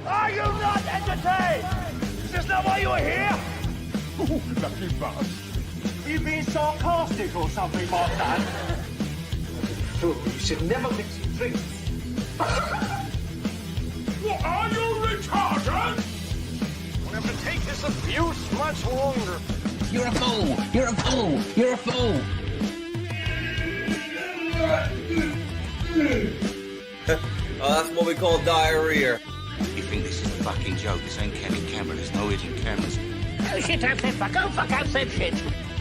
Are you not entertained? Is this not why you are here? Ooh, lucky bastard. Are you being sarcastic or something, Martin? You should never mix with drinks. What, are you retarded? We'll have to take this abuse much longer. You're a fool! You're a fool! You're a fool! Oh, that's what we call diarrhea. You think this is a fucking joke? This ain't Kevin Cameron. There's no hidden cameras. Oh shit, I've said fuck, oh fuck, I've said shit.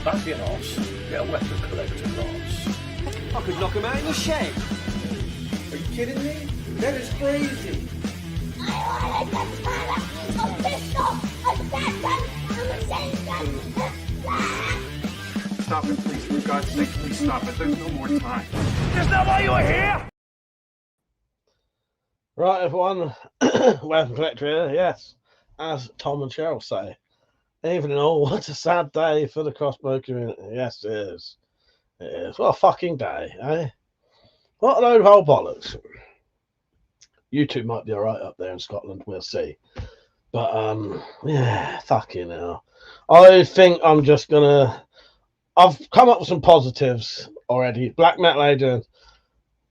That's your ass. Get a weapon collector, Ross. I could knock him out in the shed. Are you kidding me? That is crazy. Stop it, please. For God's sake, please stop it. There's no more time. Is this not why you are here? Right, everyone. Weapon Collector here. Yes, as Tom and Cheryl say. Even in all, what a sad day for the crossbow community. Yes, it is. It is. What a fucking day, eh? What a load of old bollocks. You two might be alright up there in Scotland, we'll see. But, yeah, fucking hell. I think I'm just gonna... I've come up with some positives already. Black Metal Agent.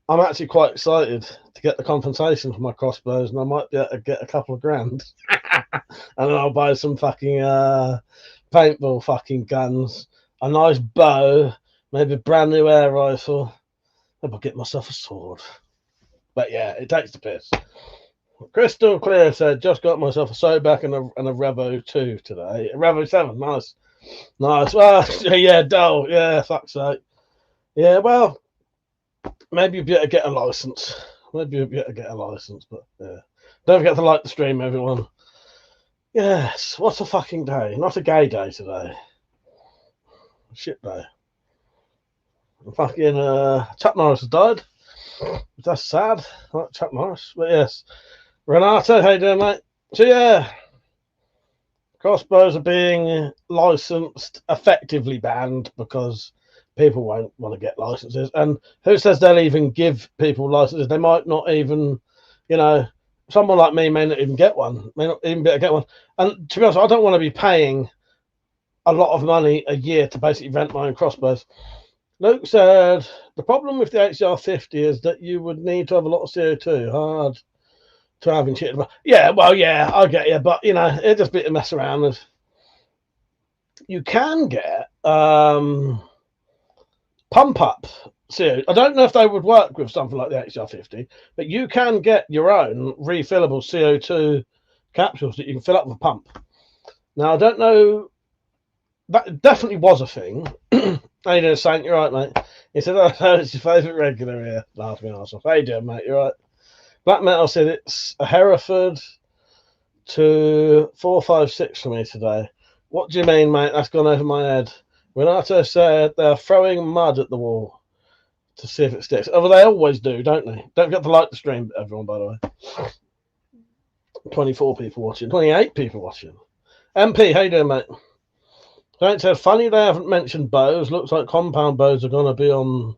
I'm actually quite excited to get the compensation for my crossbows, and I might be able to get a couple of grand. And then I'll buy some fucking paintball fucking guns, a nice bow, maybe a brand new air rifle. Maybe I'll get myself a sword. But yeah, it takes the piss. Crystal Clear said, just got myself a Sobek and a Revo 2 today. A Revo 7, nice. Nice. Well, yeah, dull. Yeah, fuck's sake. Yeah, well, maybe you'd be able to get a license. Maybe you'd be able to get a license, but yeah. Don't forget to like the stream, everyone. Yes, what a fucking day. Not a gay day today. Shit day. Fucking Chuck Norris has died. That's sad. I like Chuck Norris. But yes. Renato, how you doing, mate? So yeah. Crossbows are being licensed, effectively banned, because people won't want to get licenses. And who says they'll even give people licenses? They might not even, you know, someone like me may not even get one, may not even be able to get one. And to be honest, I don't want to be paying a lot of money a year to basically rent my own crossbows. Luke said, the problem with the HCR50 is that you would need to have a lot of CO2. Hard to have in shit. Yeah, well, yeah, I get you. But, you know, it just be to mess around with. You can get pump up CO2. I don't know if they would work with something like the HCR50, but you can get your own refillable CO2 capsules that you can fill up with a pump. Now, I don't know. That definitely was a thing. How you doing, Saint? You're right, mate. He said, oh, it's your favourite regular here. Laugh me off. How you doing, mate? You're right. Black Metal said it's a Hereford to 456 for me today. What do you mean, mate? That's gone over my head. Renato said they're throwing mud at the wall to see if it sticks. Oh, well, they always do, don't they? Don't forget to like the stream, everyone, by the way. 24 people watching. 28 people watching. MP, how you doing, mate? Saint said, funny they haven't mentioned bows. Looks like compound bows are going to be on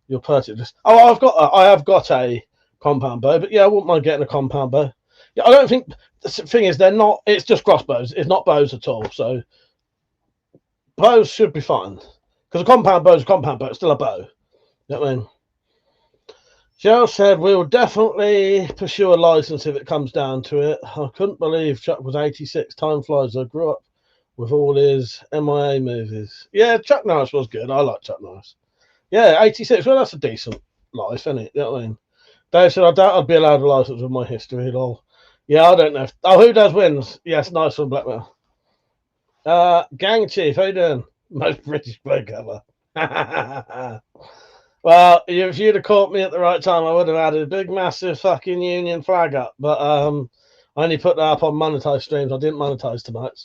your purchase list. Oh, I have got a compound bow, but yeah, I wouldn't mind getting a compound bow. Yeah, I don't think the thing is they're not. It's just crossbows. It's not bows at all. So bows should be fine because a compound bow is a compound bow. It's still a bow. You know what I mean? Cheryl said we will definitely pursue a license if it comes down to it. I couldn't believe Chuck was 86. Time flies. I grew up with all his MIA movies. Yeah, Chuck Norris was good. I like Chuck Norris. Yeah, 86. Well, that's a decent life, isn't it? You know what I mean? Dave said, I doubt I'd be allowed a license with my history. Lol. Yeah, I don't know. Oh, who does wins? Yes, nice one, Blackmail. Gang Chief, how you doing? Most British bloke ever. Well, if you'd have caught me at the right time, I would have had a big, massive fucking Union flag up. But I only put that up on monetized streams. I didn't monetize tonight.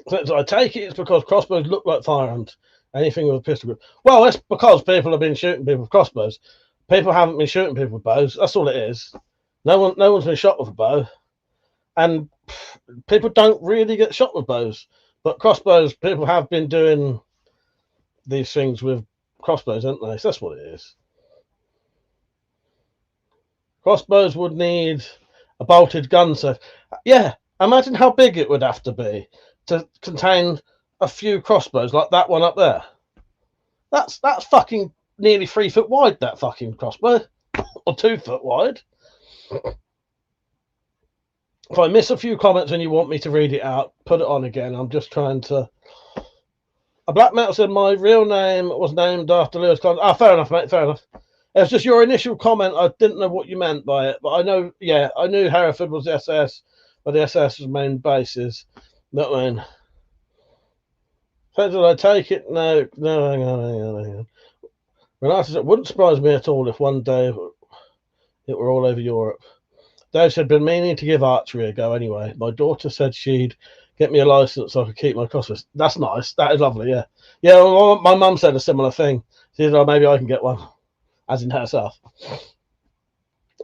So I take it it's because crossbows look like firearms. Anything with a pistol grip. Well, that's because people have been shooting people with crossbows. People haven't been shooting people with bows. That's all it is. No one's been shot with a bow. And people don't really get shot with bows. But crossbows, people have been doing these things with crossbows, haven't they? So that's what it is. Crossbows would need a bolted gun safe. Yeah, imagine how big it would have to be to contain a few crossbows like that one up there. That's fucking nearly 3 foot wide, that fucking crossbow. Or 2 foot wide. If I miss a few comments and you want me to read it out, put it on again. I'm just trying to... A Black Metal said my real name was named after Lewis Collins. Ah, fair enough, mate, fair enough. It's just your initial comment. I didn't know what you meant by it, but I know, yeah, I knew Hereford was the SS, but the SS's main bases. That one. So did I take it? No. Hang on. Renata said, it wouldn't surprise me at all if one day it were all over Europe. Dave said, been meaning to give archery a go anyway. My daughter said she'd get me a license so I could keep my crossbows. That's nice. That is lovely, yeah. Yeah, well, my mum said a similar thing. She said, oh, maybe I can get one. As in herself.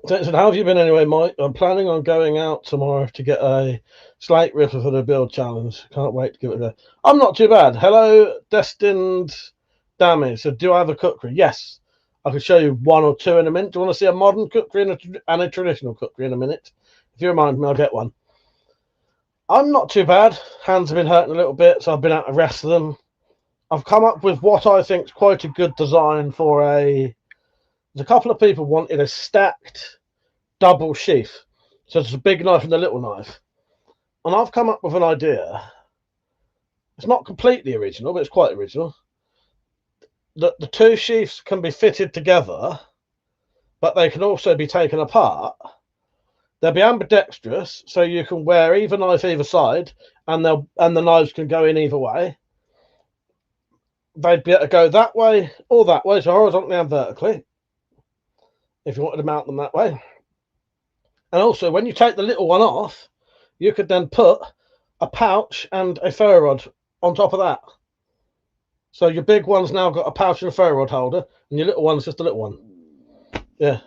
So it said, how have you been anyway, Mike? I'm planning on going out tomorrow to get a slate ripper for the build challenge. Can't wait to give it a go. I'm not too bad. Hello, Destined Damage. So do I have a cookery? Yes. I could show you one or two in a minute. Do you want to see a modern cookery and a traditional cookery in a minute? If you remind me, I'll get one. I'm not too bad. Hands have been hurting a little bit, so I've been out to rest them. I've come up with what I think is quite a good design for a... There's a couple of people wanted a stacked double sheath. So it's a big knife and a little knife. And I've come up with an idea. It's not completely original, but it's quite original. The two sheaths can be fitted together, but they can also be taken apart. They'll be ambidextrous, so you can wear either knife either side, and the knives can go in either way. They'd be able to go that way or that way, so horizontally and vertically, if you wanted to mount them that way. And also, when you take the little one off, you could then put a pouch and a ferro rod on top of that. So your big one's now got a pouch and a ferro rod holder, and your little one's just a little one. Yeah.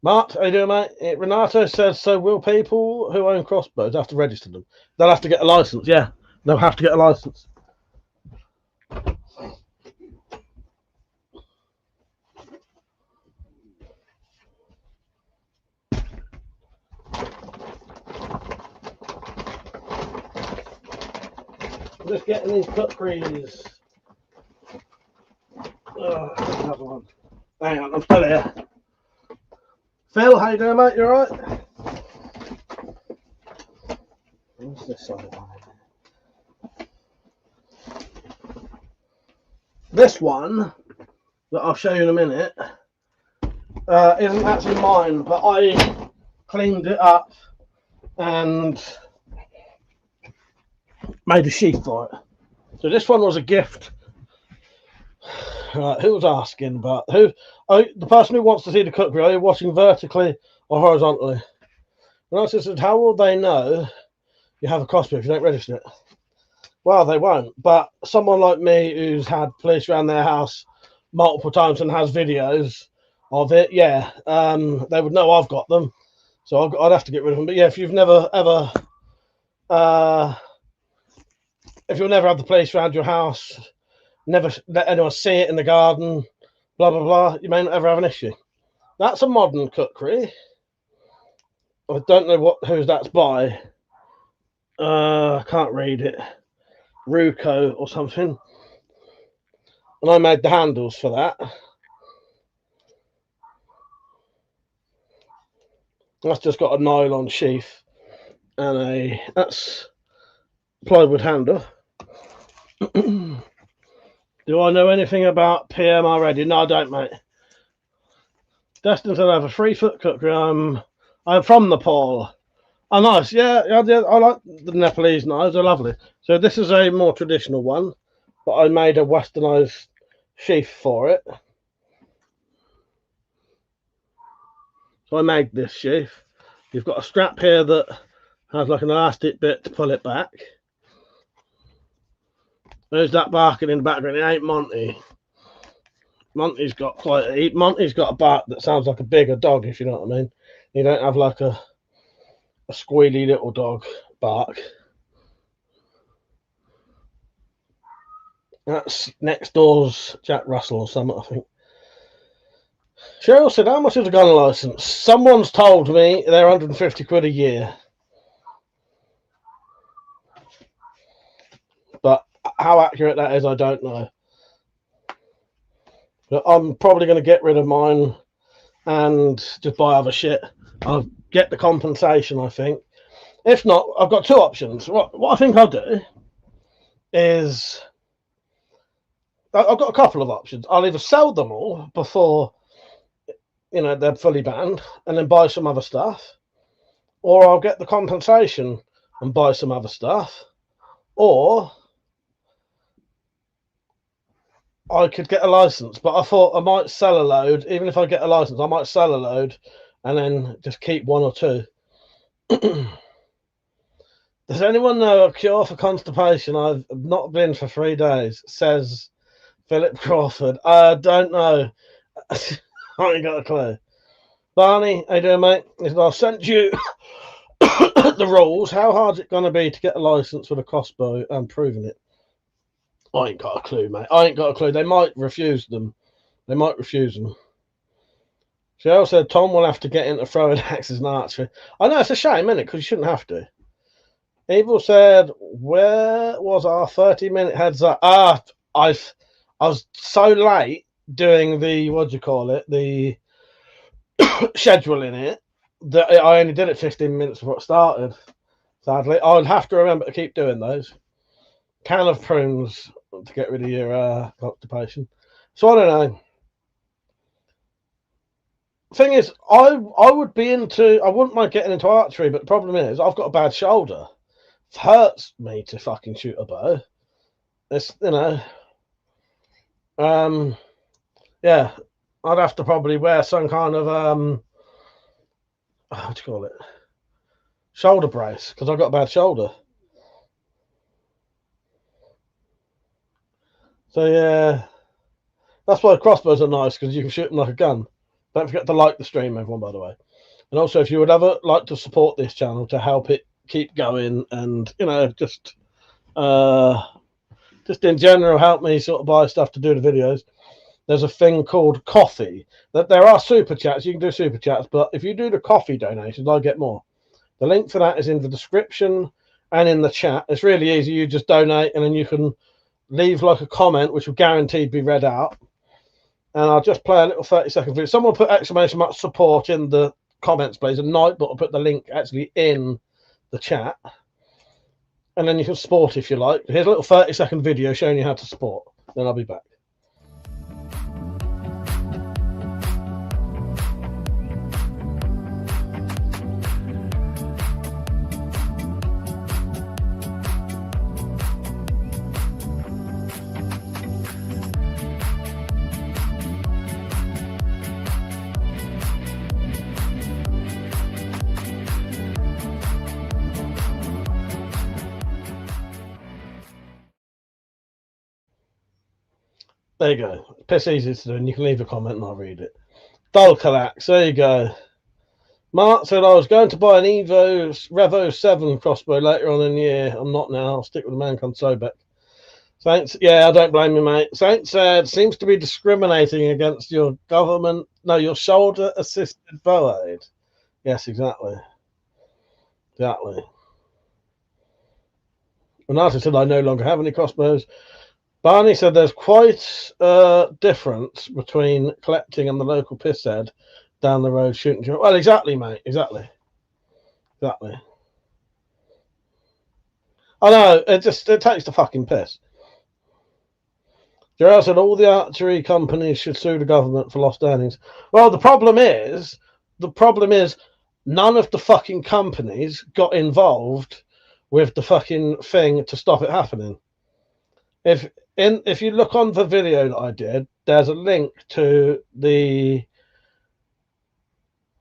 Mark, how you doing, mate? Renato says, so will people who own crossbows have to register them? They'll have to get a license, yeah. They'll have to get a license. Just getting these cookeries. Oh, another one. Hang on, I'm still here. Phil, how you doing, mate? You alright? What's this side? This one that I'll show you in a minute isn't actually mine, but I cleaned it up and made a sheath for it. So this one was a gift. Right, who was asking? But the person who wants to see the cookery, are you watching vertically or horizontally? And I said, how will they know you have a crossbow if you don't register it? Well, they won't. But someone like me who's had police around their house multiple times and has videos of it, yeah, they would know I've got them. So I'd have to get rid of them. But yeah, if you've never ever, if you'll never have the police around your house, never let anyone see it in the garden, blah, blah, blah, you may not ever have an issue. That's a modern cookery. I don't know whose that's by. I can't read it. Ruco or something. And I made the handles for that. That's just got a nylon sheath and that's plywood handle. Do I know anything about PM already? No, I don't, mate. Destined to have a 3 foot cookery. I'm from Nepal. Oh, nice. Yeah, I like the Nepalese knives. They're lovely. So this is a more traditional one, but I made a westernized sheath for it. So I made this sheath. You've got a strap here that has like an elastic bit to pull it back. There's that barking in the background. It ain't Monty. Monty's got a bark that sounds like a bigger dog, if you know what I mean. You don't have like a squealy little dog bark. That's next door's Jack Russell or something, I think. Cheryl said, how much is a gun license? Someone's told me they're 150 quid a year. But how accurate that is, I don't know. But I'm probably going to get rid of mine and just buy other shit. I'll get the compensation, I think. If not, I've got two options. What I think I'll do is I've got a couple of options. I'll either sell them all before, you know, they're fully banned and then buy some other stuff, or I'll get the compensation and buy some other stuff, or I could get a license. But I thought I might sell a load. Even if I get a license, I might sell a load and then just keep one or two. Does anyone know a cure for constipation? I've not been for 3 days, says Philip Crawford. I don't know. I ain't got a clue. Barney, how you doing, mate? I'll send you the rules. How hard is it going to be to get a license with a crossbow and proving it? I ain't got a clue, mate. I ain't got a clue. They might refuse them. She also said Tom will have to get into throwing axes and archery. I know, it's a shame, isn't it? Because you shouldn't have to. Evil said, where was our 30-minute heads up? I was so late doing the, the scheduling it, that I only did it 15 minutes before it started, sadly. I'll have to remember to keep doing those. Can of prunes to get rid of your constipation. So I don't know. Thing is, I wouldn't mind getting into archery, but the problem is I've got a bad shoulder. It hurts me to fucking shoot a bow. It's, you know, yeah, I'd have to probably wear some kind of what do you call it, shoulder brace, because I've got a bad shoulder. So yeah, that's why crossbows are nice, because you can shoot them like a gun. Don't forget to like the stream, everyone, by the way. And also, if you would ever like to support this channel to help it keep going, and, you know, just in general help me sort of buy stuff to do the videos, there's a thing called coffee. That there are super chats. You can do super chats, but if you do the coffee donations, I get more. The link for that is in the description and in the chat. It's really easy. You just donate, and then you can leave like a comment, which will guaranteed be read out. And I'll just play a little 30-second video. Someone put exclamation mark support in the comments, please. And Nightbot will put the link actually in the chat. And then you can support if you like. Here's a little 30-second video showing you how to support. Then I'll be back. There you go. Piss easy to do, and you can leave a comment and I'll read it. Dulcalax, there you go. Mark said, I was going to buy an Revo 7 crossbow later on in the year. I'm not now. I'll stick with the Mankind Sobek. Saints, yeah, I don't blame you, mate. Saints said, seems to be discriminating against your government. No, your shoulder-assisted bow aid. Yes, exactly. Exactly. Renata said, I no longer have any crossbows. Barney said there's quite a difference between collecting and the local pisshead down the road shooting. Well, exactly, mate. Exactly. I know. It takes the fucking piss. Gerald said all the archery companies should sue the government for lost earnings. Well, the problem is none of the fucking companies got involved with the fucking thing to stop it happening. If you look on the video that I did, there's a link to the,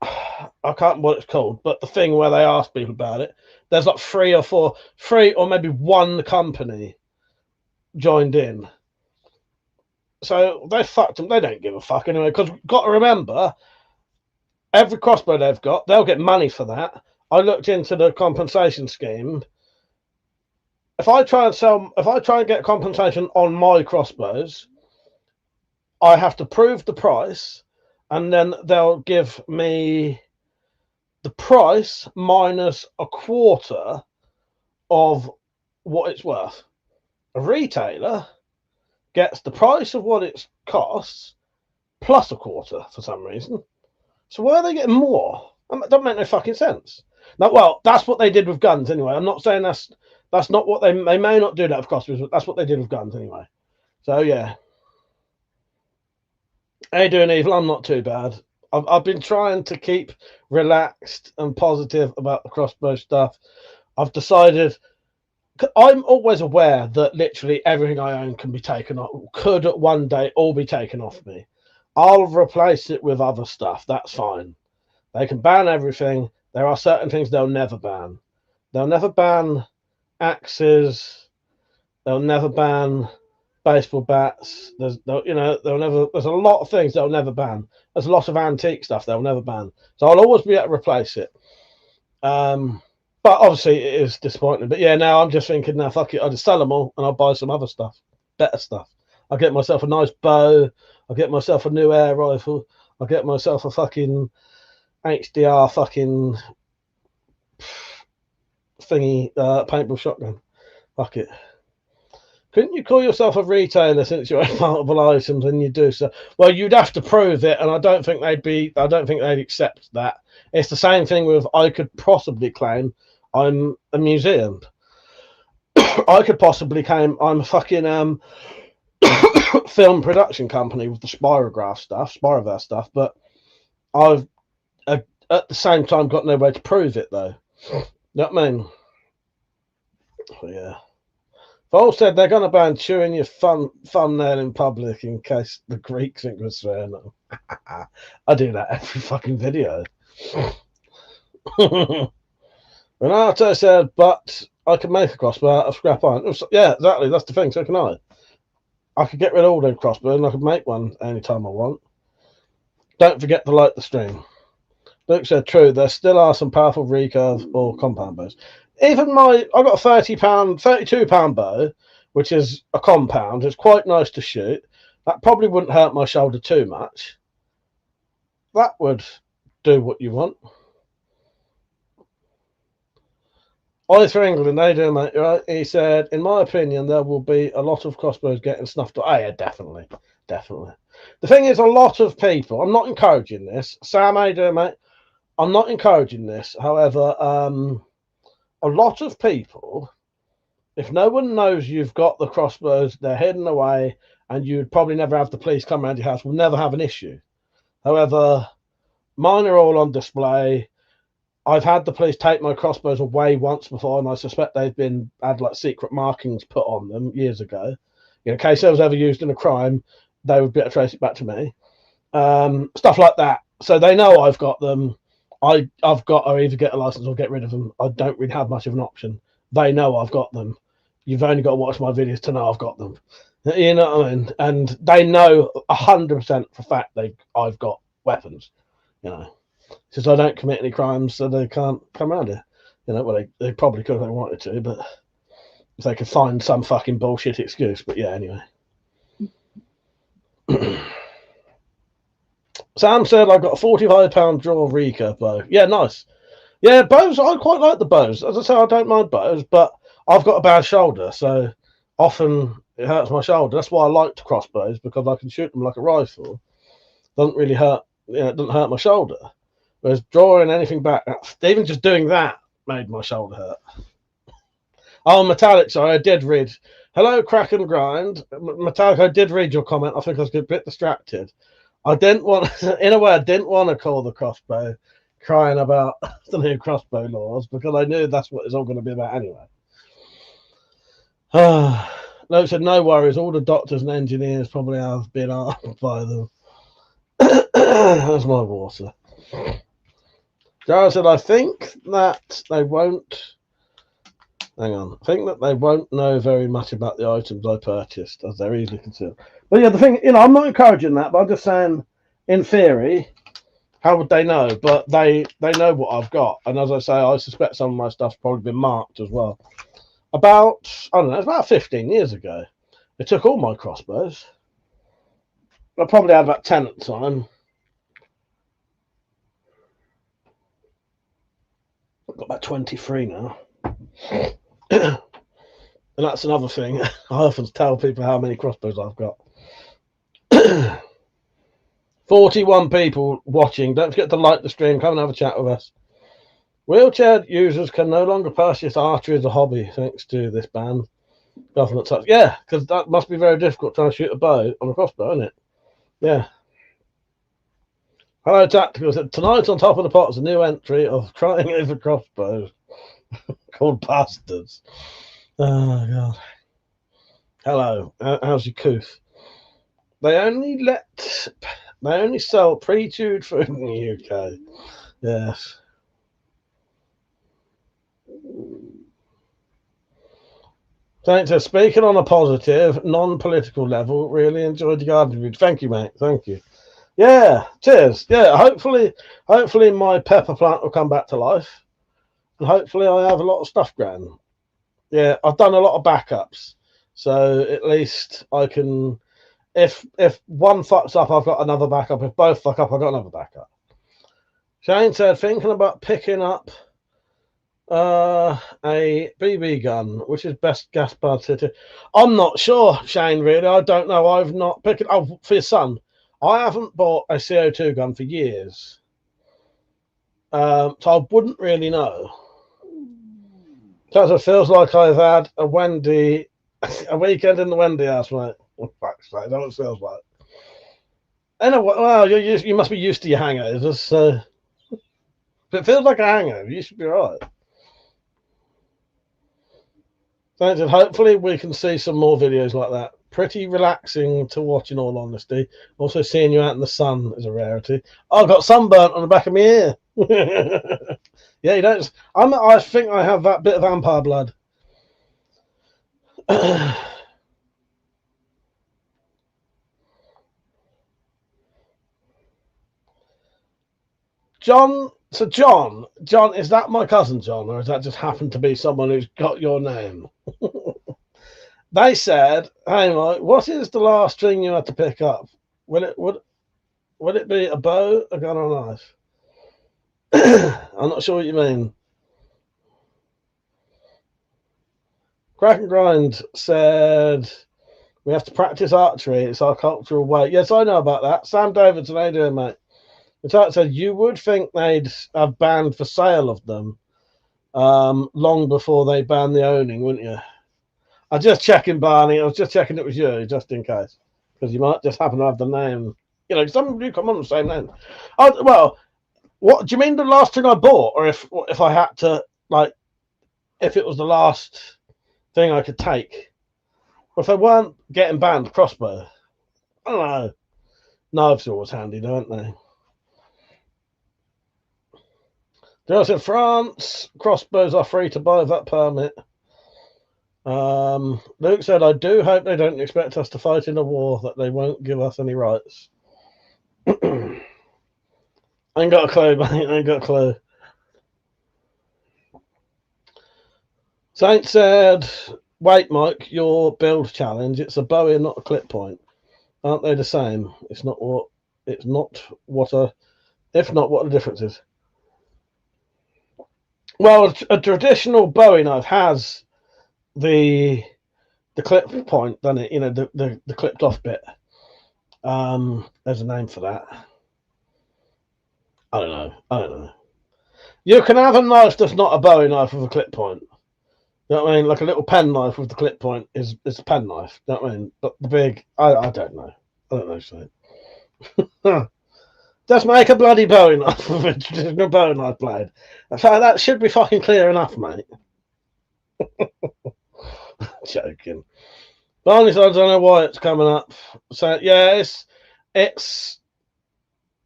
I can't remember what it's called, but the thing where they ask people about it. There's like three or maybe one company joined in. So they fucked them. They don't give a fuck anyway, because got to remember, every crossbow they've got, they'll get money for that. I looked into the compensation scheme. If I try and get compensation on my crossbows, I have to prove the price, and then they'll give me the price minus a quarter of what it's worth. A retailer gets the price of what it costs plus a quarter for some reason. So why are they getting more? That doesn't make no fucking sense. Now, well, that's what they did with guns anyway. I'm not saying that's not what they may not do that with crossbows, but that's what they did with guns anyway. So yeah. How you doing, Evil? I'm not too bad. I've been trying to keep relaxed and positive about the crossbow stuff. I've decided I'm always aware that literally everything I own can be taken off, could one day all be taken off me. I'll replace it with other stuff. That's fine. They can ban everything. There are certain things they'll never ban. They'll never ban axes. They'll never ban baseball bats. There's a lot of things they'll never ban. There's a lot of antique stuff they'll never ban. So I'll always be able to replace it. But obviously it is disappointing. But yeah, now I'm just thinking, now fuck it, I'll just sell them all and I'll buy some other stuff, better stuff. I'll get myself a nice bow. I'll get myself a new air rifle. I'll get myself a fucking HDR fucking thingy paintball shotgun. Fuck it. Couldn't you call yourself a retailer since you own multiple items and you do so? Well, you'd have to prove it, and I don't think they'd accept that. It's the same thing with, I could possibly claim I'm a museum. I could possibly claim I'm a fucking film production company with the Spyroverse stuff, but I've at the same time got no way to prove it though. You know what I mean? So, yeah. Vol said they're going to ban chewing your thumbnail in public in case the Greeks think we're swearing. I do that every fucking video. Renato said, but I can make a crossbow out of scrap iron. Yeah, exactly. That's the thing. So can I. I could get rid of all those crossbows and I could make one anytime I want. Don't forget to like the stream. Luke said, true, there still are some powerful recurve or compound bows. Even I got a 32 pound bow, which is a compound. It's quite nice to shoot. That probably wouldn't hurt my shoulder too much. That would do what you want. Ollie for England, they do, mate. Right? He said, in my opinion, there will be a lot of crossbows getting snuffed off. Oh, yeah, definitely. Definitely. The thing is, a lot of people, I'm not encouraging this. Sam, how you doing, mate? I'm not encouraging this. However, a lot of people, if no one knows you've got the crossbows, they're hidden away, and you'd probably never have the police come around your house, will never have an issue. However, mine are all on display. I've had the police take my crossbows away once before, and I suspect they've had like secret markings put on them years ago. In case I was ever used in a crime, they would be able to trace it back to me. Stuff like that. So they know I've got them. I've got to either get a license or get rid of them. I don't really have much of an option. They know I've got them. You've only got to watch my videos to know I've got them. You know what I mean? And they know 100% for a fact I've got weapons. You know, since I don't commit any crimes, so they can't come around here. You know, well, they probably could if they wanted to, but if they could find some fucking bullshit excuse. But yeah, anyway. Sam said, I've got a 45-pound draw recurve bow. Yeah, nice. Yeah, bows, I quite like the bows. As I say, I don't mind bows, but I've got a bad shoulder, so often it hurts my shoulder. That's why I like crossbows, because I can shoot them like a rifle. Doesn't really hurt, it doesn't hurt my shoulder. Whereas drawing anything back, even just doing that made my shoulder hurt. Oh, Metallic, sorry, I did read. Hello, Crack and Grind. Metallic, I did read your comment. I think I was a bit distracted. I didn't want, in a way, I didn't want to call the crossbow crying about the new crossbow laws, because I knew that's what it's all going to be about anyway. No, said, no worries. All the doctors and engineers probably have been armed by them. That's my water. Jarrah said, I think that they won't. Hang on. I think that they won't know very much about the items I purchased, as they're easily concealed. But yeah, the thing, I'm not encouraging that, but I'm just saying, in theory, how would they know? But they know what I've got. And as I say, I suspect some of my stuff's probably been marked as well. About, I don't know, it's about 15 years ago. They took all my crossbows. I probably had about 10 at the time. about 23 now. And that's another thing. I often tell people how many crossbows I've got. 41 people watching. Don't forget to like the stream. Come and have a chat with us. Wheelchair users can no longer purchase archery as a hobby thanks to this ban. Government touch. Yeah, because that must be very difficult trying to shoot a bow on a crossbow, isn't it? Yeah. Hello, Tactical said, tonight on Top of the Pot is a new entry of Crying Over Crossbows called Bastards. Oh, God. Hello. How's your couth? They only sell pre-chewed food in the UK. Yes. Thanks. Speaking on a positive, non-political level, really enjoyed the garden video. Thank you, mate. Thank you. Yeah, cheers. Yeah, hopefully my pepper plant will come back to life, and hopefully I have a lot of stuff growing. Yeah, I've done a lot of backups, so at least I can. If one fucks up, I've got another backup. If both fuck up, I've got another backup. Shane said, thinking about picking up a BB gun, which is best gas powered city. I'm not sure, Shane. Really, I don't know. I've not picked it. Oh, for your son, I haven't bought a CO2 gun for years, so I wouldn't really know. So it feels like I've had a weekend in the Wendy house, mate. Oh, fuck's sake, that's what it feels like. Anyway, well, you must be used to your hangovers. So if it feels like a hangover, you should be all right. Thanks, and hopefully we can see some more videos like that. Pretty relaxing to watch, in all honesty. Also, seeing you out in the sun is a rarity. Oh, I've got sunburnt on the back of my ear. Yeah, you don't. I think I have that bit of vampire blood. John. So John, is that my cousin John, or has that just happened to be someone who's got your name? They said, "Hey, Mike, what is the last thing you had to pick up? Would it be a bow, a gun, or a knife?" I'm not sure what you mean. Crack and Grind said, "We have to practice archery. It's our cultural way." Yes, I know about that. Sam Davidson, how you doing, mate? The chat said you would think they'd have banned for sale of them long before they banned the owning, wouldn't you? I was just checking, Barney. I was just checking it was you, just in case, because you might just happen to have the name. You know, some of you come on the same name. Oh, well, what do you mean? The last thing I bought, or if I had to, like, if it was the last thing I could take? Well, if they weren't getting banned, crossbow. I don't know. Knives are always handy, don't they? Just in France, crossbows are free to buy without permit. Luke said, I do hope they don't expect us to fight in a war that they won't give us any rights. I ain't got a clue, mate. I ain't got a clue. Saint said, wait, Mike, your build challenge. It's a Bowie and not a clip point. Aren't they the same? If not, what the difference is. Well, a traditional Bowie knife has the clip point, doesn't it? You know, the clipped off bit. There's a name for that. I don't know. You can have a knife that's not a Bowie knife with a clip point. You know what I mean? Like a little pen knife with the clip point is a pen knife. You know what I mean? But the big, I don't know. I don't know, so. Just make a bloody Bowie knife with a traditional Bowie knife blade. So that should be fucking clear enough, mate. Joking. Barney said, I don't know why it's coming up. So yeah, it's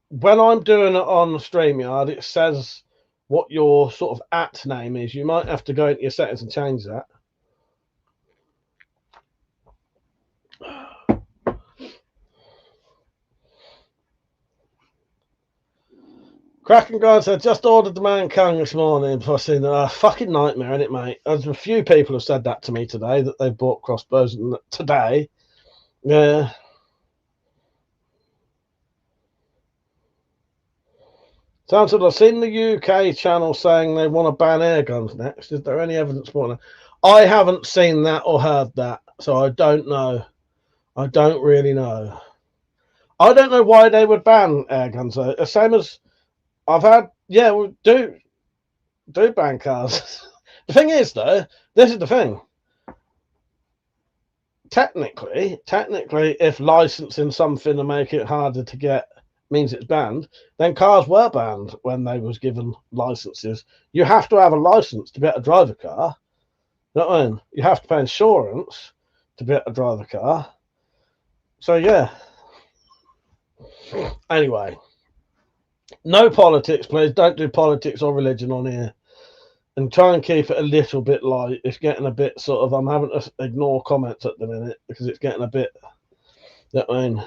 when I'm doing it on StreamYard, it says what your sort of @ name is. You might have to go into your settings and change that. Cracking guy said, just ordered the Man Kung this morning before seeing a fucking nightmare, isn't it, mate? There's a few people have said that to me today, that they've bought crossbows today. Yeah. Sounds like I've seen the UK channel saying they want to ban air guns next. Is there any evidence for that? I haven't seen that or heard that, so I don't know. I don't really know. I don't know why they would ban air guns though. The same as I've had. Yeah, we do ban cars. The thing is though, this is the thing. Technically, if licensing something to make it harder to get means it's banned, then cars were banned when they was given licenses. You have to have a license to be able to drive a car. You know what I mean? You have to pay insurance to be able to drive a car. So yeah. Anyway, no politics, please. Don't do politics or religion on here. And try and keep it a little bit light. It's getting a bit sort of, I'm having to ignore comments at the minute because it's getting a bit, I mean,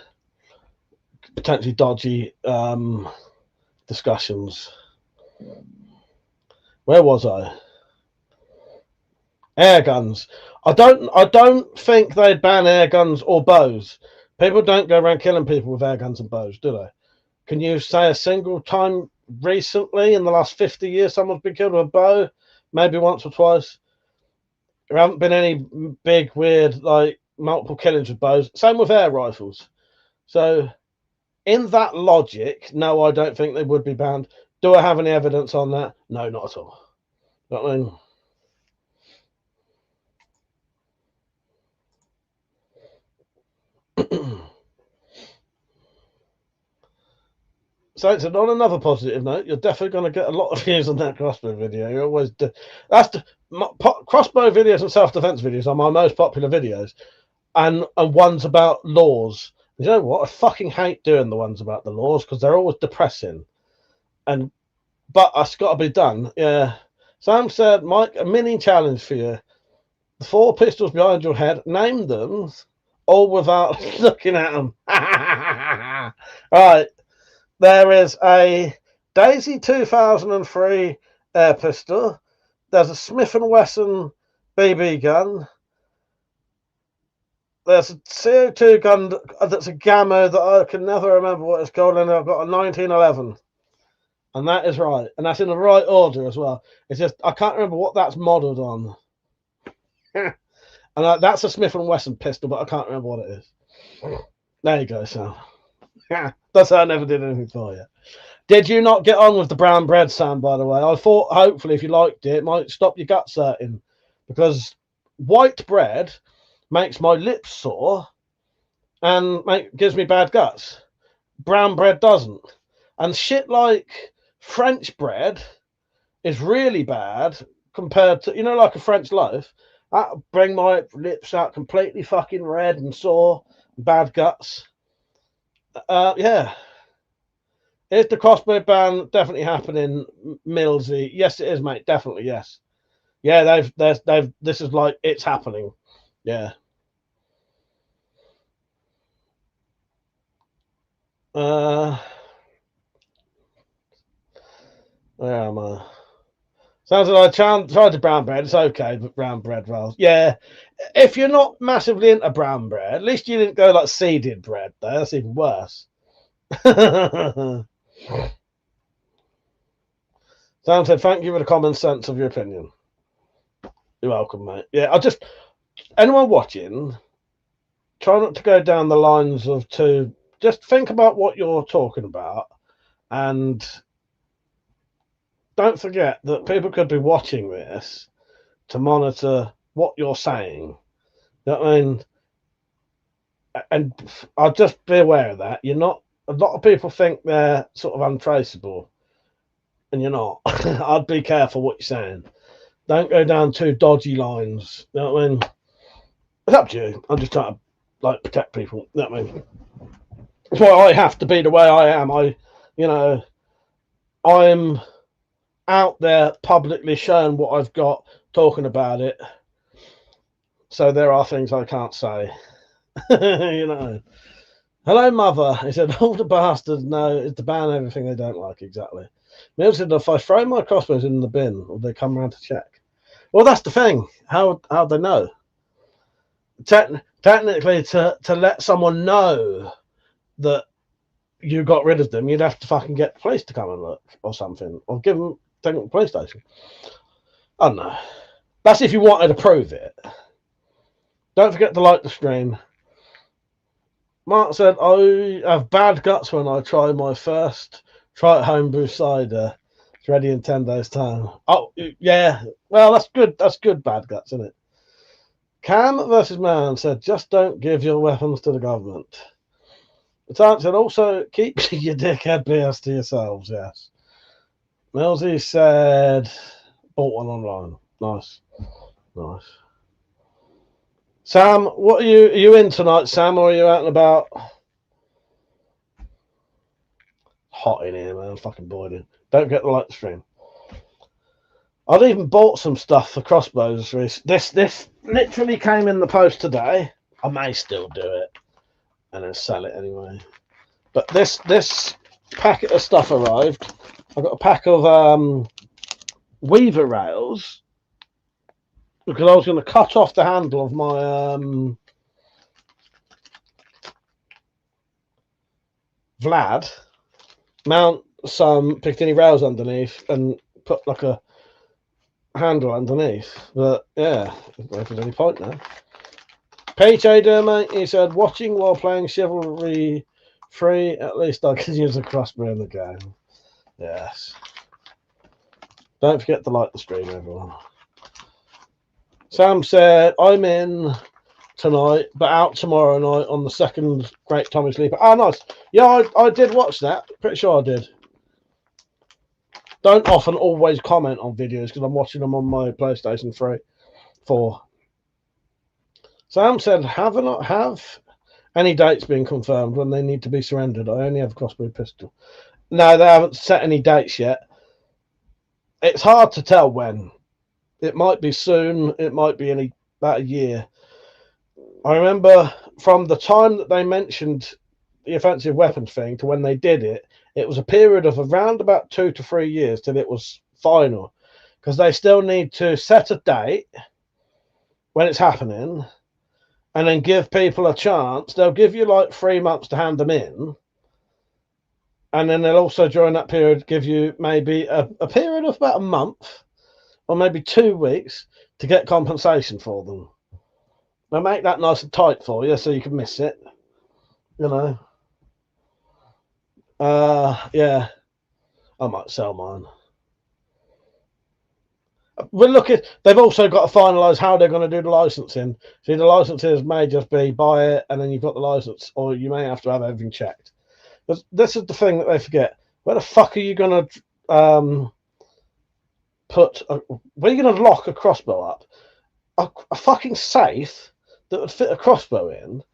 potentially dodgy discussions. Where was I? Air guns. I don't think they'd ban air guns or bows. People don't go around killing people with air guns and bows, do they? Can you say a single time recently in the last 50 years someone's been killed with a bow? Maybe once or twice. There haven't been any big, weird, like multiple killings with bows. Same with air rifles. So, in that logic, no, I don't think they would be banned. Do I have any evidence on that? No, not at all. You know what I mean? So it's on another positive note. You're definitely going to get a lot of views on that crossbow video. You always do. Crossbow videos and self-defense videos are my most popular videos, and ones about laws. You know what? I fucking hate doing the ones about the laws because they're always depressing. But it's got to be done. Yeah. Sam said, Mike, a mini challenge for you. The 4 pistols behind your head. Name them all without looking at them. Right. There is a Daisy 2003 air pistol. There's a Smith & Wesson BB gun. There's a CO2 gun that's a Gamma that I can never remember what it's called, and I've got a 1911. And that is right. And that's in the right order as well. It's just, I can't remember what that's modelled on. And that's a Smith & Wesson pistol, but I can't remember what it is. There you go, Sam. That's how I never did anything for you. Did you not get on with the brown bread, Sam, by the way? I thought, hopefully, if you liked it, it might stop your guts hurting. Because white bread makes my lips sore and gives me bad guts. Brown bread doesn't. And shit like French bread is really bad compared to, like a French loaf. That'll bring my lips out completely fucking red and sore, bad guts. Yeah. Is the crossbow ban definitely happening, Millsy? Yes, it is, mate. Definitely, yes. Yeah, they've. This is like it's happening. Yeah. Where am I? Sounds like I tried the brown bread. It's okay, but brown bread rolls. Yeah. If you're not massively into brown bread, at least you didn't go like seeded bread, though. That's even worse. Sam said, thank you for the common sense of your opinion. You're welcome, mate. Yeah, anyone watching, try not to go down the lines of just think about what you're talking about, and don't forget that people could be watching this to monitor what you're saying. You know what I mean? And I'll just be aware of that. You're not. A lot of people think they're sort of untraceable, and you're not. I'd be careful what you're saying. Don't go down too dodgy lines. You know what I mean? It's up to you. I'm just trying to protect people. You know what I mean? That's why I have to be the way I am. I'm out there publicly showing what I've got, talking about it. So there are things I can't say. Hello, mother. He said, all the bastards know is to ban everything they don't like. Exactly. Neil said, if I throw my crossbows in the bin, will they come around to check? Well, that's the thing. How they know? Technically, to let someone know that you got rid of them, you'd have to fucking get the police to come and look or something, or take them to the police station. I don't know. That's if you wanted to prove it. Don't forget to like the stream. Mark said, I have bad guts when I try my first homebrew cider. It's ready in 10 days' time. Oh, yeah. Well, that's good. That's good bad guts, isn't it? Cam versus Man said, just don't give your weapons to the government. The Times said, also keep your dickhead BS to yourselves, yes. Millsy said, bought one online. Nice. Nice. Sam, what are you in tonight, Sam, or are you out and about? Hot in here, man. Fucking boiling. Don't get the light stream. I've even bought some stuff for crossbows. This literally came in the post today. I may still do it and then sell it anyway. But this packet of stuff arrived. I got a pack of weaver rails because I was going to cut off the handle of my Vlad, mount some Picatinny rails underneath, and put like a handle underneath. But yeah, if there's any point now. PJ Dermate, he said, watching while playing Chivalry 3, at least I can use a crossbow in the game. Yes. Don't forget to like the stream, everyone. Sam said, I'm in tonight, but out tomorrow night on the second Great Tommy Sleeper. Oh, nice. Yeah, I did watch that. Pretty sure I did. Don't often always comment on videos because I'm watching them on my PlayStation 4. Sam said, have any dates been confirmed when they need to be surrendered? I only have a crossbow pistol. No, they haven't set any dates yet. It's hard to tell when. It might be soon. It might be in about a year. I remember from the time that they mentioned the offensive weapons thing to when they did it, it was a period of around about 2 to 3 years till it was final. Because they still need to set a date when it's happening and then give people a chance. They'll give you like 3 months to hand them in. And then they'll also, during that period, give you maybe a period of about a month or maybe 2 weeks to get compensation for them. They'll make that nice and tight for you so you can miss it. You know. Yeah. I might sell mine. We're looking. They've also got to finalise how they're going to do the licensing. See, the licenses may just be buy it and then you've got the license, or you may have to have everything checked. But this is the thing that they forget. Where the fuck are you going to where are you going to lock a crossbow up? A fucking safe that would fit a crossbow in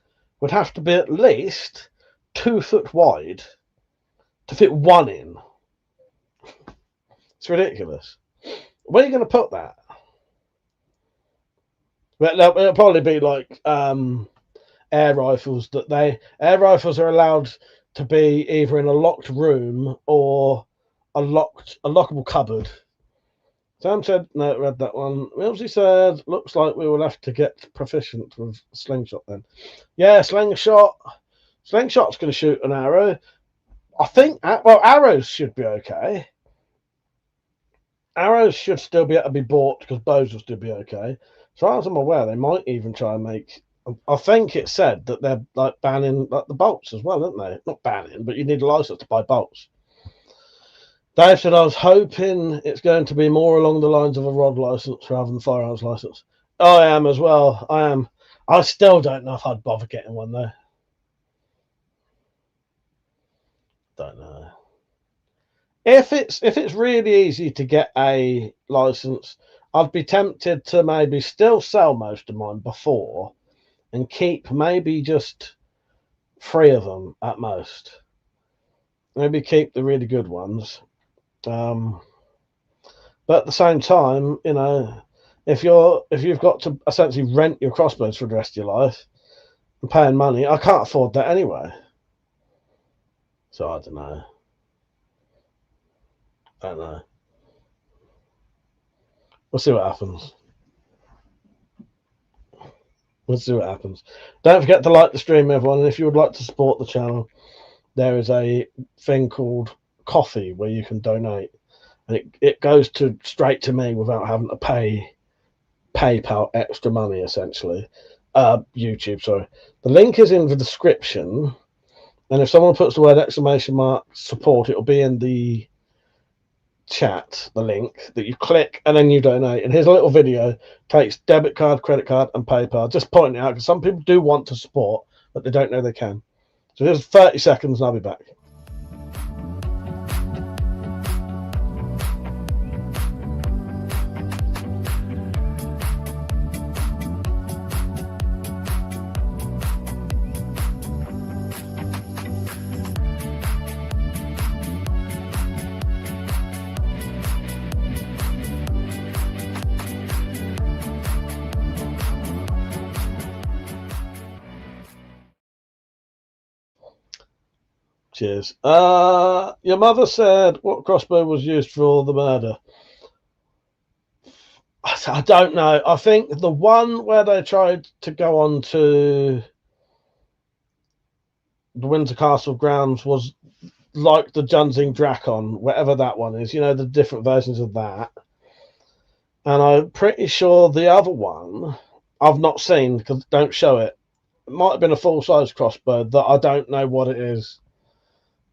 would have to be at least 2 foot wide to fit one in. It's ridiculous. Where are you going to put that? Well, it'll probably be like air rifles. Air rifles are allowed to be either in a locked room or a lockable cupboard. Sam said, no, read that one. Millsy said, looks like we will have to get proficient with slingshot then. Yeah, slingshot. Slingshot's going to shoot an arrow. I think, well, arrows should be okay. Arrows should still be able to be bought because bows will still be okay. As far as I'm aware, they might even try and make. I think it said that they're like banning like the bolts as well, aren't they? Not banning, but you need a license to buy bolts. Dave said, I was hoping it's going to be more along the lines of a rod license rather than firearms license. I am as well. I am. I still don't know if I'd bother getting one though. Don't know. If it's really easy to get a license, I'd be tempted to maybe still sell most of mine before and keep maybe just 3 of them at most. Maybe keep the really good ones. But at the same time, you know, if you've got to essentially rent your crossbows for the rest of your life and paying money, I can't afford that anyway. So I don't know. I don't know. We'll see what happens. We'll see what happens. Don't forget to like the stream, everyone. And if you would like to support the channel, there is a thing called coffee where you can donate, and it goes to straight to me without having to pay PayPal extra money, essentially. YouTube, sorry. The link is in the description, and if someone puts the word !support, it'll be in the chat, the link that you click and then you donate. And here's a little video, takes debit card, credit card, and PayPal. Just pointing it out because some people do want to support, but they don't know they can. So here's 30 seconds and I'll be back. Cheers. Your mother said what crossbow was used for the murder. I don't know. I think the one where they tried to go on to the Windsor Castle grounds was like the Junzing Drakon, whatever that one is. You know, the different versions of that. And I'm pretty sure the other one I've not seen because don't show it. It might have been a full-size crossbow that I don't know what it is.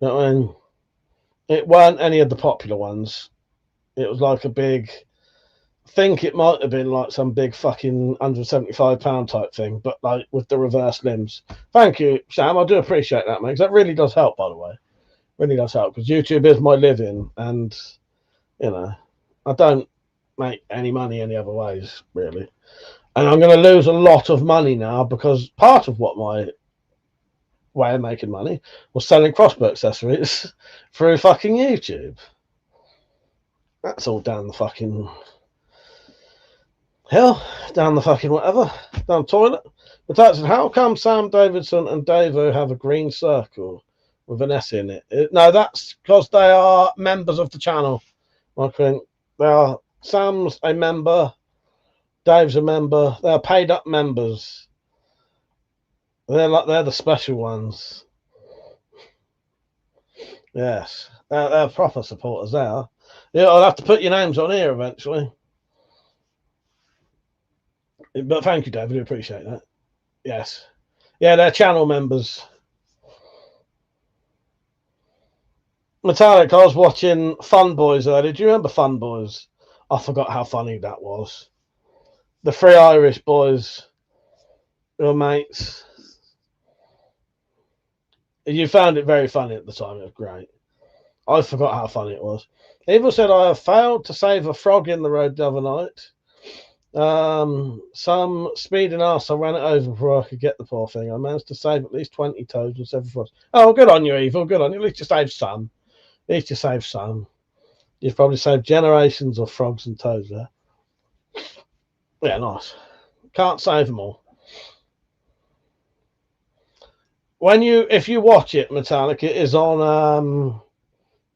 You know what I mean? It weren't any of the popular ones. It was like a big, I think it might have been like some big fucking £175 type thing, but like with the reverse limbs. Thank you, Sam. I do appreciate that, mate, because that really does help, by the way. Really does help, because YouTube is my living, and, you know, I don't make any money any other ways, really. And I'm going to lose a lot of money now, because part of what my way of making money was selling crossbow accessories through fucking YouTube. That's all down the fucking hill, down the fucking whatever, down the toilet. But that's how come Sam Davidson and Davo have a green circle with an S in it? No, that's because they are members of the channel. I think they are. Sam's a member, Dave's a member. They are paid up members. They're the special ones. Yes, they're proper supporters. They are. Yeah, I'll have to put your names on here eventually. But thank you, David. I appreciate that. Yes, yeah, they're channel members. Metallic. I was watching Fun Boys earlier. Do you remember Fun Boys? I forgot how funny that was. The three Irish boys, your mates. You found it very funny at the time. It was great. I forgot how funny it was. Evil said, I have failed to save a frog in the road the other night. Some speeding arsehole ran it over before I could get the poor thing. I managed to save at least 20 toads and several frogs. Oh, good on you, Evil. Good on you. At least you saved some. At least you saved some. You've probably saved generations of frogs and toads there. Yeah, nice. Can't save them all. If you watch it, Metallic, it is on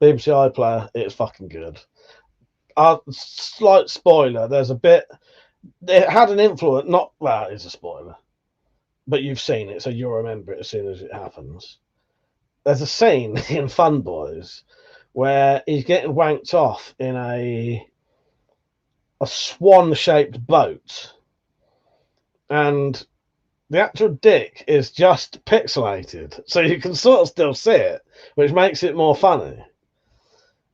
BBC iPlayer. It's fucking good. Slight spoiler. There's a bit. It had an influence. Well, it's a spoiler, but you've seen it, so you'll remember it as soon as it happens. There's a scene in Fun Boys where he's getting wanked off in a swan-shaped boat, and the actual dick is just pixelated, so you can sort of still see it, which makes it more funny.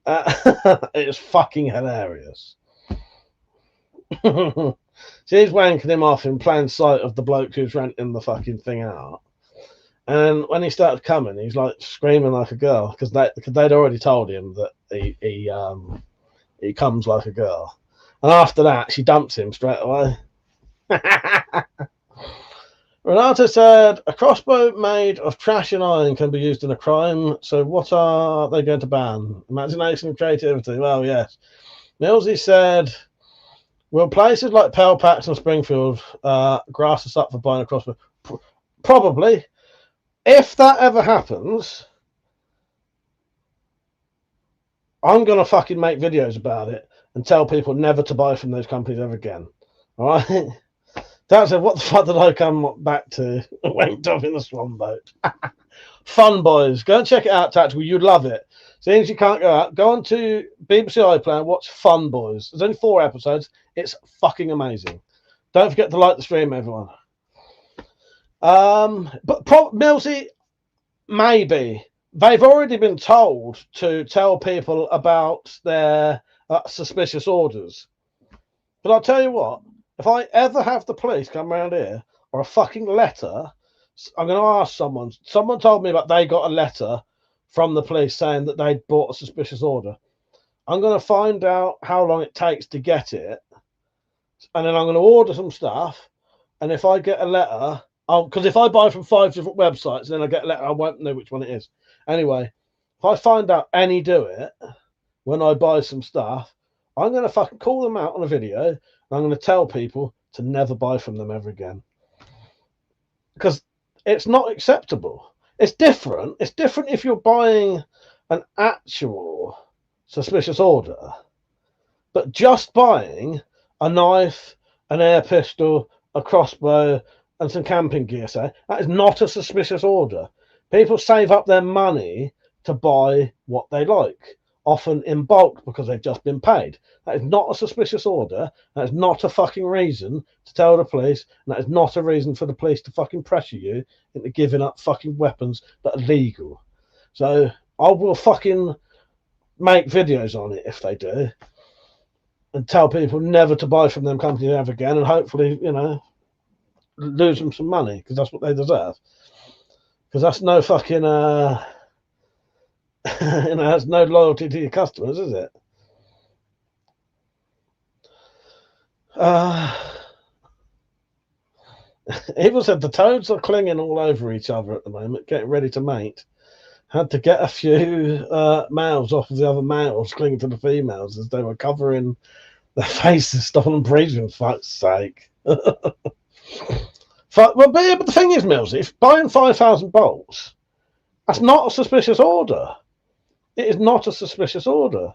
It's fucking hilarious. She's wanking him off in plain sight of the bloke who's renting the fucking thing out. And when he started coming, he's like screaming like a girl because they'd already told him that he comes like a girl. And after that, she dumps him straight away. Renato said, a crossbow made of trash and iron can be used in a crime, so what are they going to ban? Imagination and creativity. Well, yes. Millsy said, will places like Pelpax and Springfield grass us up for buying a crossbow? Probably. If that ever happens, I'm going to fucking make videos about it and tell people never to buy from those companies ever again. All right? That's it. What the fuck did I come back to? Wanked off in the swan boat. Fun Boys. Go and check it out, Tactical. You'd love it. Seeing as you can't go out, go on to BBC iPlayer and watch Fun Boys. There's only 4 episodes. It's fucking amazing. Don't forget to like the stream, everyone. But Millsy, maybe. They've already been told to tell people about their suspicious orders. But I'll tell you what, if I ever have the police come around here or a fucking letter, I'm going to ask someone. Someone told me that they got a letter from the police saying that they'd bought a suspicious order. I'm going to find out how long it takes to get it. And then I'm going to order some stuff. And if I get a letter, because if I buy from 5 different websites and then I get a letter, I won't know which one it is. Anyway, if I find out any do it when I buy some stuff, I'm going to fucking call them out on a video. And I'm going to tell people to never buy from them ever again. Because it's not acceptable. It's different. It's different if you're buying an actual suspicious order. But just buying a knife, an air pistol, a crossbow, and some camping gear, say, that is not a suspicious order. People save up their money to buy what they like, often in bulk because they've just been paid. That is not a suspicious order. That is not a fucking reason to tell the police. And that is not a reason for the police to fucking pressure you into giving up fucking weapons that are legal. So I will fucking make videos on it if they do. And tell people never to buy from them companies ever again. And hopefully, you know, lose them some money because that's what they deserve. Because that's no fucking, you know, that's no loyalty to your customers, is it? Evil said the toads are clinging all over each other at the moment, getting ready to mate. Had to get a few males off of the other males clinging to the females as they were covering their faces, stopping them breathing, for fuck's sake. But the thing is, Mills, if buying 5,000 bolts, that's not a suspicious order. It is not a suspicious order.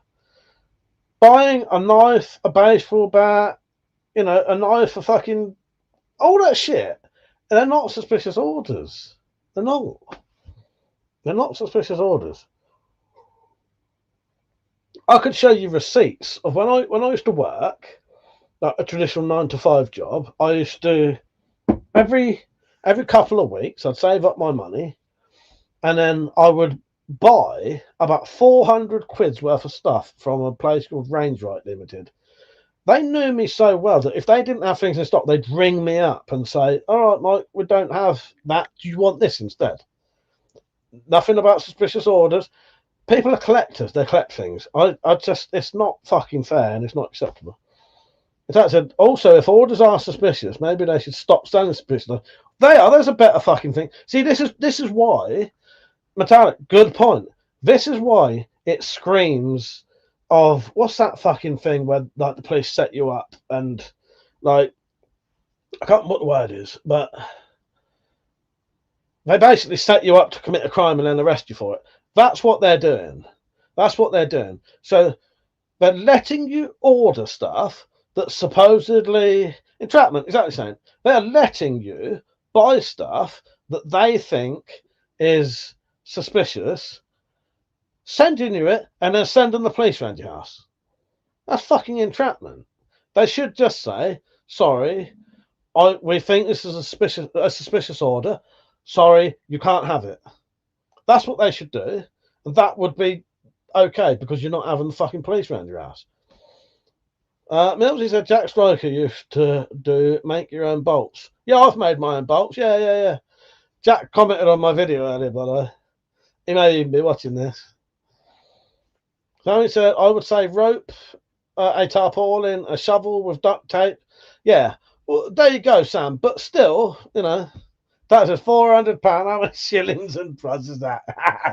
Buying a knife, a baseball bat, you know, a knife, a fucking all that shit, they're not suspicious orders. They're not. They're not suspicious orders. I could show you receipts of when I used to work, like a traditional 9-to-5 job. I used to every couple of weeks I'd save up my money, and then I would buy about 400 quid's worth of stuff from a place called Range Right Limited. They knew me so well that if they didn't have things in stock, they'd ring me up and say, "All right, Mike, we don't have that. Do you want this instead?" Nothing about suspicious orders. People are collectors. They collect things. I just, it's not fucking fair and it's not acceptable. In fact, said also, if orders are suspicious, maybe they should stop selling suspicious. They are. There's a better fucking thing. See, this is why, Metallic, good point. This is why it screams of, what's that fucking thing where like the police set you up and like, I can't remember what the word is, but they basically set you up to commit a crime and then arrest you for it. That's what they're doing. That's what they're doing. So they're letting you order stuff that's supposedly entrapment, exactly the same. They're letting you buy stuff that they think is suspicious, sending you it, and then sending the police around your house. That's fucking entrapment. They should just say, sorry, we think this is a suspicious order. Sorry, you can't have it. That's what they should do. And that would be okay because you're not having the fucking police around your house. Millsy said Jack Striker used to make your own bolts. Yeah, I've made my own bolts. Yeah. Jack commented on my video earlier, by the way. He may even be watching this. So he said, I would say rope, a tarpaulin, a shovel with duct tape. Yeah, well, there you go, Sam. But still, you know, that's a £400. How many shillings and price is that?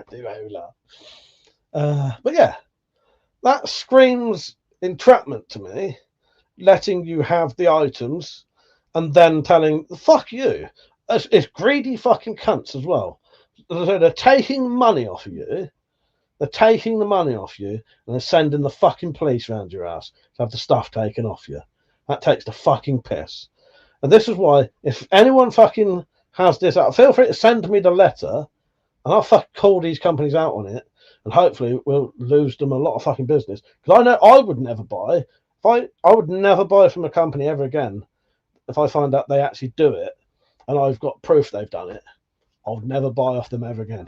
Do I laugh? But yeah, that screams entrapment to me, letting you have the items and then telling, fuck you. It's greedy fucking cunts as well. So they're taking money off of you. They're taking the money off you and they're sending the fucking police around your ass to have the stuff taken off you. That takes the fucking piss. And this is why, if anyone fucking has this out, feel free to send me the letter and I'll fucking call these companies out on it, and hopefully we'll lose them a lot of fucking business. Because I know I would never buy. I would never buy from a company ever again if I find out they actually do it, and I've got proof they've done it. I'll never buy off them ever again.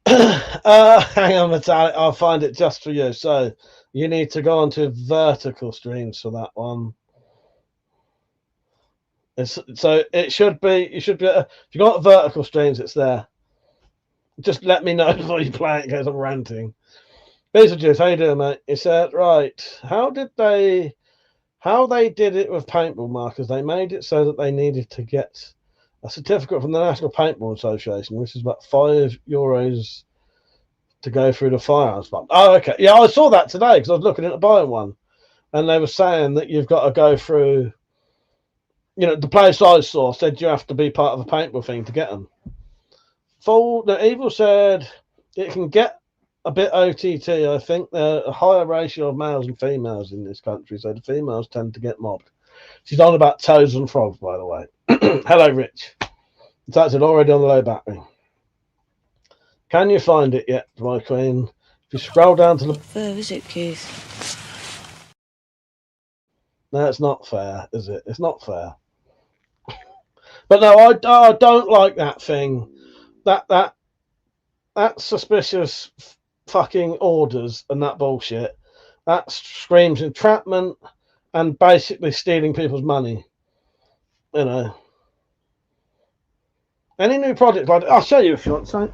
Hang on, Metallic. I'll find it just for you. So you need to go onto vertical streams for that one. So it should be. You should be. If you got vertical streams, it's there. Just let me know before you play it, in case I'm ranting. Beetlejuice, how you doing, mate? He said, right. How they did it with paintball markers? They made it so that they needed to get a certificate from the National Paintball Association, which is about €5 to go through the firearms fund. Oh, okay. Yeah, I saw that today because I was looking into buying one, and they were saying that you've got to go through. You know, the place I saw said you have to be part of a paintball thing to get them. The Evil said it can get a bit OTT. I think there are a higher ratio of males and females in this country, so the females tend to get mobbed. She's on about toes and frogs, by the way. Hello, Rich. It's actually already on the low battery. Can you find it yet, my queen? If you scroll down to the... Fair, is it, Keith? No, it's not fair, is it? It's not fair. But no, I don't like that thing. That suspicious fucking orders and that bullshit. That screams entrapment and basically stealing people's money. You know. Any new project like that? I'll show you if you want to.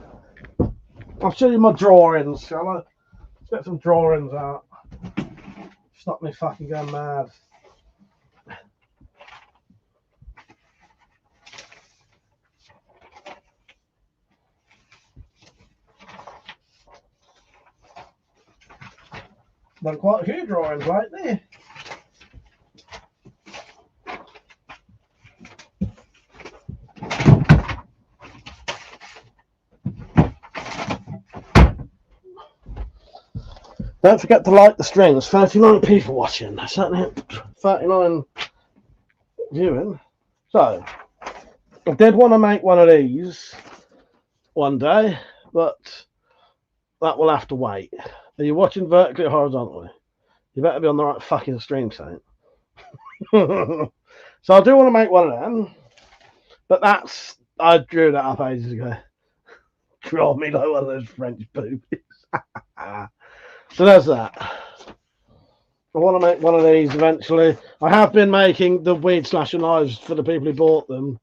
I'll show you my drawings, shall I? Let's get some drawings out. Stop me fucking going mad. Done quite a few drawings lately. Don't forget to like the stream. There's 39 people watching. That's certainly 39 viewing. So, I did want to make one of these one day, but that will have to wait. Are you watching vertically or horizontally? You better be on the right fucking stream, Saint. So I do want to make one of them, but I drew that up ages ago. Draw me like one of those French boobies. So there's that. I want to make one of these eventually. I have been making the weed slasher knives for the people who bought them,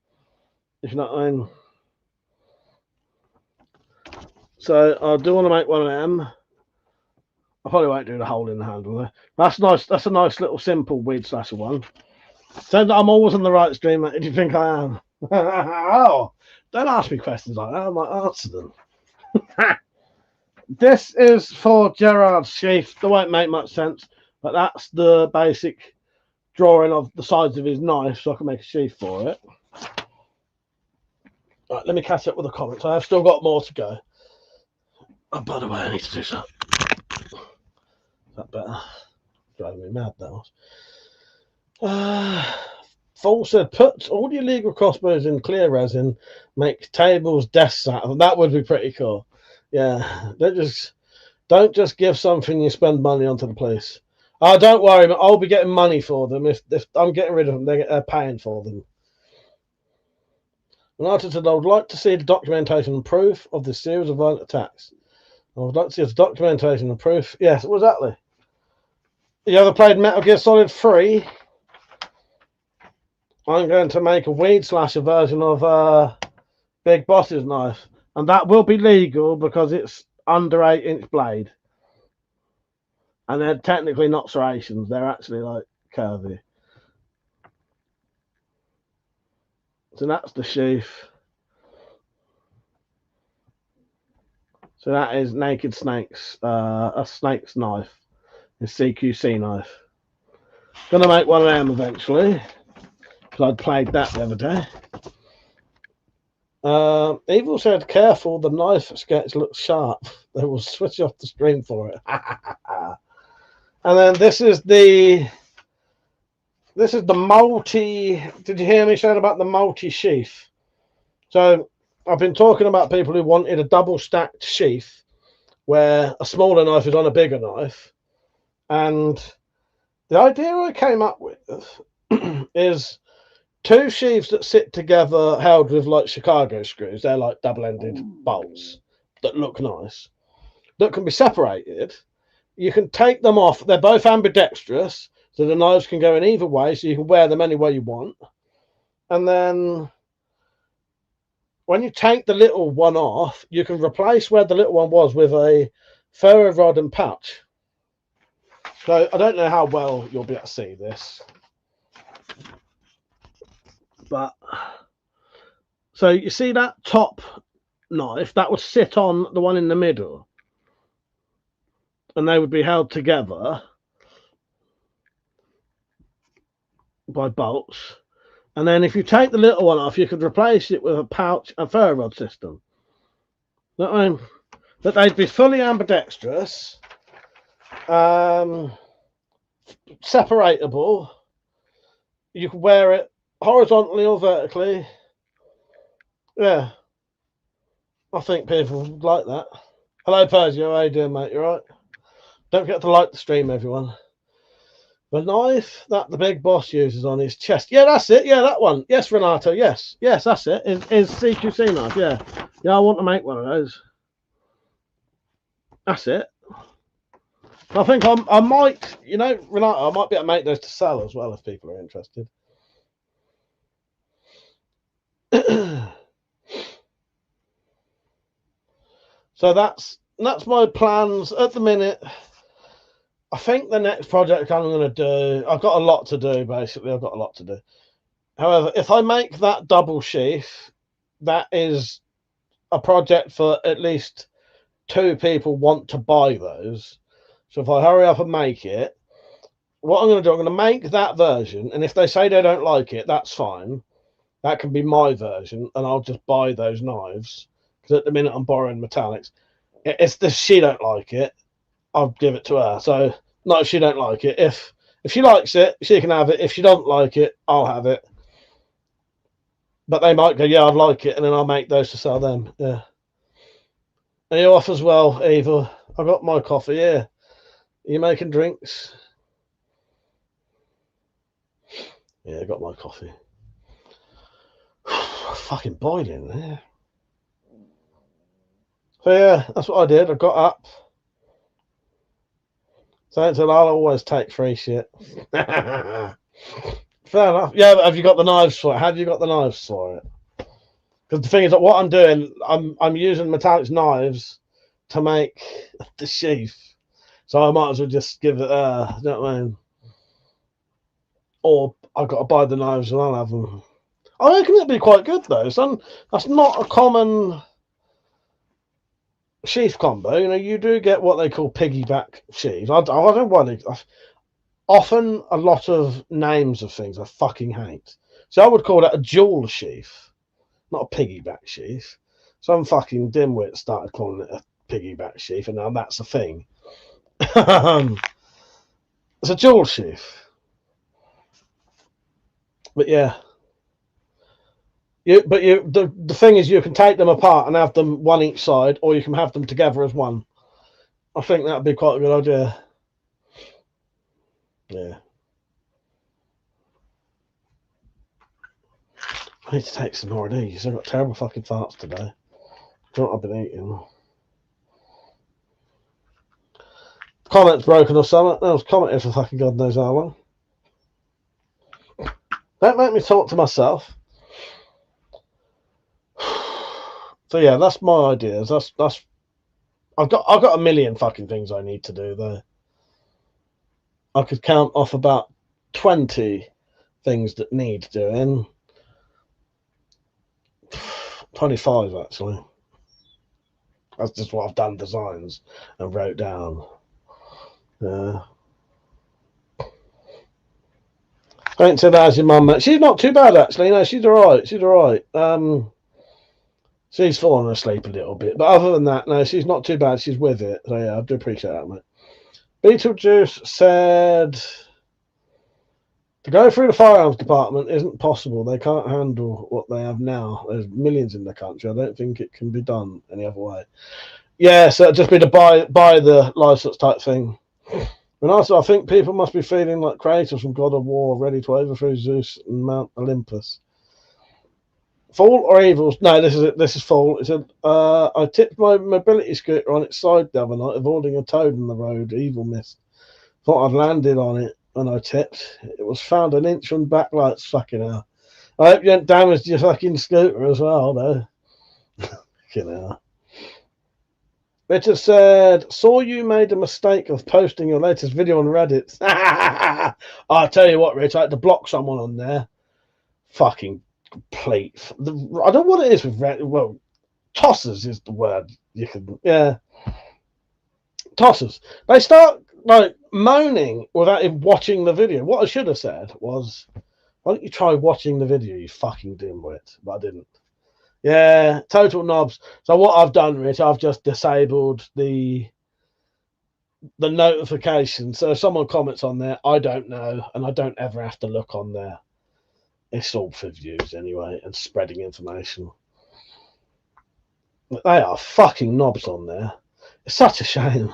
if you know what I mean. So I do want to make one of them. I probably won't do the hole in the handle there. That's nice. That's a nice little simple weed slasher one. So I'm always on the right stream, mate. Do you think I am? Oh, don't ask me questions like that. I might answer them. This is for Gerard's sheath. That won't make much sense, but that's the basic drawing of the sides of his knife, so I can make a sheath for it. Right, let me catch up with the comments. I have still got more to go. Oh, by the way, I need to do something. Is that better? Driving me mad, that was. Full said, put all your legal crossbows in clear resin, make tables, desks out of them. That would be pretty cool. Yeah, don't just give something you spend money on to the police. Oh, don't worry, I'll be getting money for them. If I'm getting rid of them, they're paying for them. And I said, I would like to see the documentation and proof of this series of violent attacks. I would like to see the documentation and proof. Yes, exactly. You ever played Metal Gear Solid 3? I'm going to make a weed slasher version of Big Boss's knife. And that will be legal because it's under 8-inch blade. And they're technically not serrations. They're actually like curvy. So that's the sheath. So that is Naked Snakes, a snake's knife. A CQC knife. Gonna make one of them eventually. Because I'd played that the other day. Evil said, careful, the knife sketch looks sharp. They will switch off the stream for it. And then this is the multi. Did you hear me say about the multi sheath? So I've been talking about people who wanted a double stacked sheath where a smaller knife is on a bigger knife. And the idea I came up with is 2 sheaths that sit together held with like Chicago screws. They're like double-ended bolts that look nice, that can be separated. You can take them off. They're both ambidextrous, so the knives can go in either way, so you can wear them any way you want. And then when you take the little one off, you can replace where the little one was with a ferro rod and pouch. So I don't know how well you'll be able to see this, but so you see that top knife that would sit on the one in the middle, and they would be held together by bolts. And then if you take the little one off, you could replace it with a pouch and ferro rod system. That they'd be fully ambidextrous, separatable. You could wear it horizontally or vertically. Yeah, I think people would like that. Hello, Persia. How you doing, mate? You right? Don't forget to like the stream, everyone. The knife that the big boss uses on his chest. Yeah, that's it. Yeah, that one. Yes, Renato. Yes, that's it. Is CQC knife. Yeah, I want to make one of those. That's it. I think I might, Renato, I might be able to make those to sell as well if people are interested. So that's my plans at the minute. I think the next project I'm going to do, I've got a lot to do, basically. I've got a lot to do. However, if I make that double sheath, that is a project for at least 2 people want to buy those. So if I hurry up and make it, what I'm going to do, I'm going to make that version. And if they say they don't like it, that's fine. That can be my version. And I'll just buy those knives. Because at the minute I'm borrowing metallics. If she don't like it, I'll give it to her. So, no, she don't like it. If she likes it, she can have it. If she doesn't like it, I'll have it. But they might go, yeah, I'd like it. And then I'll make those to sell them. Yeah. Are you off as well, Eva? I got my coffee here. Are you making drinks? Yeah, I got my coffee. Fucking boiling there. So yeah, that's what I did. I got up. So I'll always take free shit. Fair enough. Yeah, but have you got the knives for it? Have you got the knives for it? Because the thing is that what I'm doing, I'm using metallic knives to make the sheath. So I might as well just give it, you know what I mean? Or I've got to buy the knives and I'll have them. I reckon it'd be quite good though. So that's not a common sheath combo. You do get what they call piggyback sheaths. I don't want to. Often a lot of names of things I fucking hate. So I would call that a dual sheath, not a piggyback sheath. Some fucking dimwit started calling it a piggyback sheath, and now that's a thing. It's a dual sheath. But yeah. The thing is, you can take them apart and have them one each side, or you can have them together as one. I think that'd be quite a good idea. Yeah. I need to take some more of these. I've got terrible fucking farts today. Don't know what I've been eating. Comment's broken or something. That was commented for fucking God knows how long. Don't make me talk to myself. So yeah, that's my ideas. That's I've got a million fucking things I need to do though. I could count off about 20 things that need doing. 25 actually. That's just what I've done designs and wrote down. Thanks to that, your mum. She's not too bad actually. No, she's alright. She's alright. She's fallen asleep a little bit, but other than that, no, she's not too bad. She's with it. So yeah, I do appreciate that, mate. Beetlejuice said To go through the firearms department isn't possible. They can't handle what they have now. There's millions in the country. I don't think it can be done any other way. Yeah, so it'd just be to buy the license type thing. And also, I think people must be feeling like Kratos from God of War, ready to overthrow Zeus and Mount Olympus. Fool or evil? No, this is it. This is Fool. It said, I tipped my mobility scooter on its side the other night, avoiding a toad in the road. Evil missed. Thought I'd landed on it when I tipped. It was found an inch from backlights. Fucking hell. I hope you haven't damaged your fucking scooter as well, though. Fucking hell. Richard said, saw you made a mistake of posting your latest video on Reddit. I'll tell you what, Rich, I had to block someone on there. Fucking complete. I don't know what it is with Reddit. Well, tossers is the word. You can, yeah. Tossers. They start like moaning without even watching the video. What I should have said was, why don't you try watching the video, you fucking dimwit? But I didn't. Yeah, total knobs. So what I've done, Rich, I've just disabled the notification. So if someone comments on there, I don't know, and I don't ever have to look on there. It's all for views anyway, and spreading information. They are fucking knobs on there. It's such a shame.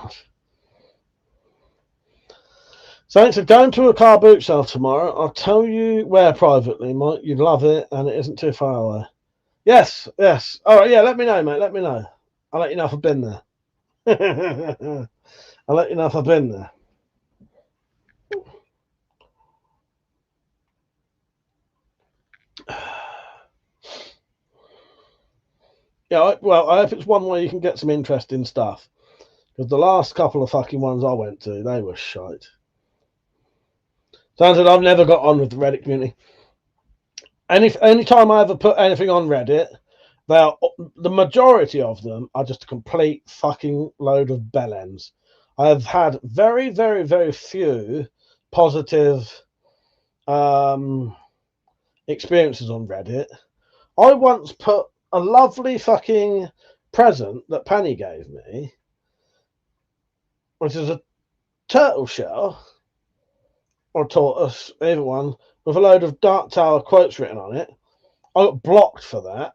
Saints are going to a car boot sale tomorrow. I'll tell you where privately, Mike. You'd love it, and it isn't too far away. Yes, yes. All right, yeah, let me know, mate. Let me know. I'll let you know if I've been there. I'll let you know if I've been there. Yeah, well, I hope it's one where you can get some interesting stuff. Because the last couple of fucking ones I went to, they were shite. Sounds like I've never got on with the Reddit community. Any time I ever put anything on Reddit, the majority of them are just a complete fucking load of bellends. I have had very, very, very few positive experiences on Reddit. I once put a lovely fucking present that Penny gave me, which is a turtle shell or tortoise, either one, with a load of Dark Tower quotes written on it. I got blocked for that.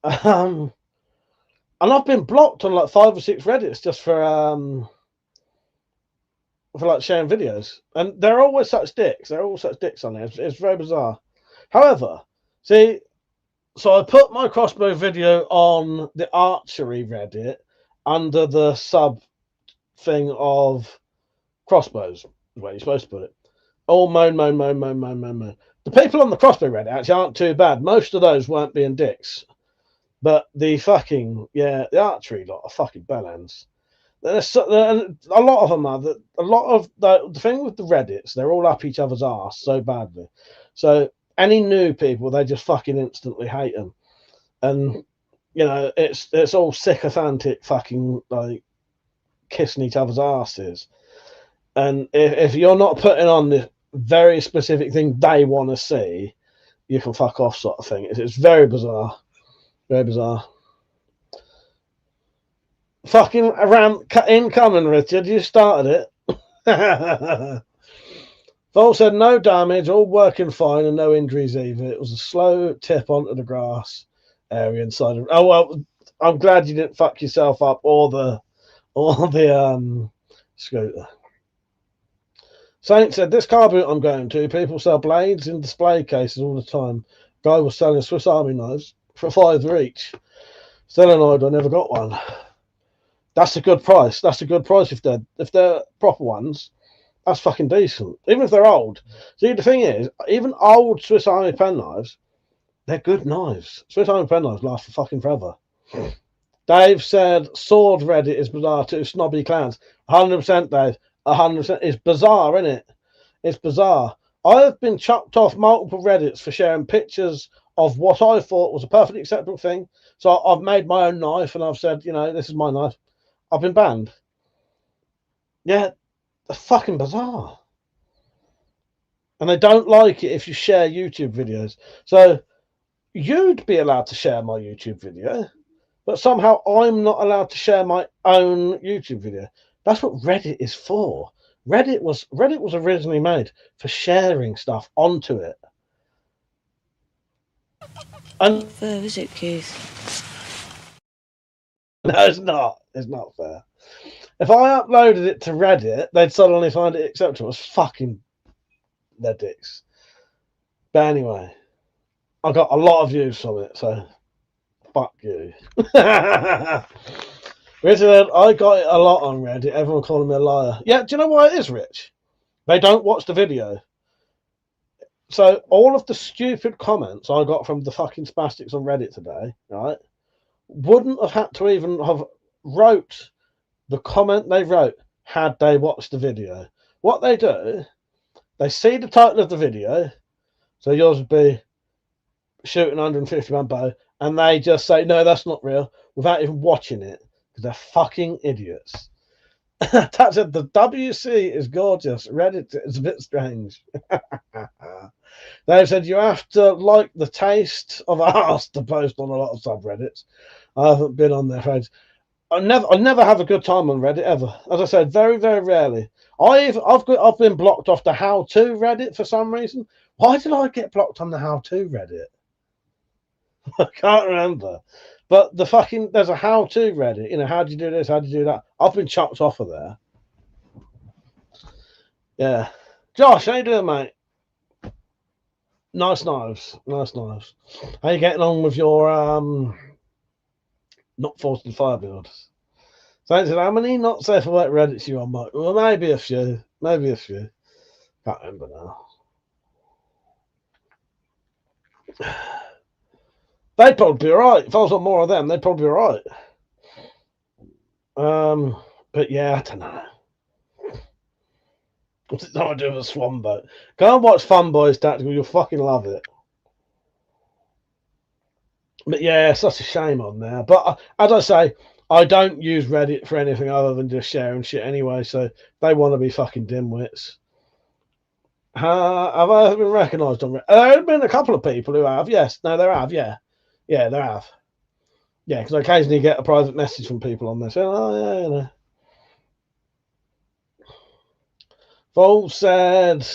And I've been blocked on like 5 or 6 Reddits just for like sharing videos. And they're always such dicks. They're all such dicks on there. It's very bizarre. However, see, so I put my crossbow video on the archery Reddit under the sub thing of crossbows, the way you're supposed to put it. All moan. The people on the crossbow Reddit actually aren't too bad. Most of those weren't being dicks. But the fucking, yeah, the archery lot are fucking bellends. A lot of them are. A lot of the thing with the Reddits, they're all up each other's arse so badly. So any new people, they just fucking instantly hate them. And, you know, it's all sycophantic fucking, like, kissing each other's asses. And if you're not putting on the very specific thing they want to see, you can fuck off, sort of thing. It's very bizarre. Very bizarre. Fucking around incoming, Richard. You started it. Vol said no damage, all working fine, and no injuries either. It was a slow tip onto the grass area inside of. Oh well, I'm glad you didn't fuck yourself up or the scooter. Saint said, this car boot I'm going to, people sell blades in display cases all the time. Guy was selling Swiss Army knives for $5 each. Still annoyed I never got one. That's a good price. That's a good price if they're proper ones. That's fucking decent. Even if they're old. See, the thing is, even old Swiss Army penknives, they're good knives. Swiss Army penknives last for fucking forever. Dave said, sword Reddit is bizarre too. Snobby clowns. 100%, Dave. 100%. It's bizarre, isn't it? It's bizarre. I have been chucked off multiple Reddits for sharing pictures of what I thought was a perfectly acceptable thing. So I've made my own knife and I've said, you know, this is my knife. I've been banned. Yeah, they're fucking bizarre. And they don't like it if you share YouTube videos. So you'd be allowed to share my YouTube video, but somehow I'm not allowed to share my own YouTube video. That's what Reddit is for. Reddit was originally made for sharing stuff onto it. And Not fair, is it, Keith? no, it's not. It's not fair. If I uploaded it to Reddit, they'd suddenly find it acceptable. It's fucking their dicks. But anyway, I got a lot of views from it, so fuck you. Richard, I got it a lot on Reddit. Everyone calling me a liar. Yeah, do you know why it is, Rich? They don't watch the video. So all of the stupid comments I got from the fucking spastics on Reddit today, right, wouldn't have had to even have wrote the comment they wrote had they watched the video. What they do, they see the title of the video, so yours would be shooting 150-man bow, and they just say, no, that's not real, without even watching it, because they're fucking idiots. That's it. The WC is gorgeous. Reddit is a bit strange. They said you have to like the taste of arse to post on a lot of subreddits. I haven't been on there for ages. I never have a good time on Reddit ever. As I said, very, very rarely. I've been blocked off the how-to Reddit for some reason. Why did I get blocked on the how-to Reddit? I can't remember. But there's a how-to Reddit. You know, how do you do this? How do you do that? I've been chucked off of there. Yeah. Josh, how you doing, mate? Nice knives. Nice knives. How you getting on with your not forced fire builds? So I said, how many not safe for work Reddits you on, Mike? Well, maybe a few. Maybe a few. Can't remember now. They'd probably be alright. If I was on more of them, they'd probably be alright. But yeah, I don't know. What's it not to do with a swan boat? Go and watch Fun Boys Tactical, you'll fucking love it. But yeah, it's such a shame on there. But as I say, I don't use Reddit for anything other than just sharing shit anyway, so they want to be fucking dimwits. Have I been recognised on Reddit? There have been a couple of people who have, yes. No, there have, yeah. Yeah, there have. Yeah, because I occasionally get a private message from people on there saying, oh, yeah, you know. Vol said,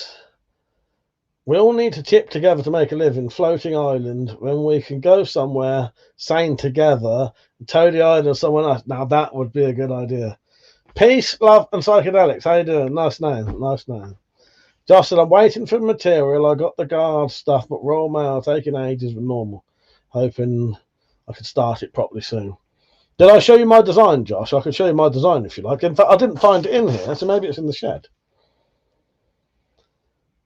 we all need to chip together to make a living. Floating island, when we can go somewhere sane together, tow the island of someone else. Now that would be a good idea. Peace, love, and psychedelics. How you doing? Nice name. Nice name. Josh said, I'm waiting for material. I got the guard stuff, but Royal Mail taking ages with normal. Hoping I could start it properly soon. Did I show you my design, Josh? I could show you my design if you like. In fact, I didn't find it in here, so maybe it's in the shed.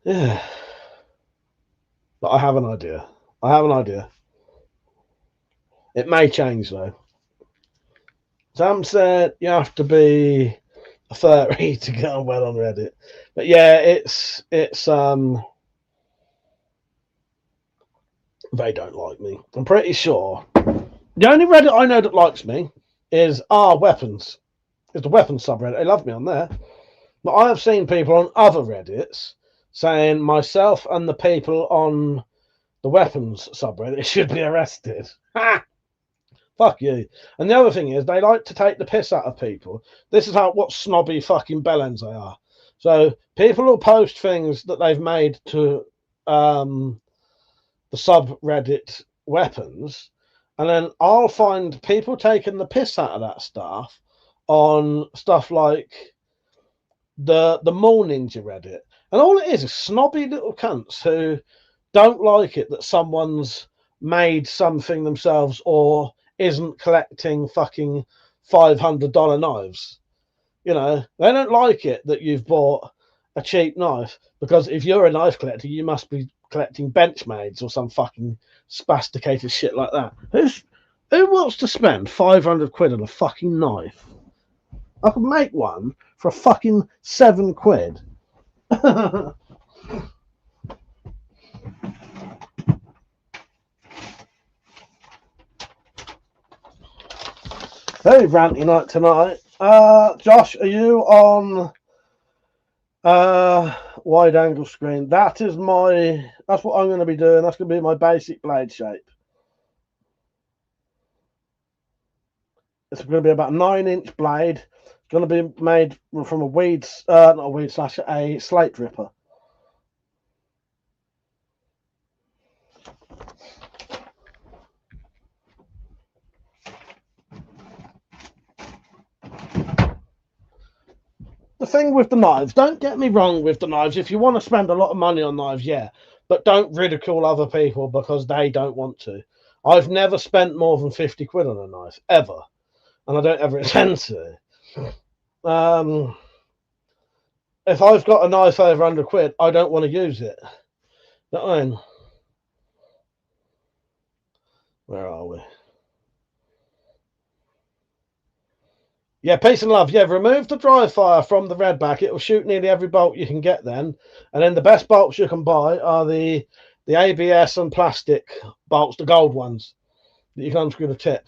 Yeah. But I have an idea. It may change, though. Sam said you have to be a furry to get on well on Reddit. But yeah, it's they don't like me. I'm pretty sure. The only Reddit I know that likes me is Weapons. It's the Weapons subreddit. They love me on there. But I have seen people on other Reddits saying myself and the people on the Weapons subreddit should be arrested. Ha! Fuck you. And the other thing is, they like to take the piss out of people. This is what snobby fucking bellends they are. So people will post things that they've made to the subreddit Weapons, and then I'll find people taking the piss out of that stuff on stuff like the Mall Ninja Reddit. And all it is snobby little cunts who don't like it that someone's made something themselves or isn't collecting fucking $500 knives. You know, they don't like it that you've bought a cheap knife, because if you're a knife collector, you must be collecting Benchmades or some fucking spasticated shit like that. Who wants to spend 500 quid on a fucking knife? I could make one for a fucking 7 quid. Very ranty night tonight. Josh, are you on wide angle screen? That's what I'm going to be doing. That's going to be my basic blade shape. It's going to be about a 9-inch blade, going to be made from a not a weed slash, a slate ripper. The thing with the knives, don't get me wrong with the knives. If you want to spend a lot of money on knives, yeah, but don't ridicule other people because they don't want to. I've never spent more than 50 quid on a knife, ever. And I don't ever intend to. If I've got a knife over 100 quid, I don't want to use it. You know what I mean? Where are we? Yeah, peace and love. Yeah, remove the dry fire from the redback. It will shoot nearly every bolt you can get then. And then the best bolts you can buy are the ABS and plastic bolts, the gold ones that you can unscrew the tip.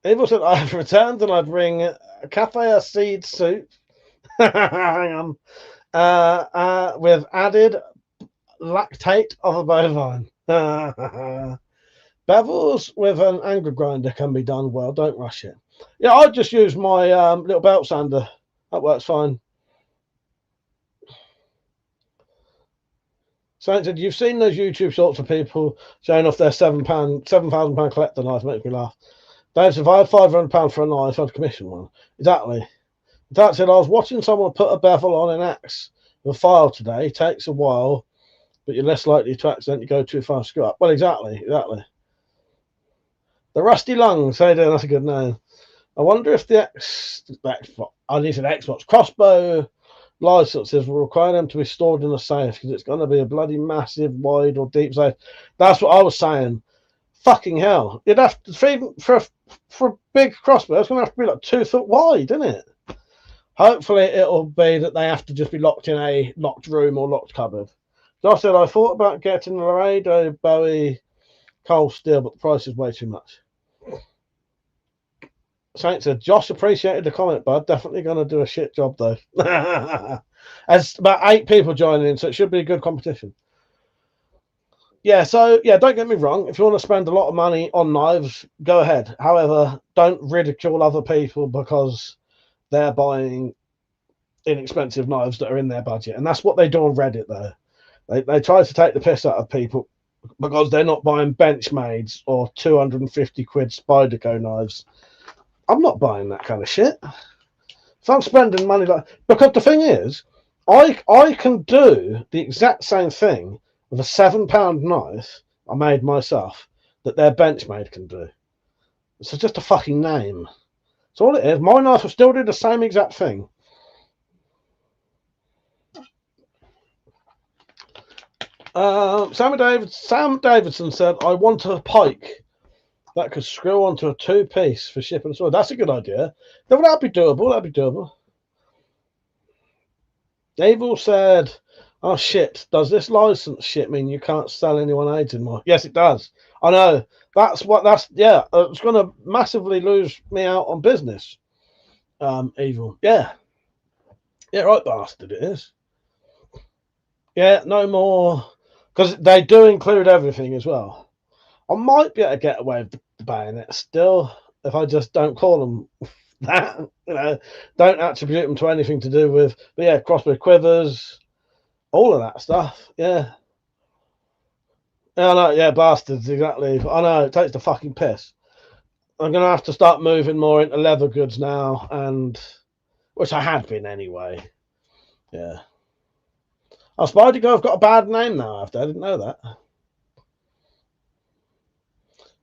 Evil said, I've returned and I bring a cafe seed soup. Hang on. With added lactate of a bovine. Bevels with an angle grinder can be done well. Don't rush it. Yeah, I just use my little belt sander. That works fine. So you've seen those YouTube shorts of people showing off their £7,000 collector knife. Makes me laugh. Dave, if I had £500 for a knife, I'd commission one. Exactly. That said, I was watching someone put a bevel on an axe with a file today. It takes a while, but you're less likely to accidentally go too far. Screw up. Well, exactly. The Rusty Lungs, how you doing? That's a good name. I wonder if the Xbox crossbow licenses will require them to be stored in a safe because it's going to be a bloody massive, wide or deep safe. That's what I was saying. Fucking hell. You'd have to, for a big crossbow, it's going to have to be like 2 foot wide, isn't it? Hopefully it'll be that they have to just be locked in a locked room or locked cupboard. Josh said, I thought about getting Laredo Bowie cold steel, but the price is way too much. Saint said, Josh appreciated the comment, bud. Definitely going to do a shit job, though. There's about 8 people joining in, so it should be a good competition. Yeah, so, yeah, don't get me wrong. If you want to spend a lot of money on knives, go ahead. However, don't ridicule other people because they're buying inexpensive knives that are in their budget. And that's what they do on Reddit, though. They try to take the piss out of people because they're not buying Benchmades or 250 quid Spyderco knives. I'm not buying that kind of shit. If I'm spending money because the thing is, I can do the exact same thing with a £7 knife I made myself that their Benchmade can do. It's just a fucking name. That's all it is. My knife will still do the same exact thing. Sam Davidson said, I want a pike that could screw onto a 2-piece for shipping and sword. That's a good idea. That'd be doable. That'd be doable. Evil said, oh shit, does this license shit mean you can't sell anyone AIDS anymore? Yes, it does. I know. It's going to massively lose me out on business. Evil. Yeah. Yeah, right, bastard, it is. Yeah, no more. Because they do include everything as well. I might be able to get away with the bayonet still if I just don't call them that. Don't attribute them to anything to do with, but yeah, crossbow quivers, all of that stuff. Yeah. I know, yeah, bastards, exactly. I know, it takes the fucking piss. I'm going to have to start moving more into leather goods now, and which I had been anyway. Yeah. Oh, Spyderco have got a bad name now after. I didn't know that.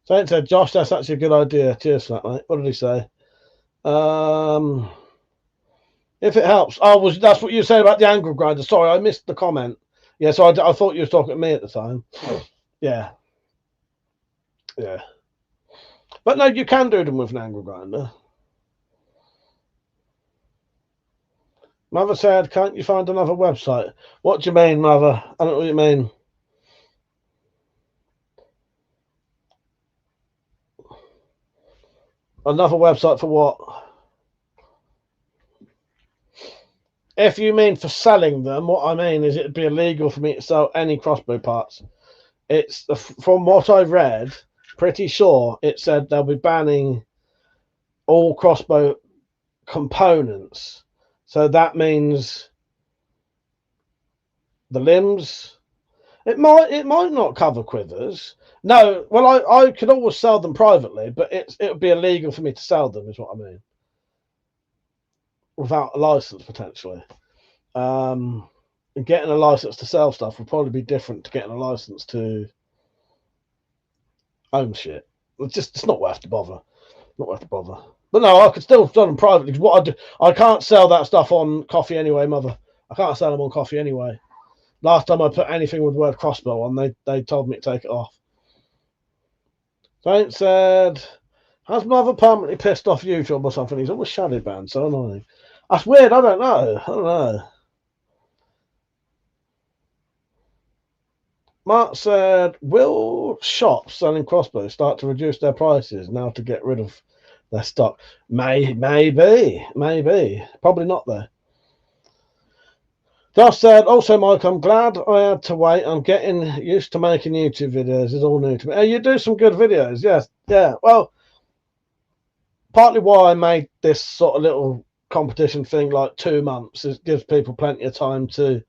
Saint said, Josh, that's actually a good idea. Cheers for that, mate. What did he say? If it helps. Oh, that's what you said about the angle grinder. Sorry, I missed the comment. Yeah, so I thought you were talking to me at the time. Yeah. Yeah. But no, you can do them with an angle grinder. Mother said, can't you find another website? What do you mean, Mother? I don't know what you mean. Another website for what? If you mean for selling them, what I mean is it'd be illegal for me to sell any crossbow parts. It's from what I read, pretty sure it said they'll be banning all crossbow components. So that means the limbs. It might not cover quivers. No, well, I could always sell them privately, but it would be illegal for me to sell them, is what I mean, without a license potentially. Getting a license to sell stuff would probably be different to getting a license to own shit. It's not worth the bother. Not worth the bother. But no, I could still sell them privately. Because what I do, I can't sell that stuff on coffee anyway, mother. I can't sell them on coffee anyway. Last time I put anything with the word crossbow on, they told me to take it off. Saint said, has mother permanently pissed off YouTube or something? He's always shadow banned, so annoying. That's weird. I don't know. Mark said, will shops selling crossbows start to reduce their prices now to get rid of their stock? Maybe. Probably not, though. Josh said, also, Mike, I'm glad I had to wait. I'm getting used to making YouTube videos. It's all new to me. You do some good videos, yes. Yeah, well, partly why I made this sort of little competition thing like 2 months. It gives people plenty of time to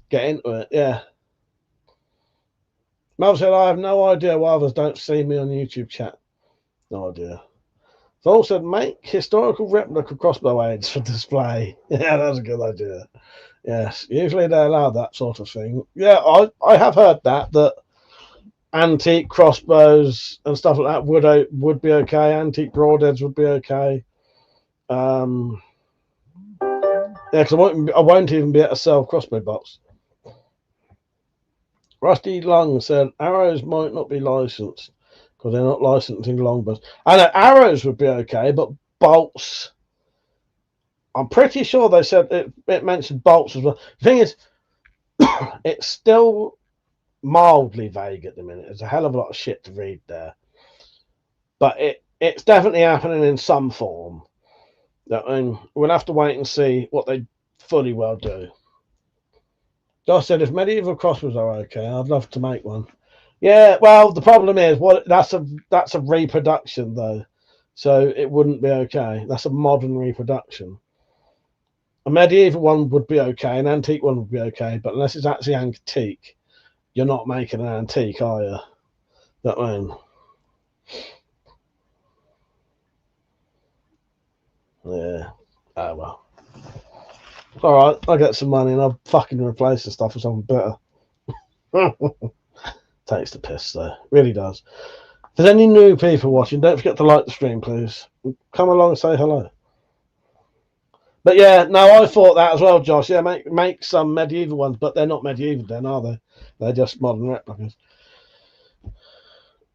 get into it, yeah. Mel said, I have no idea why others don't see me on YouTube chat. No idea. Vol said, make historical replica crossbow aids for display. Yeah, that's a good idea. Yes, usually they allow that sort of thing. Yeah, I have heard that antique crossbows and stuff like that would be okay. Antique broadheads would be okay. Yeah, because I won't even be able to sell crossbow bolts. Rusty Lung said arrows might not be licensed because they're not licensing longbows. I know arrows would be okay, but bolts, I'm pretty sure they said it mentioned bolts as well. The thing is, it's still mildly vague at the minute. There's a hell of a lot of shit to read there, but it's definitely happening in some form. We'll have to wait and see what they fully well do. Josh said, if medieval crossbows are okay, I'd love to make one. Yeah, well, the problem is, that's a reproduction though, so it wouldn't be okay. That's a modern reproduction. A medieval one would be okay, an antique one would be okay, but unless it's actually antique, you're not making an antique, are you? That one. Yeah. Oh well. All right, I'll get some money and I'll fucking replace the stuff with something better. Takes the piss though, really does. If there's any new people watching, don't forget to like the stream, please. Come along and say hello. But yeah, no, I thought that as well, Josh. Yeah, make some medieval ones, but they're not medieval then, are they? They're just modern replicas.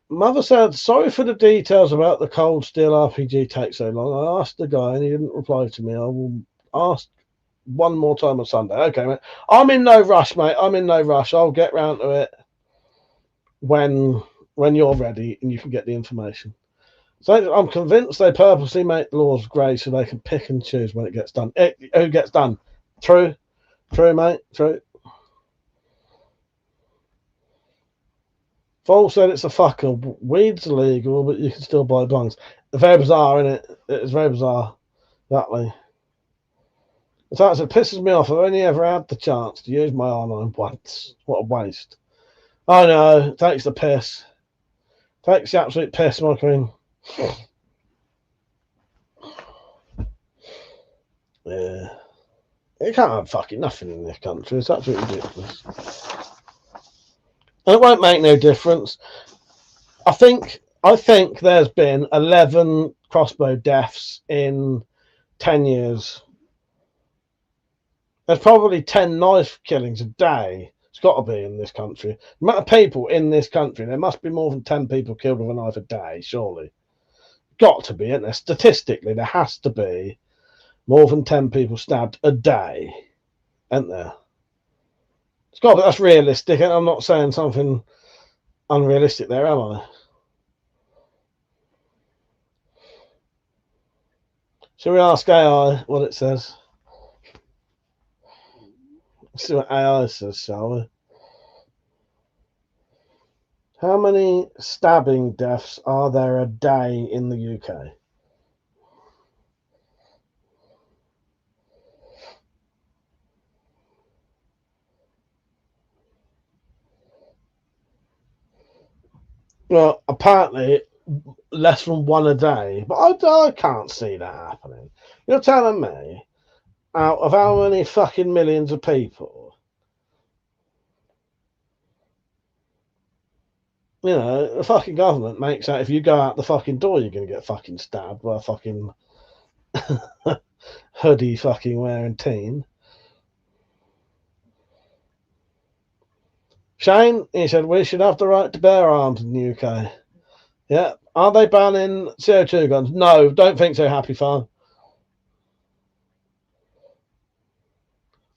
Mother said, sorry for the details about the Cold Steel RPG take so long. I asked the guy and he didn't reply to me. I will ask one more time on Sunday. Okay, mate. I'm in no rush, mate. I'm in no rush. I'll get round to it when you're ready and you can get the information. So I'm convinced they purposely make the laws grey so they can pick and choose when it gets done. Who gets done? True, mate. True. Vol said it's a fucker. Weed's illegal, but you can still buy bungs. Very bizarre, isn't it? It's very bizarre. Exactly. In fact, it pisses me off. I've only ever had the chance to use my R9 once. What a waste. I know. It takes the piss. Takes the absolute piss, my queen. Yeah. You can't have fucking nothing in this country. It's absolutely ridiculous. And it won't make no difference. I think there's been 11 crossbow deaths in 10 years. There's probably 10 knife killings a day. It's got to be in this country. The amount of people in this country, there must be more than 10 people killed with a knife a day, surely. Got to be, isn't there? Statistically, there has to be more than 10 people stabbed a day, isn't there? It's got to be, that's realistic. I'm not saying something unrealistic there, am I? Shall we ask AI what it says? Let's see what AI says, shall we? How many stabbing deaths are there a day in the UK? Well, apparently less than one a day, but I can't see that happening. You're telling me out of how many fucking millions of people, you know, the fucking government makes out if you go out the fucking door, you're going to get fucking stabbed by a fucking hoodie fucking wearing teen. Shane, he said, we should have the right to bear arms in the UK. Yeah. Are they banning CO2 guns? No, don't think so, Happy Farm.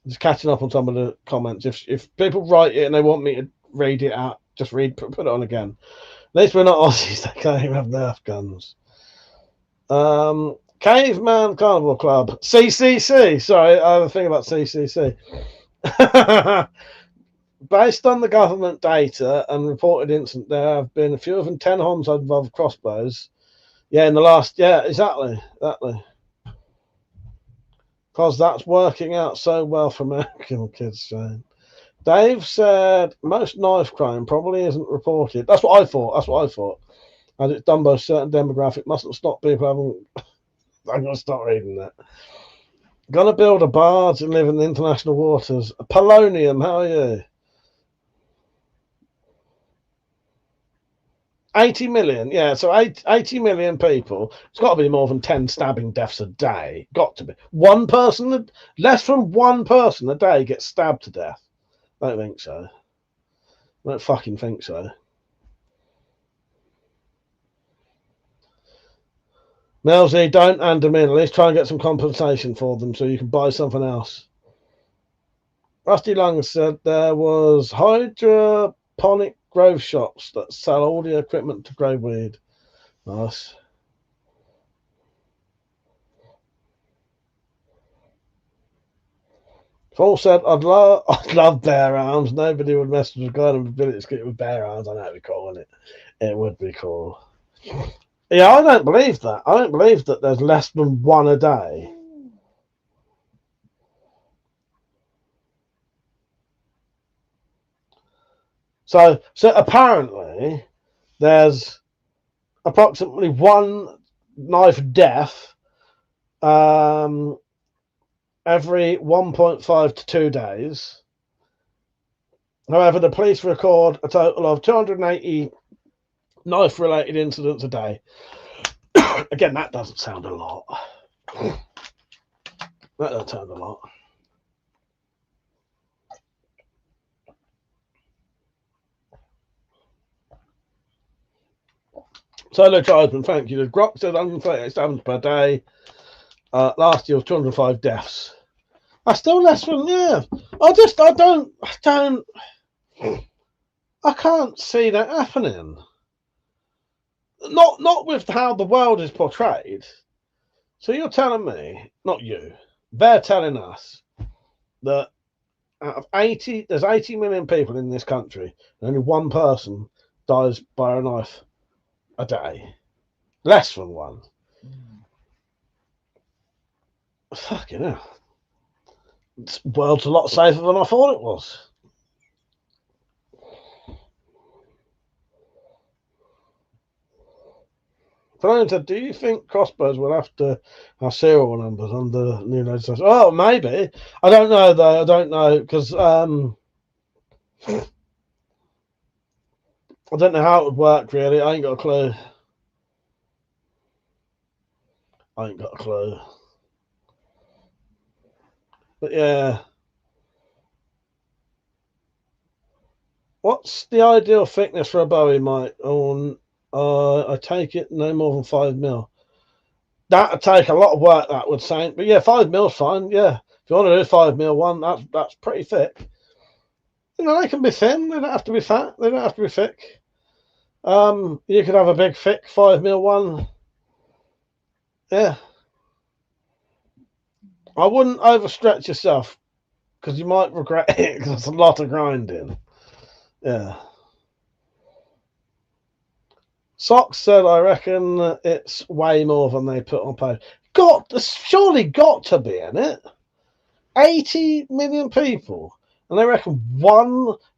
Just catching up on some of the comments. If people write it and they want me to read it out, just put it on again. At least we're not Aussies, they can't even have Nerf guns. Caveman Carnival Club. CCC. Sorry, I have a thing about CCC. Based on the government data and reported incident, there have been fewer than 10 homicides involving crossbows. Yeah, in the last, yeah, exactly. Because that's working out so well for American kids, Shane. Dave said most knife crime probably isn't reported. That's what I thought. As it's done by a certain demographic, mustn't stop people having. I'm going to start reading that. Gonna build a barge and live in the international waters. Polonium, how are you? 80 million, yeah, so 80 million people. It's got to be more than 10 stabbing deaths a day. Got to be. One person, less than one person a day gets stabbed to death. I don't think so. I don't fucking think so. Melzy, don't hand them in. At least try and get some compensation for them so you can buy something else. Rusty Lung said there was hydroponic grow shops that sell all the equipment to grow weed. Nice. Paul said, I'd love bear arms. Nobody would mess with a guy and ability to get with bear arms. I know it'd be cool, wouldn't it? It would be cool. Yeah, I don't believe that. I don't believe that there's less than one a day. So apparently there's approximately one knife death every 1.5 to 2 days. However, the police record a total of 280 knife-related incidents a day. Again, that doesn't sound a lot. That doesn't sound a lot. Solo Tribesman, thank you. The Grok said 138 stabbings per day. Last year was 205 deaths. That's still less than, yeah. I can't see that happening. Not with how the world is portrayed. So you're telling me, not you, they're telling us that out of 80, there's 80 million people in this country, and only one person dies by a knife a day. Less than one. Fucking hell. This world's a lot safer than I thought it was. Said, do you think crossbows will have to have serial numbers under new legislation? Oh, maybe. I don't know, though. I don't know, because I don't know how it would work, really. I ain't got a clue. But, yeah. What's the ideal thickness for a Bowie, Mike? I take it no more than 5 mil. That would take a lot of work, that would say. But yeah, 5 mil's fine. Yeah, if you want to do 5 mil one, that's pretty thick. You know, they can be thin. They don't have to be fat. They don't have to be thick. You could have a big, thick 5 mil one. Yeah. I wouldn't overstretch yourself because you might regret it because it's a lot of grinding. Yeah. Socks said, I reckon it's way more than they put on page. Surely got to be in it. 80 million people. And they reckon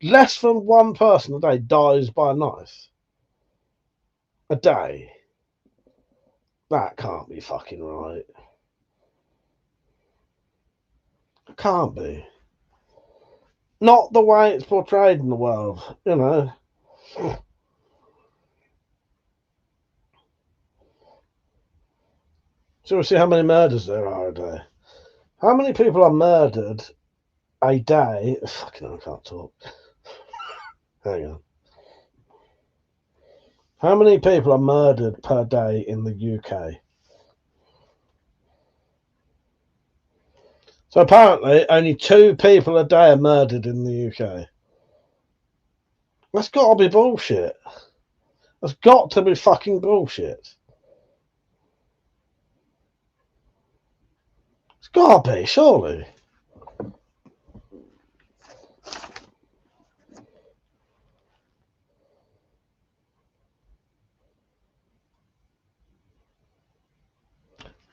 less than one person a day dies by a knife. a day. That can't be fucking right. It can't be. Not the way it's portrayed in the world, you know. So we'll see how many murders there are a day. How many people are murdered a day? Fucking hell, I can't talk. Hang on. How many people are murdered per day in the UK? So apparently only 2 people a day are murdered in the UK. That's got to be bullshit. That's got to be fucking bullshit. It's got to be, surely.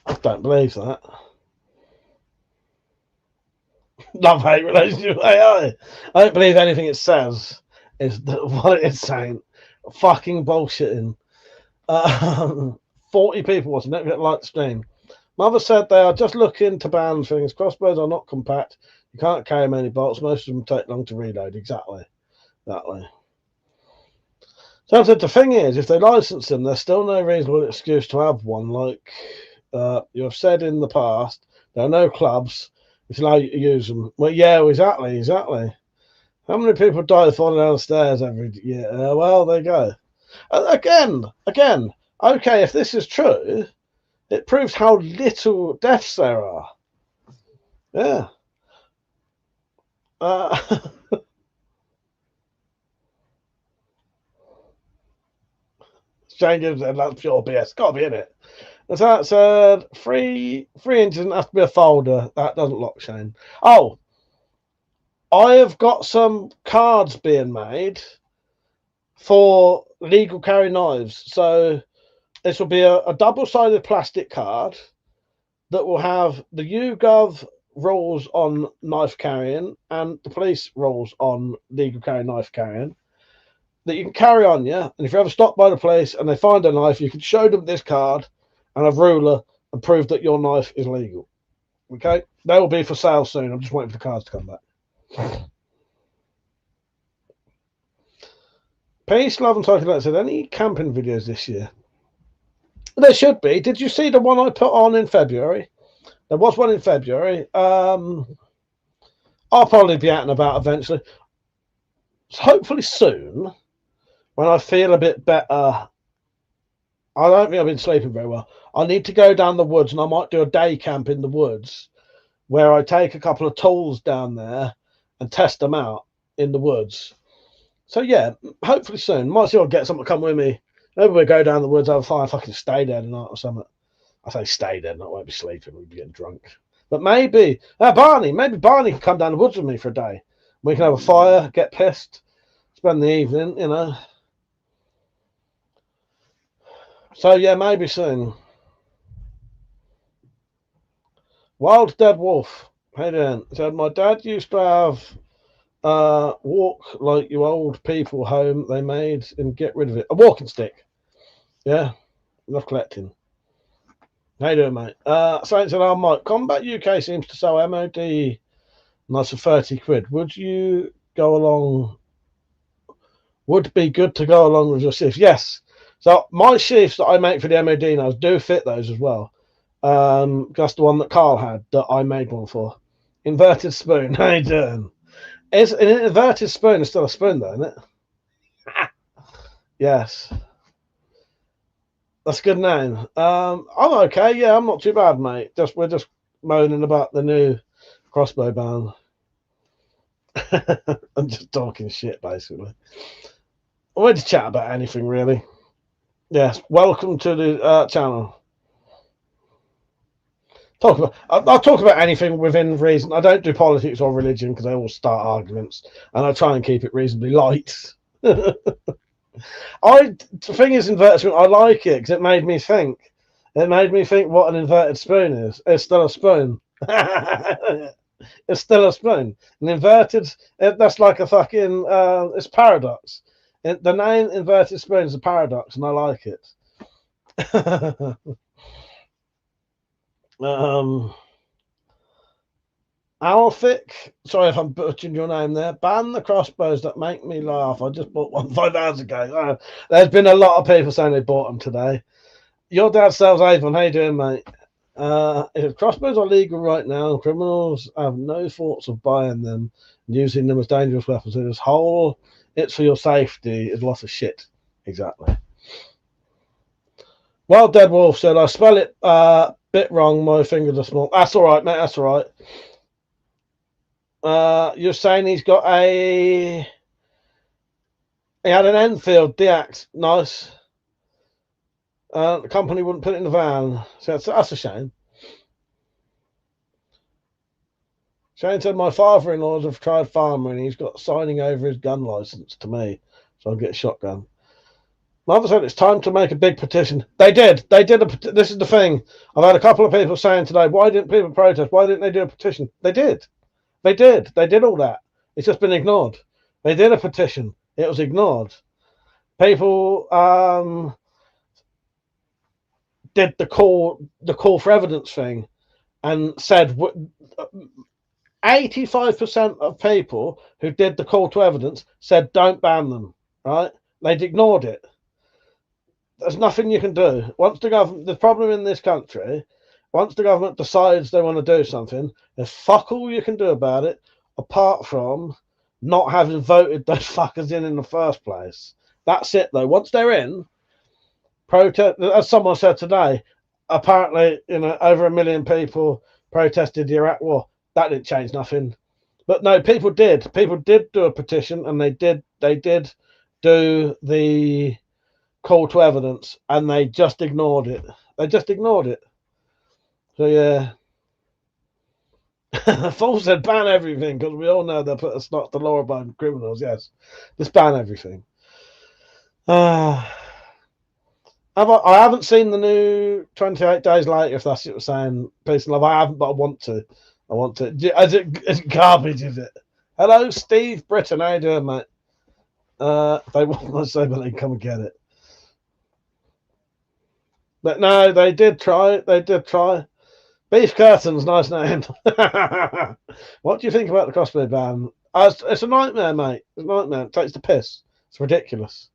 I don't believe that. Love-hate relationship with AI. I don't believe anything it says is what it is saying. Fucking bullshitting. 40 people watching. Don't forget to like the stream. Mother said they are just looking to ban things. Crossbows are not compact. You can't carry many bolts. Most of them take long to reload. Exactly. So I said the thing is, if they license them, there's still no reasonable excuse to have one. Like you have said in the past, there are no clubs which allow you to use them. Well, yeah, exactly. How many people die falling down the stairs every year? Well, there you go. Again. Okay, if this is true, it proves how little deaths there are. Yeah. Changes and that's pure BS. Got to be in it. As that said, free engine has to be a folder. That doesn't lock Shane. Oh, I have got some cards being made for legal carry knives. So this will be a double-sided plastic card that will have the YouGov rules on knife carrying and the police rules on legal carry knife carrying that you can carry on you. And if you're ever stopped by the police and they find a knife, you can show them this card and a ruler and prove that your knife is legal. Okay? They will be for sale soon. I'm just waiting for the cards to come back. Peace, love, and talking about said, any camping videos this year? There should be. Did you see the one I put on in February? There was one in February. I'll probably be out and about eventually. So hopefully soon, when I feel a bit better. I don't think I've been sleeping very well. I need to go down the woods, and I might do a day camp in the woods where I take a couple of tools down there and test them out in the woods. So yeah, hopefully soon. Might see if I'll get someone to come with me. Maybe we'll go down the woods, have a fire, fucking stay there tonight or something. I say stay there, not won't be sleeping, we'll be getting drunk. But maybe Barney can come down the woods with me for a day. We can have a fire, get pissed, spend the evening, you know. So yeah, maybe soon. Wild Dead Wolf. Hey Dan. So my dad used to have walk like you old people home they made and get rid of it. A walking stick. Yeah. Love collecting. How you doing, mate? Saints and Arm Mike. Combat UK seems to sell MOD nice for 30 quid. Would you go along? Would be good to go along with your sheaths. Yes. So my sheaths that I make for the MOD now do fit those as well. That's the one that Carl had that I made one for. Inverted spoon. How you doing? Is an inverted spoon is still a spoon though, isn't it? Yes. That's a good name. I'm okay. Yeah, I'm not too bad, mate. We're just moaning about the new crossbow ban. I'm just talking shit, basically. I want to chat about anything, really. Yes, welcome to the channel. I'll talk about anything within reason. I don't do politics or religion because they all start arguments, and I try and keep it reasonably light. The thing is, inverted spoon, I like it because it made me think. It made me think what an inverted spoon is. It's still a spoon. It's still a spoon. An inverted, that's like a fucking, it's paradox. The name Inverted Spoon is a paradox, and I like it. Alfic, sorry if I'm butchering your name there. Ban the crossbows that make me laugh. I just bought one 5 hours ago. There's been a lot of people saying they bought them today. Your dad sells Avon. How you doing, mate? If crossbows are legal right now, criminals have no thoughts of buying them and using them as dangerous weapons. It's for your safety is lots of shit. Exactly. Well, Dead Wolf said, I spell it bit wrong. My fingers are small. That's all right, mate. That's all right. You're saying he had an Enfield DX. Nice. The company wouldn't put it in the van. So that's a shame. Shane said, my father-in-law's a retired farmer and he's got signing over his gun license to me. So I'll get a shotgun. Mother said it's time to make a big petition. They did. This is the thing. I've had a couple of people saying today, why didn't people protest? Why didn't they do a petition? They did. They did all that. It's just been ignored. They did a petition. It was ignored. People did the call for evidence thing and said 85% of people who did the call to evidence said don't ban them, right? They'd ignored it. There's nothing you can do. Once the government, the problem in this country, once the government decides they want to do something, there's fuck all you can do about it, apart from not having voted those fuckers in the first place. That's it, though. Once they're in, protest. As someone said today, apparently, over 1 million people protested the Iraq War. That didn't change nothing. But no, people did. People did do a petition, and they did do the call to evidence, and they just ignored it. So yeah. Fool said ban everything because we all know they'll put a stop to law-abiding criminals. Yes, just ban everything. I haven't seen the new 28 Days Later. If that's what you're saying, peace and love. I haven't, but I want to. Is it garbage? Is it? Hello, Steve Britton. How you doing, mate? They want to say, but they come and get it. But no, they did try. Beef Curtains, nice name. What do you think about the crossbow ban? It's a nightmare, mate. It's a nightmare. It takes the piss. It's ridiculous.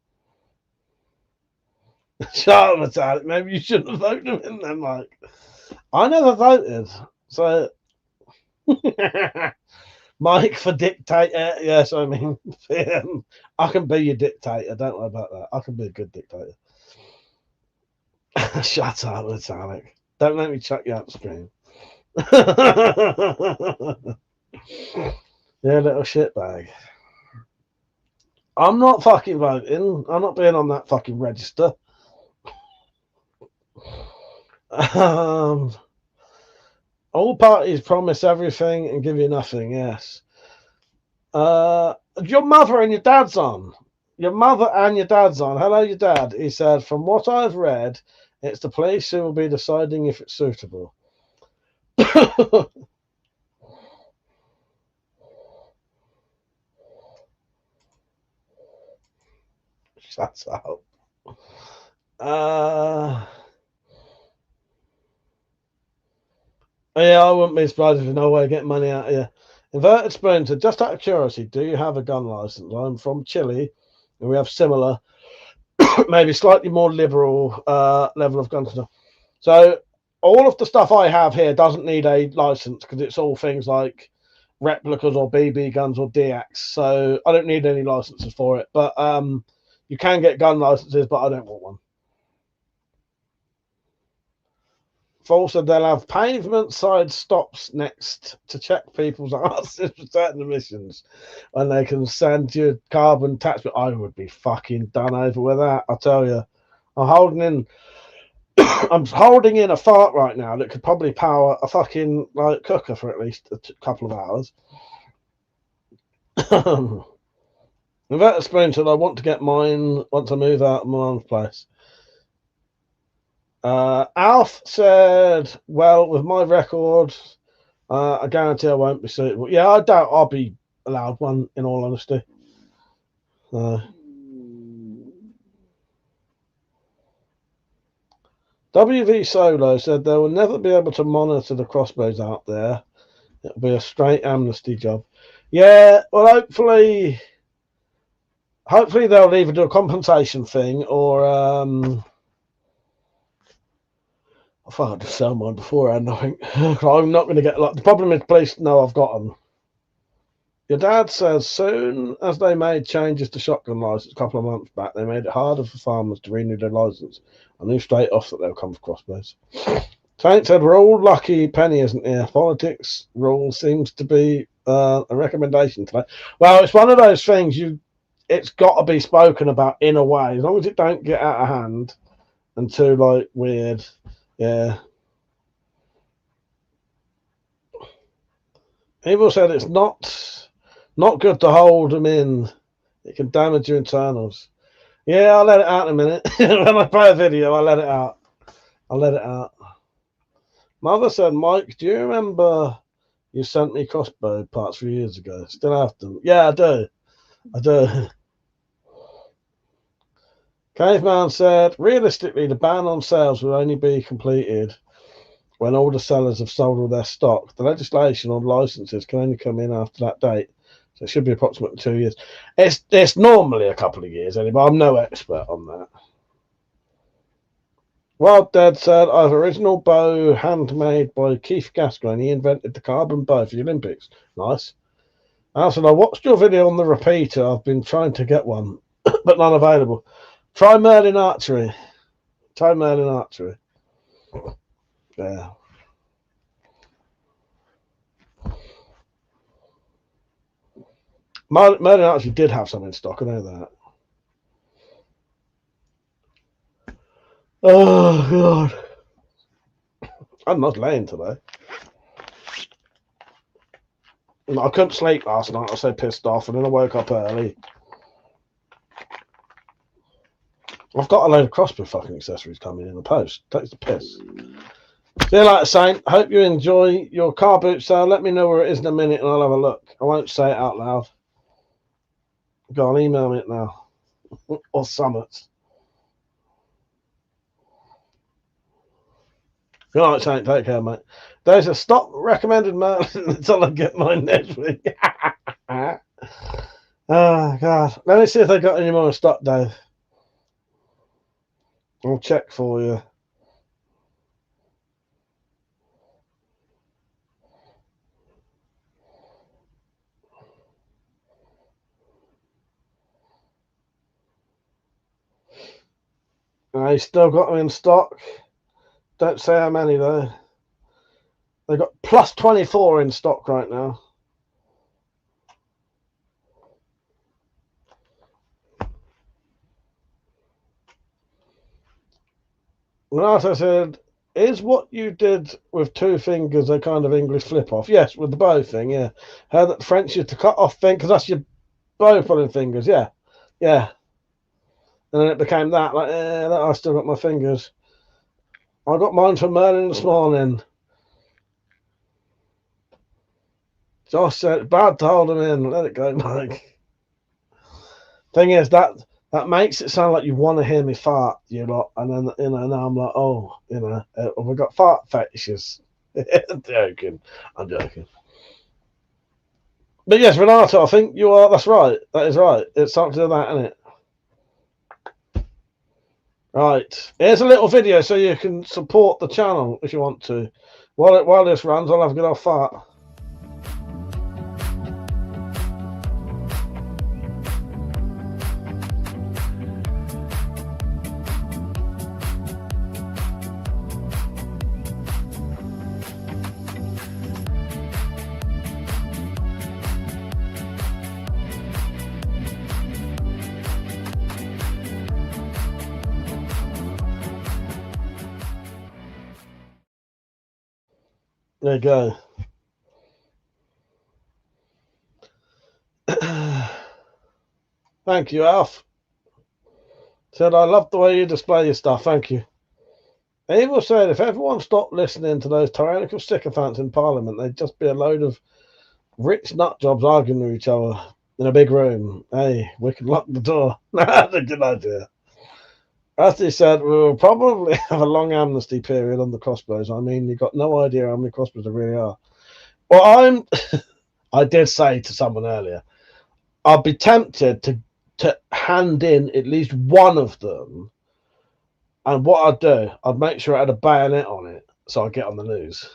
Shut up, Metallic. Maybe you shouldn't have voted him in then, Mike. I never voted. So, Mike for dictator. Yes, I mean, I can be your dictator. Don't worry about that. I can be a good dictator. Shut up, Metallic. Don't let me chuck you upstream. Yeah, little shitbag. I'm not fucking voting. I'm not being on that fucking register. All parties promise everything and give you nothing. Yes. Your mother and your dad's on. Hello, your dad. He said, from what I've read, it's the police who will be deciding if it's suitable. Shut up. Yeah, I wouldn't be surprised if there's no way to get money out of you. Inverted Spoon said, just out of curiosity, do you have a gun license? I'm from Chile, and we have similar, maybe slightly more liberal level of gun control. So all of the stuff I have here doesn't need a license because it's all things like replicas or BB guns or DX. So I don't need any licenses for it. But you can get gun licenses, but I don't want one. Fool said they'll have pavement side stops next to check people's asses for certain emissions, and they can send you carbon tax. But I would be fucking done over with that. I tell you, I'm holding in a fart right now that could probably power a fucking cooker for at least a couple of hours. Inverted Spoon said I want to get mine once I move out of my mom's place. Alf said, well, with my record, I guarantee I won't be suitable. Yeah, I doubt I'll be allowed one, in all honesty. WV Solo said they will never be able to monitor the crossbows out there. It'll be a straight amnesty job. Yeah, well, hopefully they'll either do a compensation thing or I thought I'd just sell mine beforehand. I think I'm not going to get the problem is police know I've got them. Your dad says soon as they made changes to shotgun license a couple of months back, they made it harder for farmers to renew their license. I knew straight off that they'll come for crossbows. Saint said, we're all lucky Penny isn't here. Politics rule seems to be a recommendation today. Well, it's one of those things it's got to be spoken about in a way. As long as it don't get out of hand and too, like, weird. Yeah. Evil said it's not good to hold them in. It can damage your internals. Yeah, I'll let it out in a minute. When I play a video, I'll let it out. Mother said, Mike, do you remember you sent me crossbow parts 3 years ago? Still have them. Yeah, I do. Caveman said, realistically, the ban on sales will only be completed when all the sellers have sold all their stock. The legislation on licenses can only come in after that date. So it should be approximately 2 years. It's normally a couple of years, anyway, but I'm no expert on that. Wild Dead said, I have original bow handmade by Keith Gascoigne. He invented the carbon bow for the Olympics. Nice. I said, I watched your video on the repeater. I've been trying to get one, but none available. Try Merlin Archery. Yeah. Merlin actually did have some in stock. I know that. Oh, God. I'm not laying today. I couldn't sleep last night. I was so pissed off, and then I woke up early. I've got a load of crossbow fucking accessories coming in the post. Takes the piss. See you later, Saint. Hope you enjoy your car boot sale. Let me know where it is in a minute and I'll have a look. I won't say it out loud. Go on, email me it now. Or summits. Good night, Saint. Take care, mate. There's a stop recommended Merlin until I get mine next week. Oh, God. Let me see if they got any more in stock, Dave. I'll check for you. I still got them in stock. Don't say how many, though. They got plus 24 in stock right now. Renato said, is what you did with 2 fingers a kind of English flip-off? Yes, with the bow thing, yeah. How that French used to cut off thing, because that's your bow pulling fingers, yeah. Yeah. And then it became that, like, I still got my fingers. I got mine from Merlin this morning. Josh said, bad to hold them in. Let it go, Mike. Thing is, that makes it sound like you want to hear me fart, you lot. And then, now I'm like, oh, we got fart fetishes. I'm joking. But yes, Renato, I think you are, that's right. That is right. It's something to do with that, isn't it? Right. Here's a little video so you can support the channel if you want to. While this runs, I'll have a good old fart. There you go. Thank you, Alf. Said, I love the way you display your stuff. Thank you. Evil said, if everyone stopped listening to those tyrannical sycophants in Parliament, they'd just be a load of rich nutjobs arguing with each other. in a big room. Hey, we can lock the door. That's a good idea. As they said, we'll probably have a long amnesty period on the crossbows. I mean, you've got no idea how many crossbows there really are. Well, I did say to someone earlier, I'd be tempted to hand in at least one of them. And what I'd do, I'd make sure I had a bayonet on it so I'd get on the news.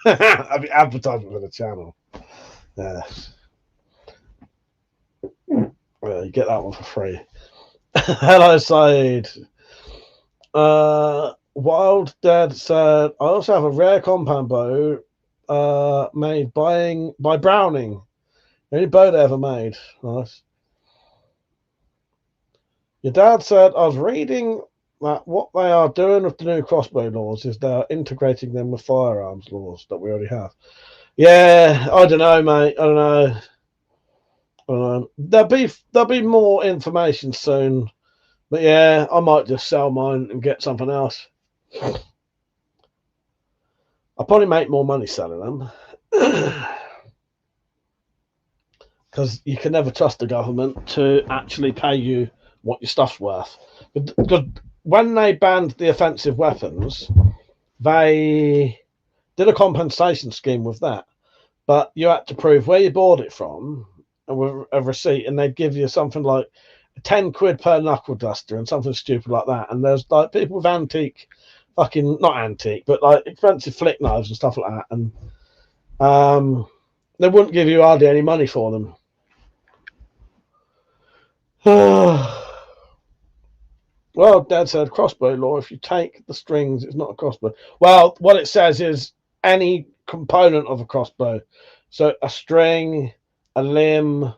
I'd be advertising for the channel. Yeah. Well, you get that one for free. Hello, Said. Wild Dead said, I also have a rare compound bow made by Browning. The only bow they ever made. Nice. Your dad said, I was reading that what they are doing with the new crossbow laws is they're integrating them with firearms laws that we already have. Yeah, I don't know, mate. I don't know. There'll be more information soon. But yeah, I might just sell mine and get something else. I'll probably make more money selling them. Because you can never trust the government to actually pay you what your stuff's worth. Because when they banned the offensive weapons, they did a compensation scheme with that. But you had to prove where you bought it from with a receipt, and they'd give you something like 10 quid per knuckle duster and something stupid like that. And there's like people with antique, not antique, but like expensive flick knives and stuff like that. And they wouldn't give you hardly any money for them. Well, Dad said crossbow law. If you take the strings, it's not a crossbow. Well, what it says is any component of a crossbow. So a string, a limb.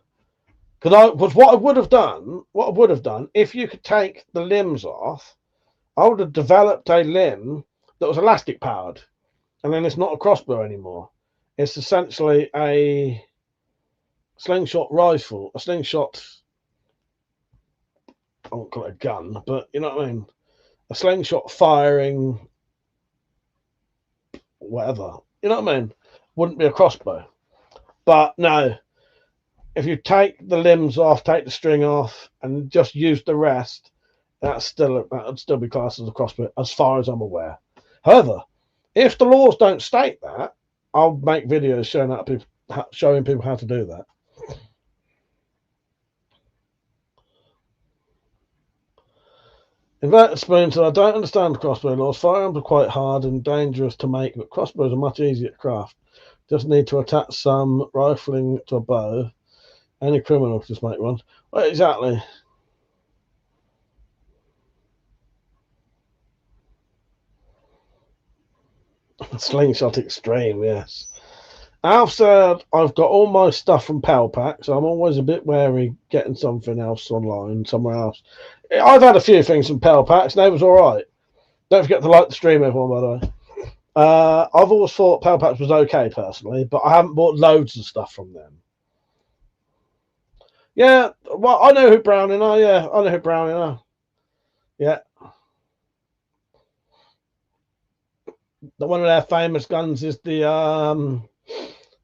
Because what I would have done, if you could take the limbs off, I would have developed a limb that was elastic powered, and then it's not a crossbow anymore. It's essentially a slingshot rifle, a slingshot. I won't call it a gun, but you know what I mean. A slingshot firing, whatever. You know what I mean. Wouldn't be a crossbow, but no. If you take the limbs off, take the string off, and just use the rest, that would still be classed as a crossbow, as far as I'm aware. However, if the laws don't state that, I'll make videos showing people how to do that. Inverted Spoon said, I don't understand crossbow laws. Firearms are quite hard and dangerous to make, but crossbows are much easier to craft. Just need to attach some rifling to a bow. Any criminal can just make one. Well, exactly. Slingshot Extreme, yes. Alf said, I've got all my stuff from Pal Pack, so I'm always a bit wary getting something else online, somewhere else. I've had a few things from Pal Packs, and they was all right. Don't forget to like the stream, everyone, by the way. I've always thought Pal Packs was okay, personally, but I haven't bought loads of stuff from them. Yeah, well, I know who Browning are. Yeah, I know who Browning are. Yeah. One of their famous guns is the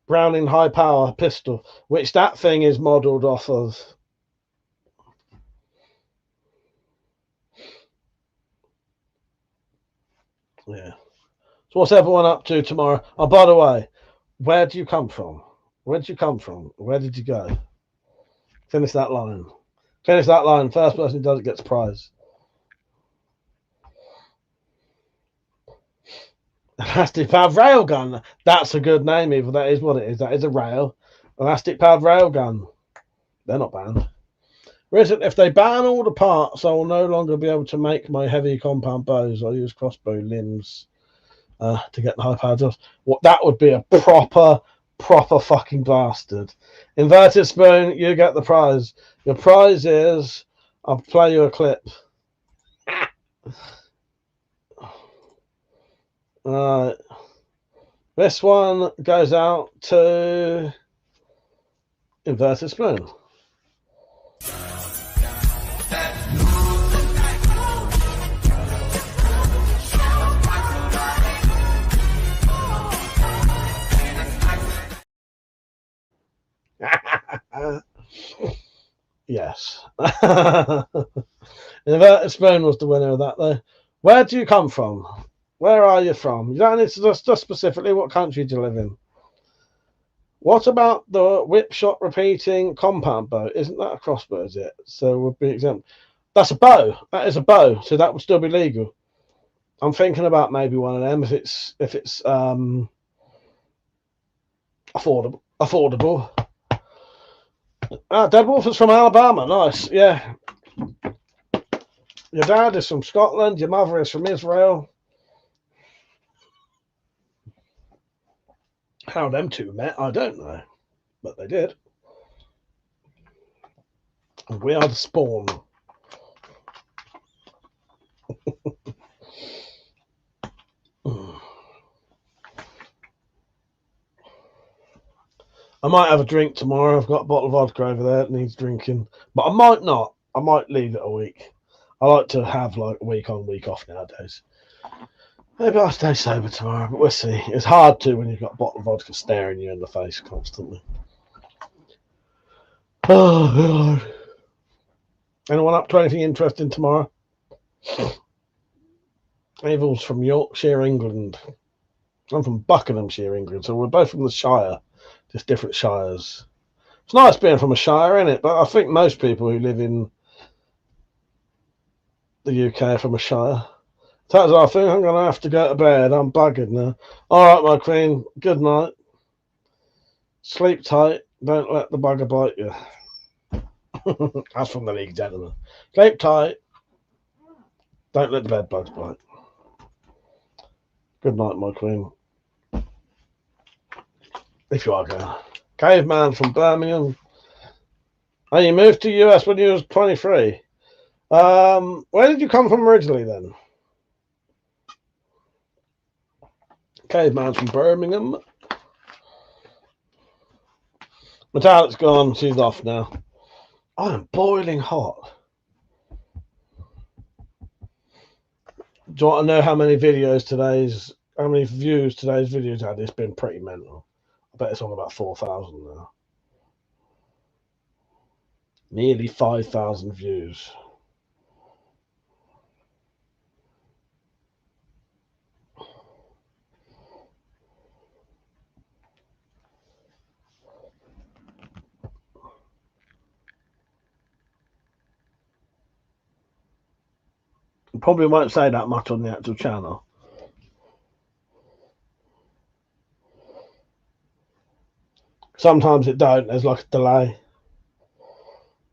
Browning high power pistol, which that thing is modelled off of. Yeah. So what's everyone up to tomorrow? Oh, by the way, where do you come from? Where did you come from? Where did you go? Finish that line. Finish that line. First person who does it gets a prize. Elastic powered railgun. That's a good name, even. That is what it is. That is a rail. Elastic powered railgun. They're not banned. If they ban all the parts, I will no longer be able to make my heavy compound bows. I'll use crossbow limbs to get the high powered dust. What that would be a proper fucking bastard. Inverted Spoon, you get the prize. Your prize is I'll play you a clip. Alright. This one goes out to Inverted Spoon. Yes. Inverted Spoon was the winner of that, though. Where do you come from? Where are you from? You don't need to just specifically what country do you live in. What about the whip shot repeating compound bow? Isn't that a crossbow, is it? So would be exempt. That's a bow. That is a bow. So that would still be legal. I'm thinking about maybe one of them if it's affordable. Dead Wolf is from Alabama. Nice. Yeah. Your dad is from Scotland. Your mother is from Israel. How them two met, I don't know. But they did. And we are the spawn. I might have a drink tomorrow. I've got a bottle of vodka over there that needs drinking. But I might not. I might leave it a week. I like to have like a week on, week off nowadays. Maybe I'll stay sober tomorrow, but we'll see. It's hard to when you've got a bottle of vodka staring you in the face constantly. Oh, God. Anyone up to anything interesting tomorrow? Evil's from Yorkshire, England. I'm from Buckinghamshire, England, so we're both from the Shire, just different shires. It's nice being from a shire, isn't it? But I think most people who live in the UK are from a shire. That's I think I'm going to have to go to bed. I'm buggered now. All right, my queen. Good night. Sleep tight. Don't let the bugger bite you. That's from the League, gentlemen. Sleep tight. Don't let the bed bugs bite. Good night, my queen. If you are going. Caveman from Birmingham. Oh, you moved to US when you was 23. Where did you come from originally then? Caveman from Birmingham. Metallic's gone. She's off now. I am boiling hot. Do you want to know how many views today's videos had? It's been pretty mental. I bet it's on about 4,000 now. Nearly 5,000 views. Probably won't say that much on the actual channel. Sometimes it don't. There's like a delay.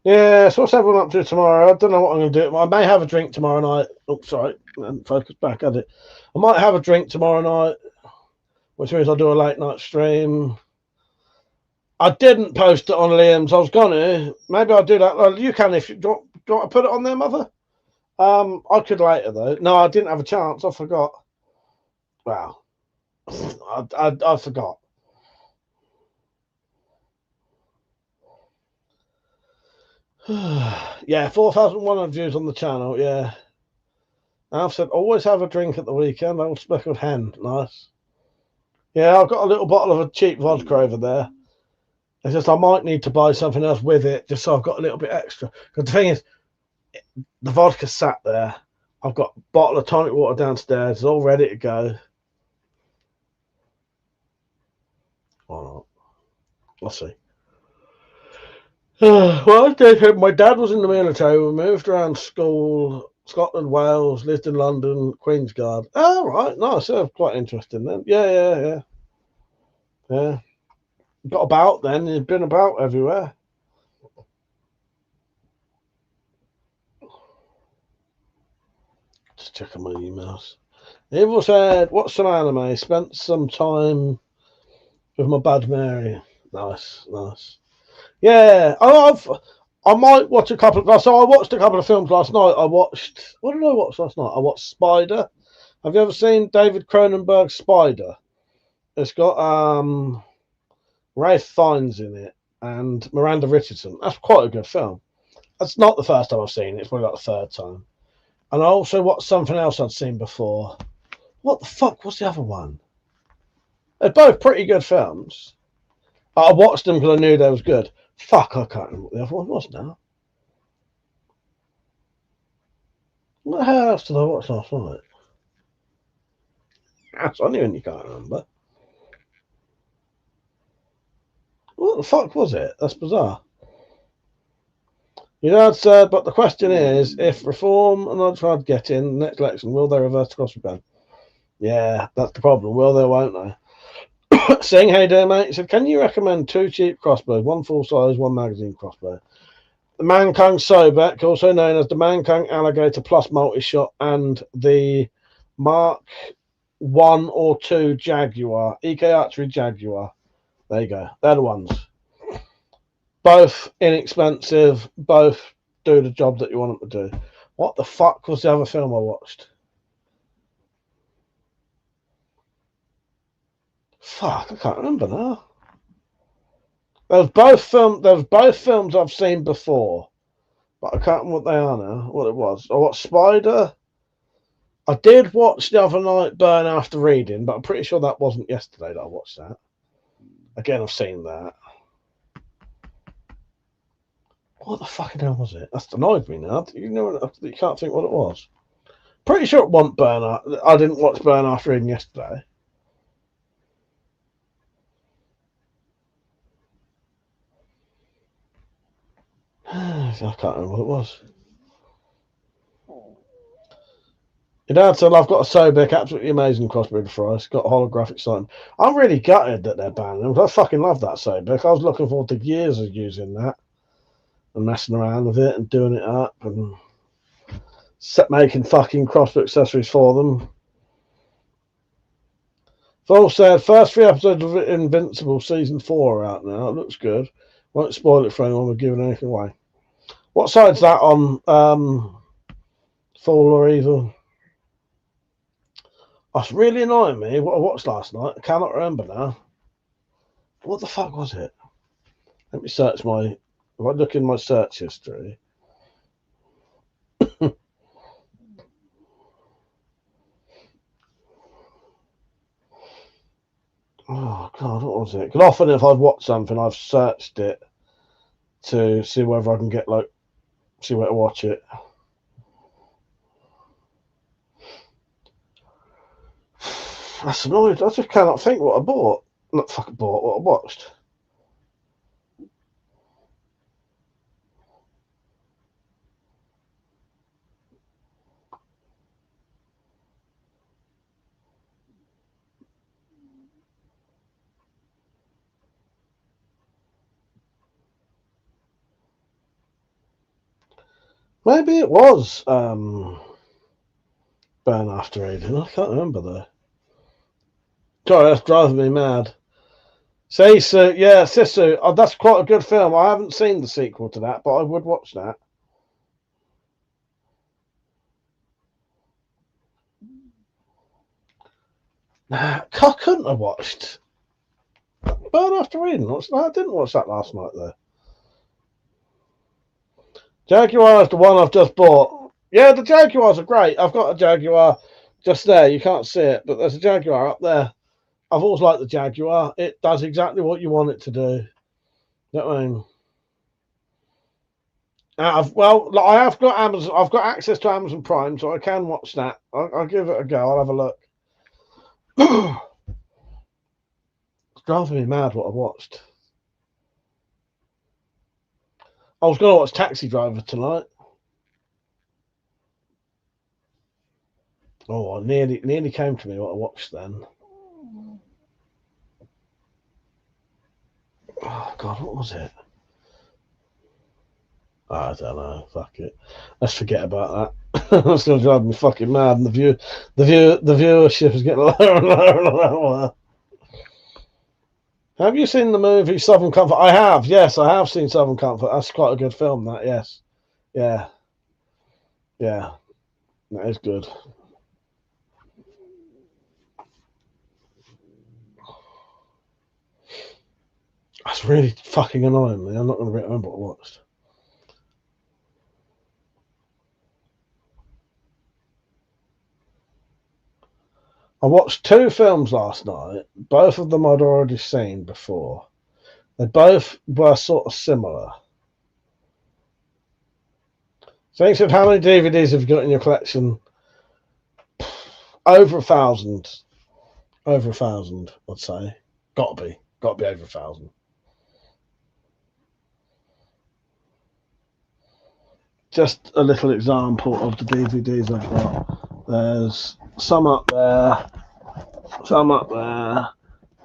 Yeah, so what's everyone up to tomorrow? I don't know what I'm going to do. I may have a drink tomorrow night. Oh, sorry. Focus back at it. I might have a drink tomorrow night, which means I'll do a late night stream. I didn't post it on Liam's. I was going to. Maybe I'll do that. Well, you can if you do you want to put it on there, Mother? I could later though. No, I didn't have a chance. I forgot. Wow. I forgot. Yeah, 4,100 views on the channel. Yeah. I've said always have a drink at the weekend. Old speckled hen. Nice. Yeah, I've got a little bottle of a cheap vodka over there. It's just I might need to buy something else with it just so I've got a little bit extra. Because the thing is, the vodka sat there. I've got a bottle of tonic water downstairs. It's all ready to go. Why not? We'll see. Well, my dad was in the military. We moved around school, Scotland, Wales, lived in London, Queen's Guard. Oh, right. Nice. Yeah, quite interesting then. Yeah. Got about then. You've been about everywhere. Just checking my emails. Evil said, "What's some anime? Spent some time with my bad Mary." Nice. Yeah. I might watch a couple of. So I watched a couple of films last night. What did I watch last night? I watched Spider. Have you ever seen David Cronenberg's Spider? It's got Ralph Fiennes in it and Miranda Richardson. That's quite a good film. That's not the first time I've seen it. It's probably like the third time. And I also watched something else I'd seen before. What the fuck was the other one? They're both pretty good films. I watched them because I knew they was good. Fuck, I can't remember what the other one was now. What the hell else did I watch last night? That's only when you can't remember. What the fuck was it? That's bizarre. Your dad said, but the question is, if Reform and Oxford get in the next election, will they reverse the crossbow ban? Yeah, that's the problem. Will they, won't they? Sing, hey there, mate. He said, can you recommend 2 cheap crossbows, 1 full size, 1 magazine crossbow? The Mankang Sobek, also known as the Mankang Alligator Plus Multi-Shot, and the Mark 1 or 2 Jaguar, EK Archery Jaguar. There you go. They're the ones. Both inexpensive, both do the job that you want them to do. What the fuck was the other film I watched? Fuck, I can't remember now. There was both films I've seen before, but I can't remember what they are now. What it was? I watched Spider. I did watch the other night Burn After Reading, but I'm pretty sure that wasn't yesterday that I watched that. Again, I've seen that. What the fucking hell was it? That's annoyed me now. You know, you can't think what it was. Pretty sure it wasn't Burn After. I didn't watch Burn After Reading yesterday. I can't remember what it was. Your dad said, I've got a Sobek, absolutely amazing crossbreed for us. Got a holographic sight. I'm really gutted that they're banning them. I fucking love that Sobek. I was looking forward to years of using that and messing around with it and doing it up and making fucking crossbow accessories for them. Phil said, first 3 episodes of Invincible season 4 are out now. It looks good. Won't spoil it for anyone. We're giving anything away. What side's that on? Fall or Evil? That's really annoying me. What I watched last night, I cannot remember now. What the fuck was it? Let me search my. If I look in my search history. Oh God, what was it? Because often if I've watched something, I've searched it to see whether I can get see where to watch it. That's annoying. I just cannot think what I bought. Not fucking bought, what I watched. Maybe it was Burn After Reading. I can't remember though. Sorry, that's driving me mad. Sisu, yeah, Sisu. Oh, that's quite a good film. I haven't seen the sequel to that, but I would watch that. I couldn't have watched Burn After Reading. I didn't watch that last night though. Jaguar is the one I've just bought. Yeah, the Jaguars are great. I've got a Jaguar just there. You can't see it, but there's a Jaguar up there. I've always liked the Jaguar. It does exactly what you want it to do. You know what I mean? I have got Amazon. I've got access to Amazon Prime, so I can watch that. I'll give it a go. I'll have a look. It's driving me mad what I watched. I was going to watch Taxi Driver tonight. Oh, it nearly came to me what I watched then. Oh God, what was it? I don't know. Fuck it. Let's forget about that. That's going to drive me fucking mad. And the viewership is getting lower and lower and lower. Have you seen the movie Southern Comfort? I have. Yes, I have seen Southern Comfort. That's quite a good film. That, yes, yeah, that is good. That's really fucking annoying me. I'm not going to remember what I watched. I watched 2 films last night. Both of them I'd already seen before. They both were sort of similar. So he said, how many DVDs have you got in your collection? Over 1,000. Over 1,000, I'd say. Got to be over 1,000. Just a little example of the DVDs I've got. There's some up there, some up there,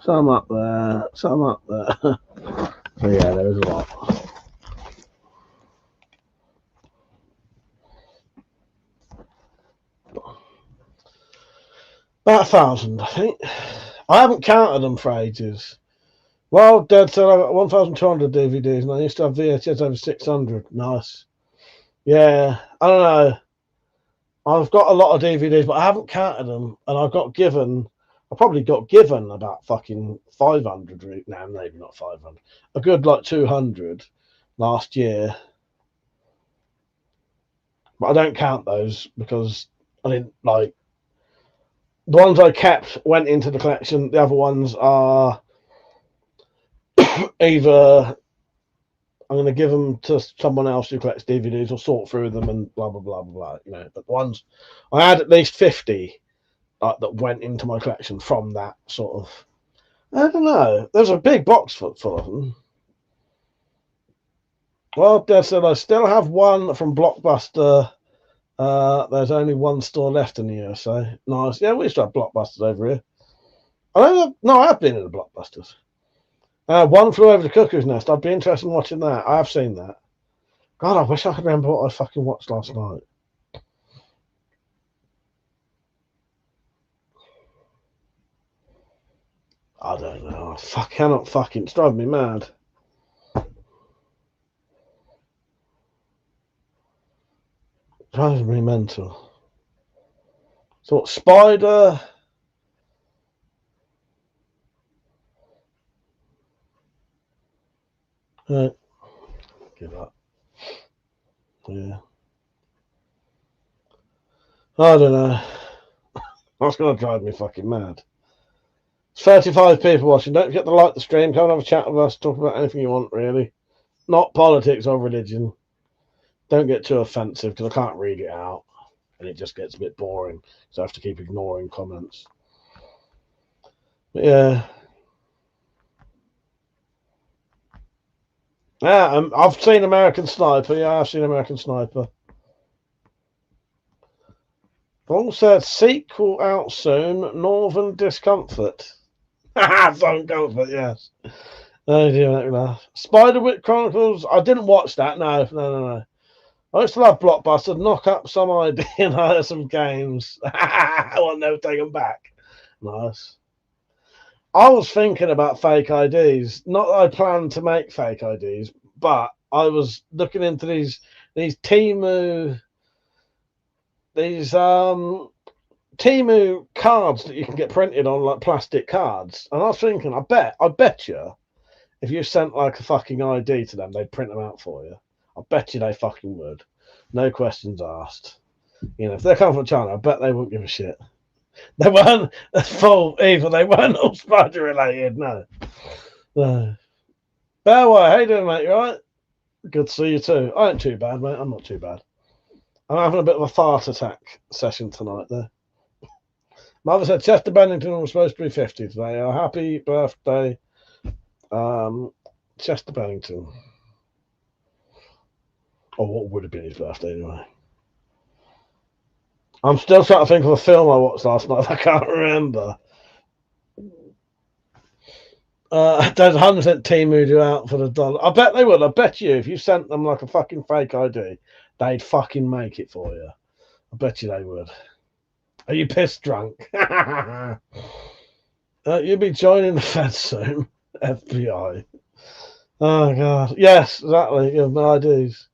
some up there, some up there. So yeah, there's a lot. About 1,000, I think. I haven't counted them for ages. Well, Dad said I've got 1,200 DVDs, and I used to have VHS over 600. Nice. Yeah, I don't know. I've got a lot of DVDs, but I haven't counted them, and I probably got given about fucking 500. No, maybe not 500. A good like 200 last year, but I don't count those because I didn't like. The ones I kept went into the collection. The other ones are either I'm going to give them to someone else who collects DVDs or sort through them and blah, blah, blah, blah, you know. But the ones, I had at least 50 that went into my collection from that sort of, I don't know. There's a big box full of them. Well, Dad said I still have one from Blockbuster. There's only one store left in the USA. Nice. Yeah, we used to have Blockbusters over here. I have been in the Blockbusters. One Flew Over the Cuckoo's Nest. I'd be interested in watching that. I have seen that. God, I wish I could remember what I fucking watched last night. I don't know. I cannot fucking. It's driving me mad. Drives me mental. So what, Spider? Right. Give up. Yeah. I don't know. That's going to drive me fucking mad. It's 35 people watching. Don't forget to like the stream. Come and have a chat with us. Talk about anything you want, really. Not politics or religion. Don't get too offensive because I can't read it out. And it just gets a bit boring. So I have to keep ignoring comments. But yeah. Yeah, I've seen American Sniper. Yeah, I've seen American Sniper. Paul said sequel out soon. Northern Discomfort. Northern Comfort, yes. Oh dear, make me laugh. Spiderwick Chronicles. I didn't watch that. No. I used to love Blockbuster. Knock up some idea and hire some games. I want never take them back. Nice. I was thinking about fake IDs. Not that I planned to make fake IDs, but I was looking into these Temu Temu cards that you can get printed on like plastic cards. And I was thinking, I bet you if you sent like a fucking ID to them, they'd print them out for you. I bet you they fucking would. No questions asked. You know, if they come from China, I bet they wouldn't give a shit. They weren't full either. They weren't all spider related. No. Bearway, how you doing, mate? You alright? Good to see you too. I ain't too bad, mate. I'm not too bad. I'm having a bit of a fart attack session tonight there. Mother said Chester Bennington was supposed to be 50 today. Oh, happy birthday, Chester Bennington. Or what would have been his birthday anyway. I'm still trying to think of a film I watched last night. I can't remember. There's 100% Temu do out for the dollar. I bet they would. I bet you if you sent them like a fucking fake ID, they'd fucking make it for you. I bet you they would. Are you pissed drunk? You'll be joining the Fed soon. FBI. Oh, God. Yes, exactly. You have my IDs.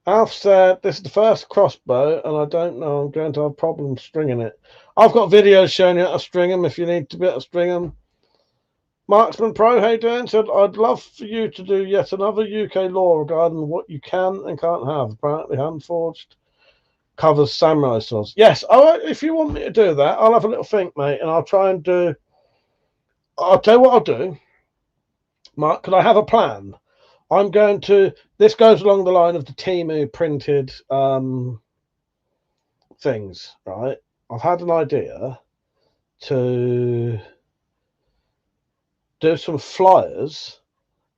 Alf said, this is the first crossbow, and I don't know. I'm going to have problems stringing it. I've got videos showing you how to string them if you need to be able to string them. Marksman Pro, how you doing? Said, I'd love for you to do yet another UK law regarding what you can and can't have. Apparently, hand-forged covers samurai swords. Yes, if you want me to do that, I'll have a little think, mate, and I'll try and do... I'll tell you what I'll do. Mark, could I have a plan I'm going to. This goes along the line of the Temu printed things, right? I've had an idea to do some flyers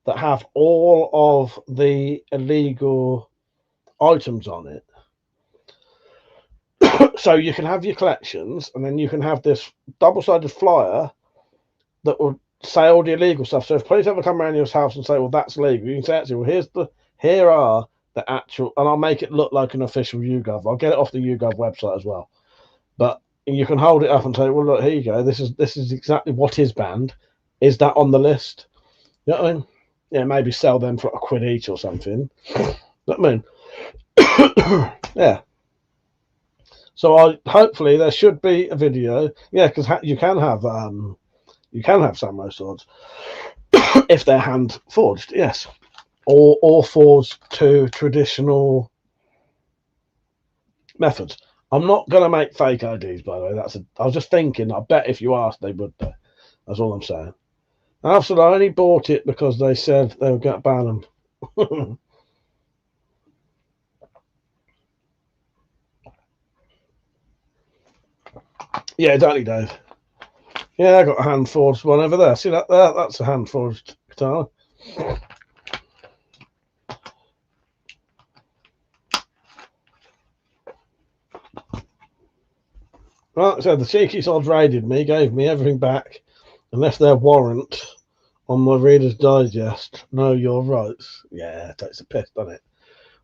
that have all of the illegal items on it. So you can have your collections, and then you can have this double-sided flyer that will say all the illegal stuff. So if police ever come around your house and say, well, that's illegal, you can say, actually, well, here are the actual, and I'll make it look like an official YouGov. I'll get it off the YouGov website as well. But you can hold it up and say, well, look, here you go. This is exactly what is banned. Is that on the list? You know what I mean? Yeah, maybe sell them for £1 each or something. You know what I mean? Yeah. So hopefully there should be a video. Yeah, because you can have samurai swords if they're hand forged. Yes, or forged to traditional methods. I'm not going to make fake IDs, by the way. I was just thinking. I bet if you asked, they would. That's all I'm saying. After I only bought it because they said they were going to ban them. Yeah, exactly, Dave. Yeah, I got a hand forged one over there. See that there? That's a hand forged katana. Right, so the cheeky sods raided me, gave me everything back, and left their warrant on my Reader's Digest. Know your rights. Yeah, it takes the piss, doesn't it?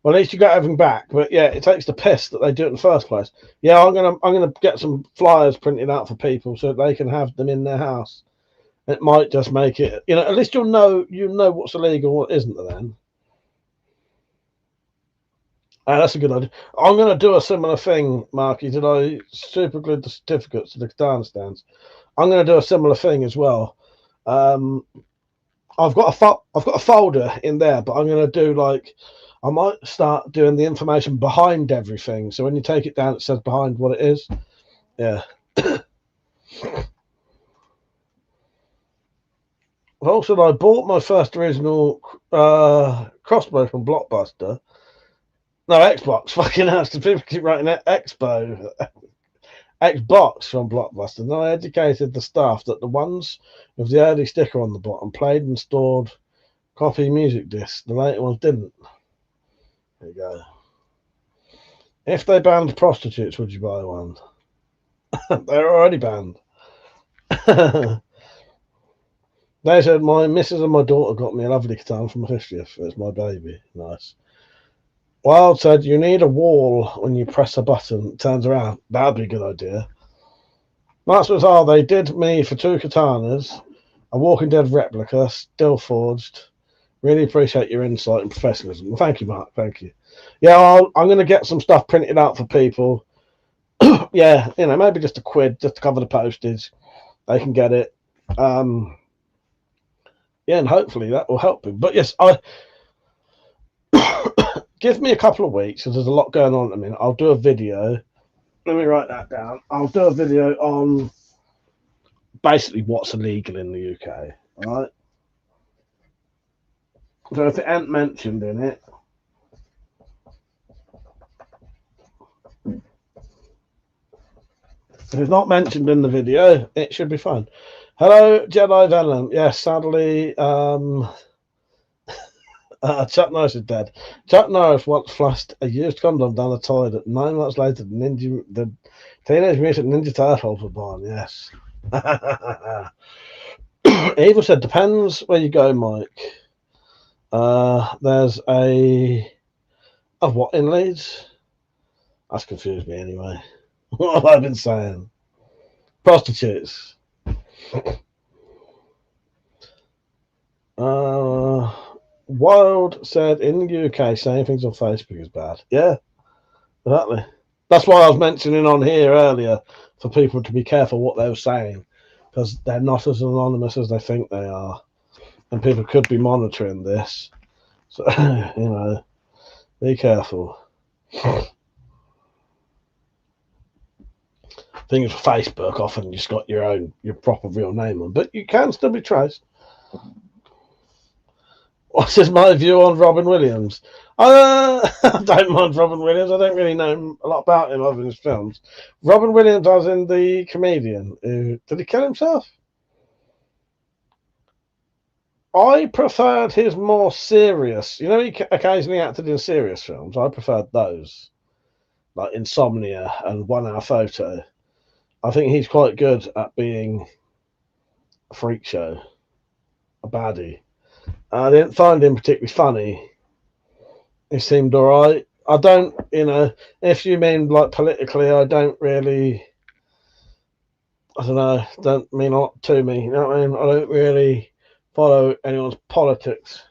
Well, at least you got everything back, but yeah, it takes the piss that they do it in the first place. Yeah, I'm gonna get some flyers printed out for people so they can have them in their house. It might just make it, at least you know what's illegal and what isn't then. That's a good idea. I'm going to do a similar thing, Marky. Did I super glue the certificates to the katana stands? I'm going to do a similar thing as well. I've got a folder in there, but I'm going to do I might start doing the information behind everything. So when you take it down, it says behind what it is. Yeah. Also, I bought my first original crossbow from Blockbuster. No, Xbox. Fucking hell. People keep writing Expo. Xbox from Blockbuster. And I educated the staff that the ones with the early sticker on the bottom played and stored copy music discs. The later ones didn't. There you go. If they banned prostitutes, would you buy one? They're already banned. They said my missus and my daughter got me a lovely katana for my 50th. It's my baby. Nice. Wild said you need a wall when you press a button. It turns around. That'd be a good idea. That's what they did me for 2 katanas, a Walking Dead replica, still forged. Really appreciate your insight and professionalism. Well, thank you, Mark. Thank you. Yeah, I'm going to get some stuff printed out for people. Yeah, maybe just £1 just to cover the postage. They can get it. Yeah, and hopefully that will help him. But yes, give me a couple of weeks because there's a lot going on at the minute. I'll do a video. Let me write that down. I'll do a video on basically what's illegal in the UK. All right. So if it ain't mentioned in it, if it's not mentioned in the video, it should be fine. Hello, Jedi Venom. Yes, sadly, Chuck Norris is dead. Chuck Norris once flashed a used condom down the toilet. 9 months later, the Teenage Mutant Ninja Turtles were born. Yes. Evil said, depends where you go, Mike. There's what in Leeds? That's confused me anyway. What have I been saying? Prostitutes. Wild said in the UK saying things on Facebook is bad. Yeah, exactly. That's why I was mentioning on here earlier for people to be careful what they were saying because they're not as anonymous as they think they are, and people could be monitoring this. So be careful. Things with Facebook often just got your proper real name on, but you can still be traced. What is my view on Robin Williams? I don't mind Robin Williams. I don't really know a lot about him other than his films. Robin Williams, as in the comedian. Did he kill himself? I preferred his more serious. You know, he occasionally acted in serious films. I preferred those, like Insomnia and 1 Hour Photo. I think he's quite good at being a freak show, a baddie. I didn't find him particularly funny. He seemed alright. I don't, if you mean like politically, I don't really, I don't know, don't mean a lot to me. You know what I mean? I don't really follow anyone's politics.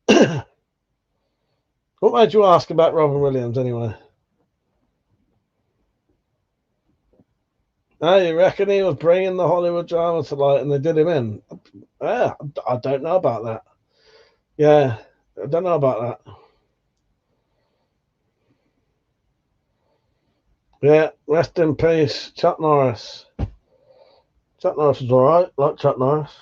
What made you ask about Robin Williams anyway? Oh, you reckon he was bringing the Hollywood drama to light and they did him in? Yeah, I don't know about that. Yeah, I don't know about that. Yeah, rest in peace, Chuck Norris. Chuck Norris was alright, like Chuck Norris.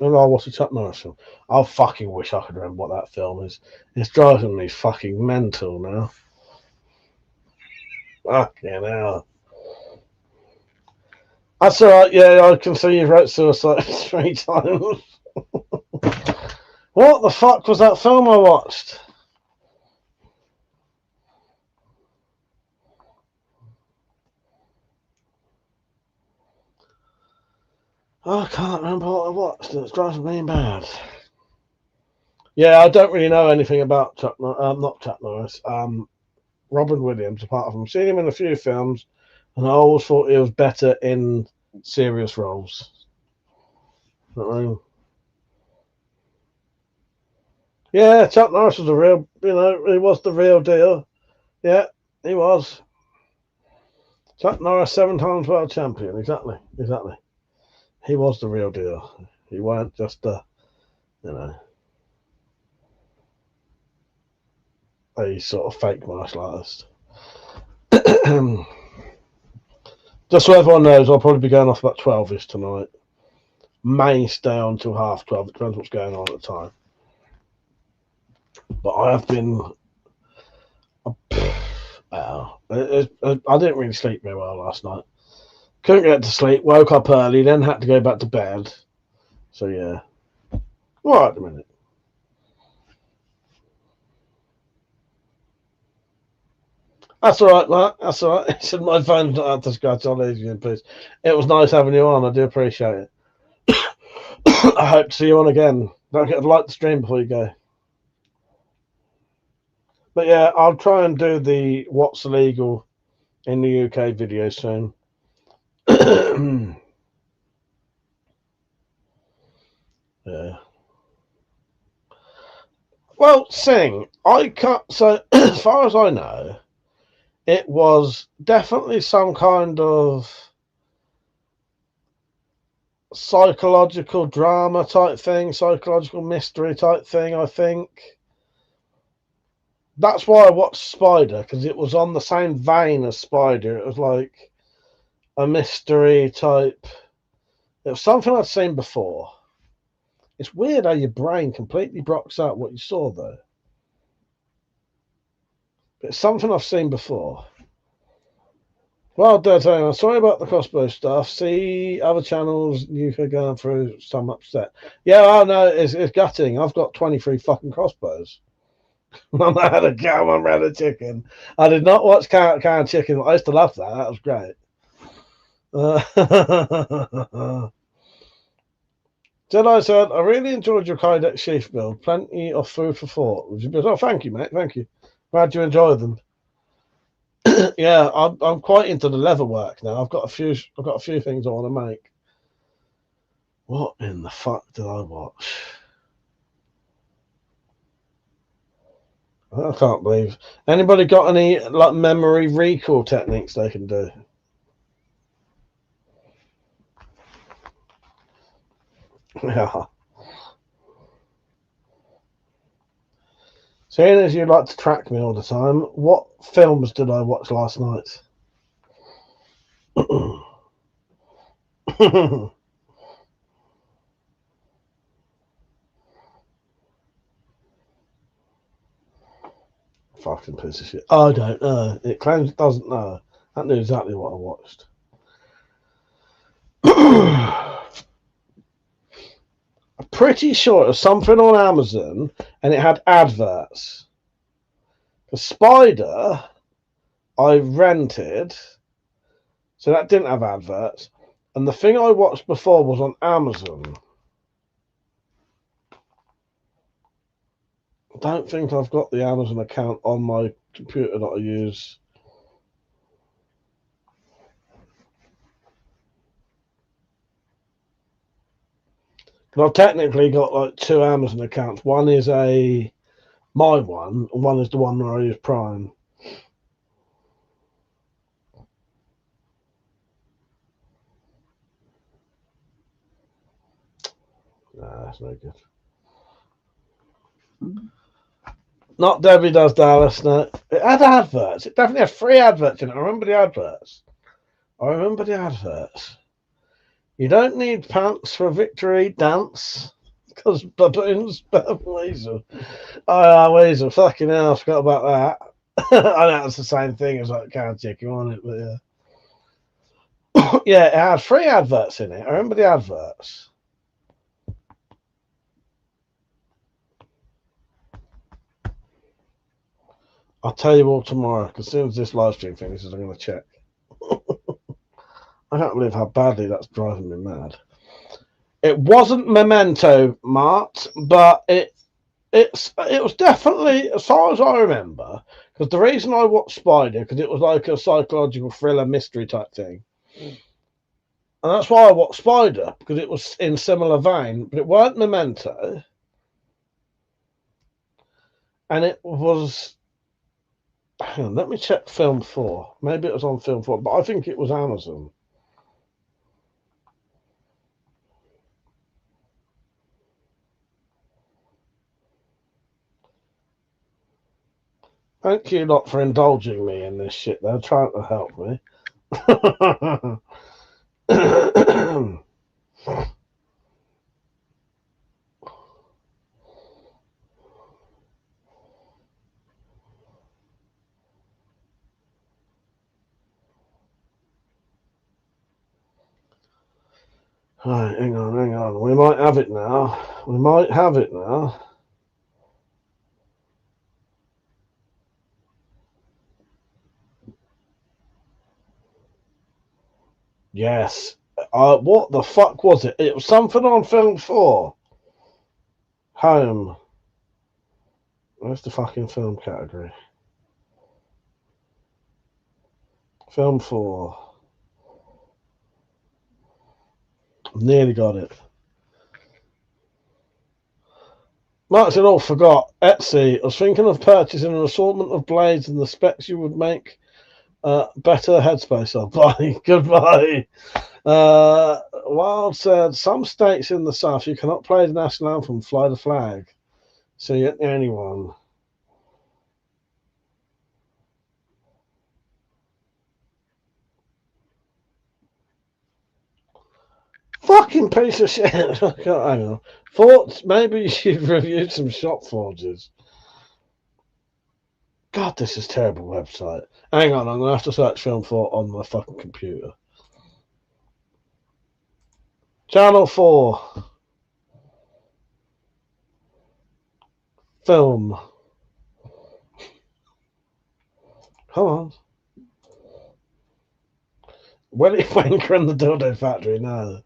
Maybe I'll watch a Chuck Norris film. I fucking wish I could remember what that film is. It's driving me fucking mental now. Fucking hell. That's alright, yeah, I can see you've wrote Suicide 3 times. What the fuck was that film I watched? I can't remember what I watched, and it's driving me mad. Yeah, I don't really know anything about not Chuck Norris, Robin Williams, apart from seeing him in a few films, and I always thought he was better in serious roles. You know what I mean? Yeah, Chuck Norris was he was the real deal. Yeah, he was. Chuck Norris, 7 times world champion. Exactly. He was the real deal. He weren't just a sort of fake martial artist. Just so everyone knows, I'll probably be going off about 12ish tonight. May stay on till 12:30. It depends what's going on at the time. But I have been. I didn't really sleep very well last night. Couldn't get to sleep. Woke up early, then had to go back to bed. So yeah. All right, a minute. That's all right, Matt. That's all right. Said my phone's not up to scratch. I'll leave you in peace. It was nice having you on. I do appreciate it. I hope to see you on again. Don't forget to like the stream before you go. But yeah, I'll try and do the what's illegal in the UK video soon. Yeah. Well, Sing, I can't. So, as far as I know, it was definitely some kind of psychological drama type thing, psychological mystery type thing, I think. That's why I watched Spider, because it was on the same vein as Spider. It was like a mystery type. It was something I'd seen before. It's weird how your brain completely blocks out what you saw, though. But it's something I've seen before. Well, I'm sorry about the crossbow stuff. See other channels you could go through some upset. Yeah, I know, it's gutting. I've got 23 fucking crossbows. Mum had a cow, Mum had a chicken. I did not watch Cow and Chicken. I used to love that. That was great. Jedi said, I really enjoyed your Kydex sheath build. Plenty of food for thought. Oh, thank you, mate. Thank you. Glad you enjoyed them. Yeah, I'm quite into the leather work now. I've got a few things I want to make. What in the fuck did I watch? I can't believe. Anybody got any like memory recall techniques they can do? Yeah. Seeing as you like to track me all the time, what films did I watch last night? Fucking piece of shit. I don't know. It claims it doesn't know. That knew exactly what I watched. I'm pretty sure it was something on Amazon and it had adverts. The Spider I rented, so that didn't have adverts. And the thing I watched before was on Amazon. I don't think I've got the Amazon account on my computer that I use. But I've technically got like 2 Amazon accounts. One is my one, and one is the one where I use Prime. Nah, that's no good. Not Debbie Does Dallas, no. It had adverts. It definitely had 3 adverts in it. I remember the adverts. You don't need pants for a victory dance. Because baboons weasel. Oh, weasel. Fucking hell, I forgot about that. I know it's the same thing as like cow chicken on it, but yeah. Yeah, it had 3 adverts in it. I remember the adverts. I'll tell you all tomorrow, because as soon as this live stream finishes, I'm going to check. I can't believe how badly that's driving me mad. It wasn't Memento, Mart, but it was definitely, as far as I remember, because the reason I watched Spider, because it was like a psychological thriller mystery type thing. And that's why I watched Spider, because it was in similar vein, but it weren't Memento. And it was... Hang on, let me check Film 4. Maybe it was on Film 4, but I think it was Amazon. Thank you lot for indulging me in this shit. They're trying to help me. Right, hang on. We might have it now. Yes. What the fuck was it? It was something on Film 4. Home. Where's the fucking film category? Film 4. Nearly got it. Mark said, forgot. Etsy. I was thinking of purchasing an assortment of blades and the specs you would make better headspace. I'll buy. Goodbye. Wild said, some states in the South you cannot play the national anthem, fly the flag. So you're the only one. Fucking piece of shit. Hang on. Thoughts maybe you should review some shop forges. God, this is a terrible website. Hang on, I'm going to have to search Film 4 on my fucking computer. Channel 4. Film. Come on. Willy Wanker and the Dildo Factory. No.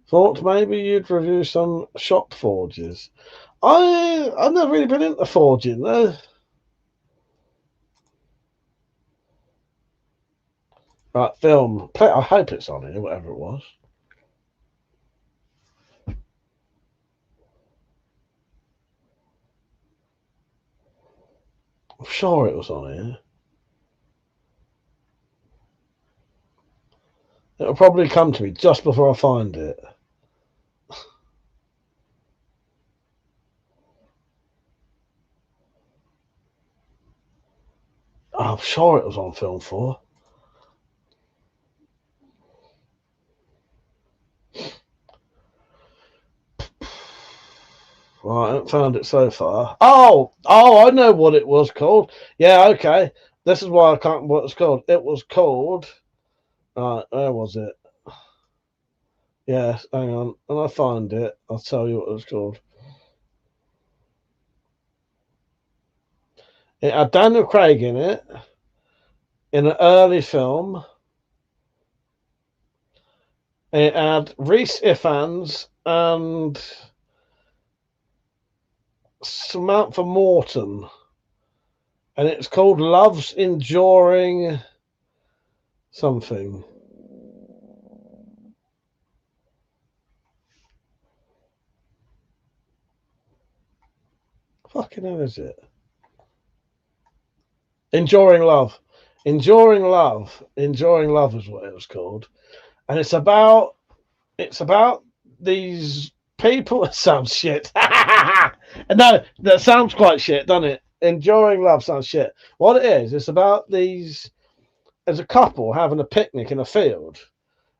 Thought maybe you'd review some shop forges. I've never really been into forging, though. Right, film. I hope it's on here, whatever it was. I'm sure it was on here. It'll probably come to me just before I find it. I'm sure it was on Film 4. Right, I haven't found it so far. Oh, I know what it was called. Yeah, okay. This is why I can't remember what it's called. It was called. Right, where was it? Yes, hang on. When I find it, I'll tell you what it was called. It had Daniel Craig in it, in an early film. It had Rhys Ifans and Samantha Morton. And it's called Love's Enduring something. Fucking hell is it? Enduring Love. Enduring Love. Enduring Love is what it was called. And it's about these people. It sounds shit. No, that sounds quite shit, doesn't it? Enduring Love sounds shit. What it is, it's about these. There's a couple having a picnic in a field,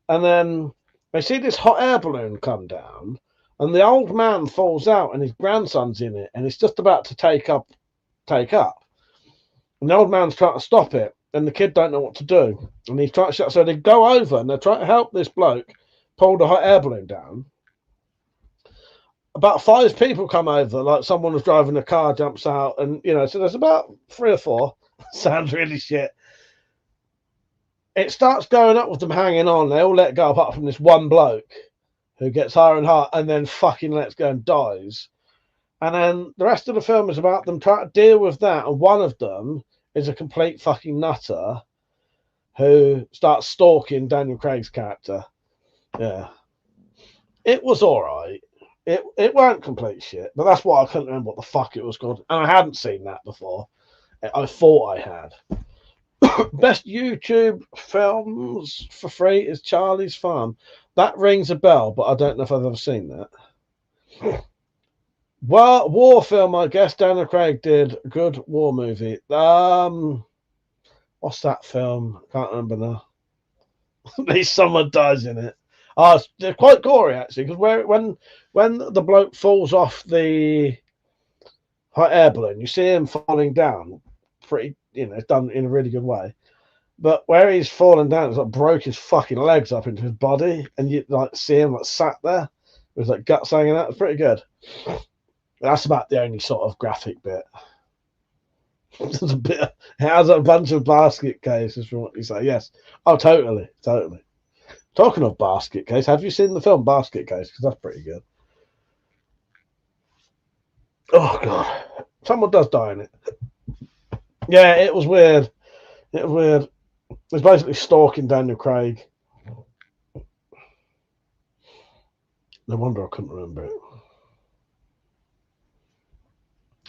and then they see this hot air balloon come down, and the old man falls out, and his grandson's in it, and it's just about to take up. And the old man's trying to stop it, and the kid don't know what to do, and he's trying to shut. So they go over and they're trying to help this bloke pull the hot air balloon down. About 5 people come over, like someone was driving a car, jumps out, and so there's about 3 or 4. Sounds really shit. It starts going up with them hanging on. They all let go apart from this one bloke who gets higher and higher and then fucking lets go and dies. And then the rest of the film is about them trying to deal with that. And one of them is a complete fucking nutter who starts stalking Daniel Craig's character. Yeah. It was all right. It weren't complete shit, but that's why I couldn't remember what the fuck it was called. And I hadn't seen that before. I thought I had. Best YouTube films for free is Charlie's Farm. That rings a bell, but I don't know if I've ever seen that. Well, war film, I guess. Daniel Craig did a good war movie. What's that film? Can't remember now. At least someone dies in it. Oh, it's quite gory actually, because when the bloke falls off the hot air balloon, you see him falling down. Pretty, it's done in a really good way. But where he's fallen down, it's like broke his fucking legs up into his body, and you like see him like sat there with like guts hanging out. It's pretty good. That's about the only sort of graphic bit. There's a bit. It has a bunch of basket cases from what you say. Yes. Oh, totally. Talking of basket case, have you seen the film Basket Case? Because that's pretty good. Oh god, someone does die in it. Yeah, it was weird. It was basically stalking Daniel Craig. No wonder I couldn't remember it.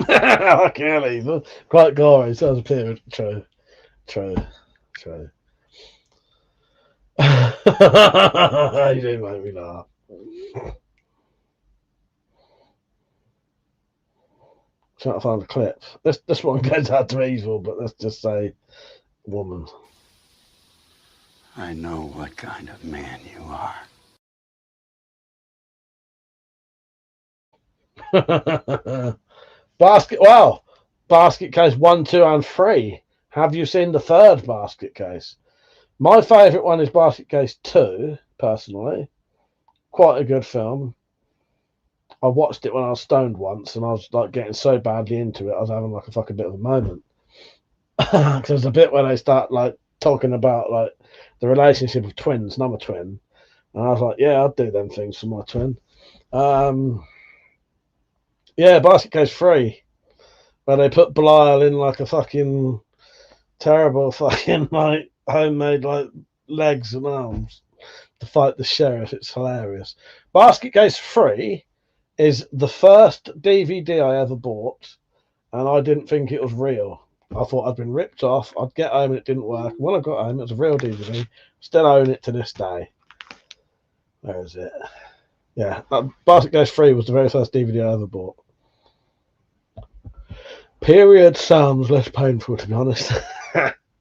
Okay, quite gory. Sounds a bit true. You do make me laugh. Trying to find a clip. This one goes out to evil, but let's just say woman. I know what kind of man you are. Basket Case 1, 2, and 3. Have you seen the third Basket Case? My favourite one is Basket Case 2, personally. Quite a good film. I watched it when I was stoned once, and I was like getting so badly into it, I was having like a fucking bit of a moment. Because there's a bit where they start like talking about like the relationship of twins, and I'm a twin, and I was like, yeah, I'd do them things for my twin. Yeah, Basket Case 3, where they put Belial in like a fucking terrible fucking like homemade like legs and arms to fight the sheriff. It's hilarious. Basket Case 3 is the first DVD I ever bought, and I didn't think it was real. I thought I'd been ripped off. I'd get home and it didn't work. When I got home, it was a real DVD. Still own it to this day. Where is it? Yeah, Basket Case 3 was the very first DVD I ever bought. Period sounds less painful, to be honest.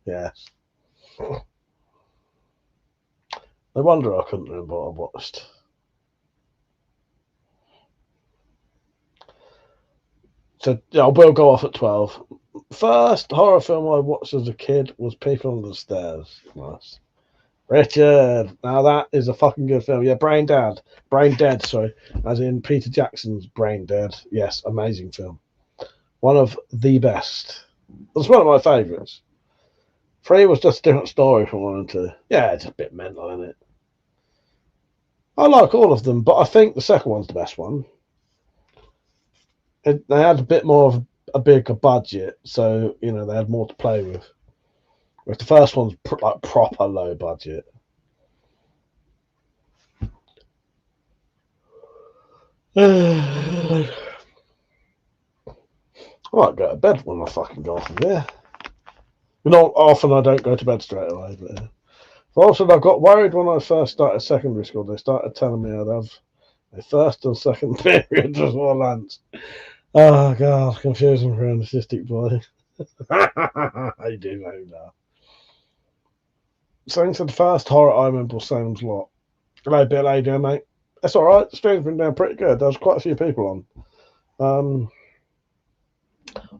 Yes. No wonder I couldn't remember what I watched. So yeah, I will go off at 12. First horror film I watched as a kid was People Under the Stairs. Nice. Richard. Now that is a fucking good film. Yeah, Brain Dead, sorry. As in Peter Jackson's Brain Dead. Yes, amazing film. One of the best. It's one of my favourites. 3 was just a different story from 1 and 2. Yeah, it's a bit mental, isn't it? I like all of them, but I think the second one's the best one. They had a bit more of a bigger budget, so you know they had more to play with. Whereas the first one's like proper low budget. I might go to bed when I fucking go off of here. You know, often I don't go to bed straight away, but also I got worried when I first started secondary school. They started telling me I'd have a first and second period before lunch. Oh god, confusing for an autistic boy. I do know that. So into the first horror I remember was Salem's Lot. Hello, Bill. How you doing, mate? That's all right. The stream's been doing pretty good. There was quite a few people on.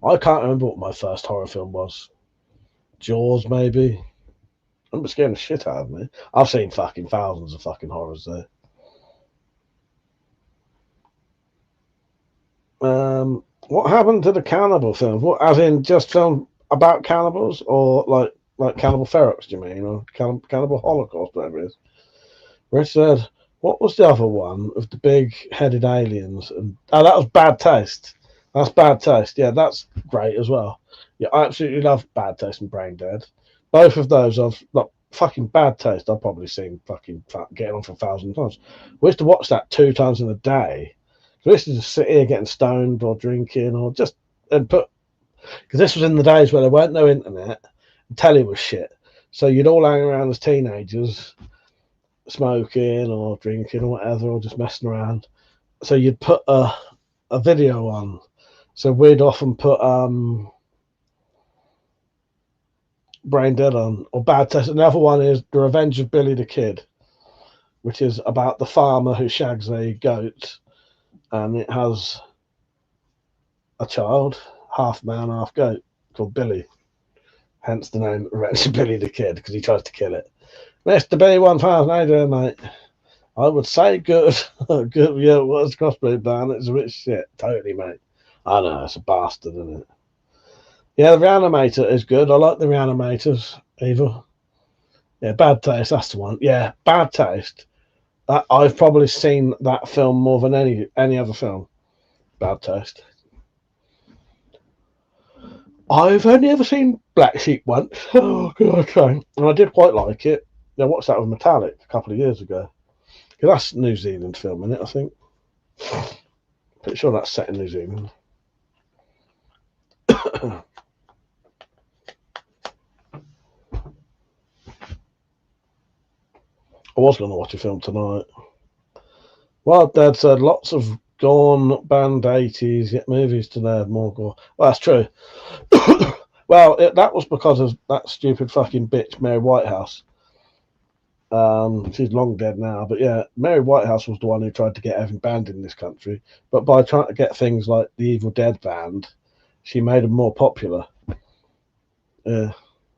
I can't remember what my first horror film was. Jaws, maybe. I remember scaring the shit out of me. I've seen fucking thousands of fucking horrors there. What happened to the cannibal films? What, as in just film about cannibals, or like Cannibal Ferox? Do you mean, or Cannibal Holocaust, whatever it is? Rich said, what was the other one of the big-headed aliens? And that was Bad Taste. That's Bad Taste. Yeah, that's great as well. Yeah, I absolutely love Bad Taste and Brain Dead. Both of those I've like fucking Bad Taste. I've probably seen fucking getting on for 1,000 times. We used to watch that 2 times in a day. We used to just sit here getting stoned or drinking or just and put, because this was in the days where there weren't no internet and telly was shit. So you'd all hang around as teenagers, smoking or drinking or whatever, or just messing around. So you'd put a video on. So we'd often put Brain Dead on or Bad Taste. Another one is The Revenge of Billy the Kid, which is about the farmer who shags a goat, and it has a child, half man, half goat, called Billy. Hence the name Revenge of Billy the Kid, because he tries to kill it. Mr. B1000, how you doing, mate? I would say good. Good, yeah, what's crossbreed ban? It's a bit shit. Totally, mate. I know, it's a bastard, isn't it? Yeah, the Reanimator is good. I like the Reanimators, either. Yeah, Bad Taste, that's the one. Yeah, Bad Taste. I've probably seen that film more than any other film. Bad Taste. I've only ever seen Black Sheep once. Oh, god, okay. And I did quite like it. I watched that with Metallic a couple of years ago. Because that's New Zealand film, isn't it, I think? Pretty sure that's set in New Zealand. I was going to watch a film tonight. Wild Dad said lots of gone banned 80s, yet movies today have more gore. Well, that's true. Well, that was because of that stupid fucking bitch, Mary Whitehouse. She's long dead now, but yeah, Mary Whitehouse was the one who tried to get everything banned in this country. But by trying to get things like The Evil Dead banned, she made them more popular. Yeah,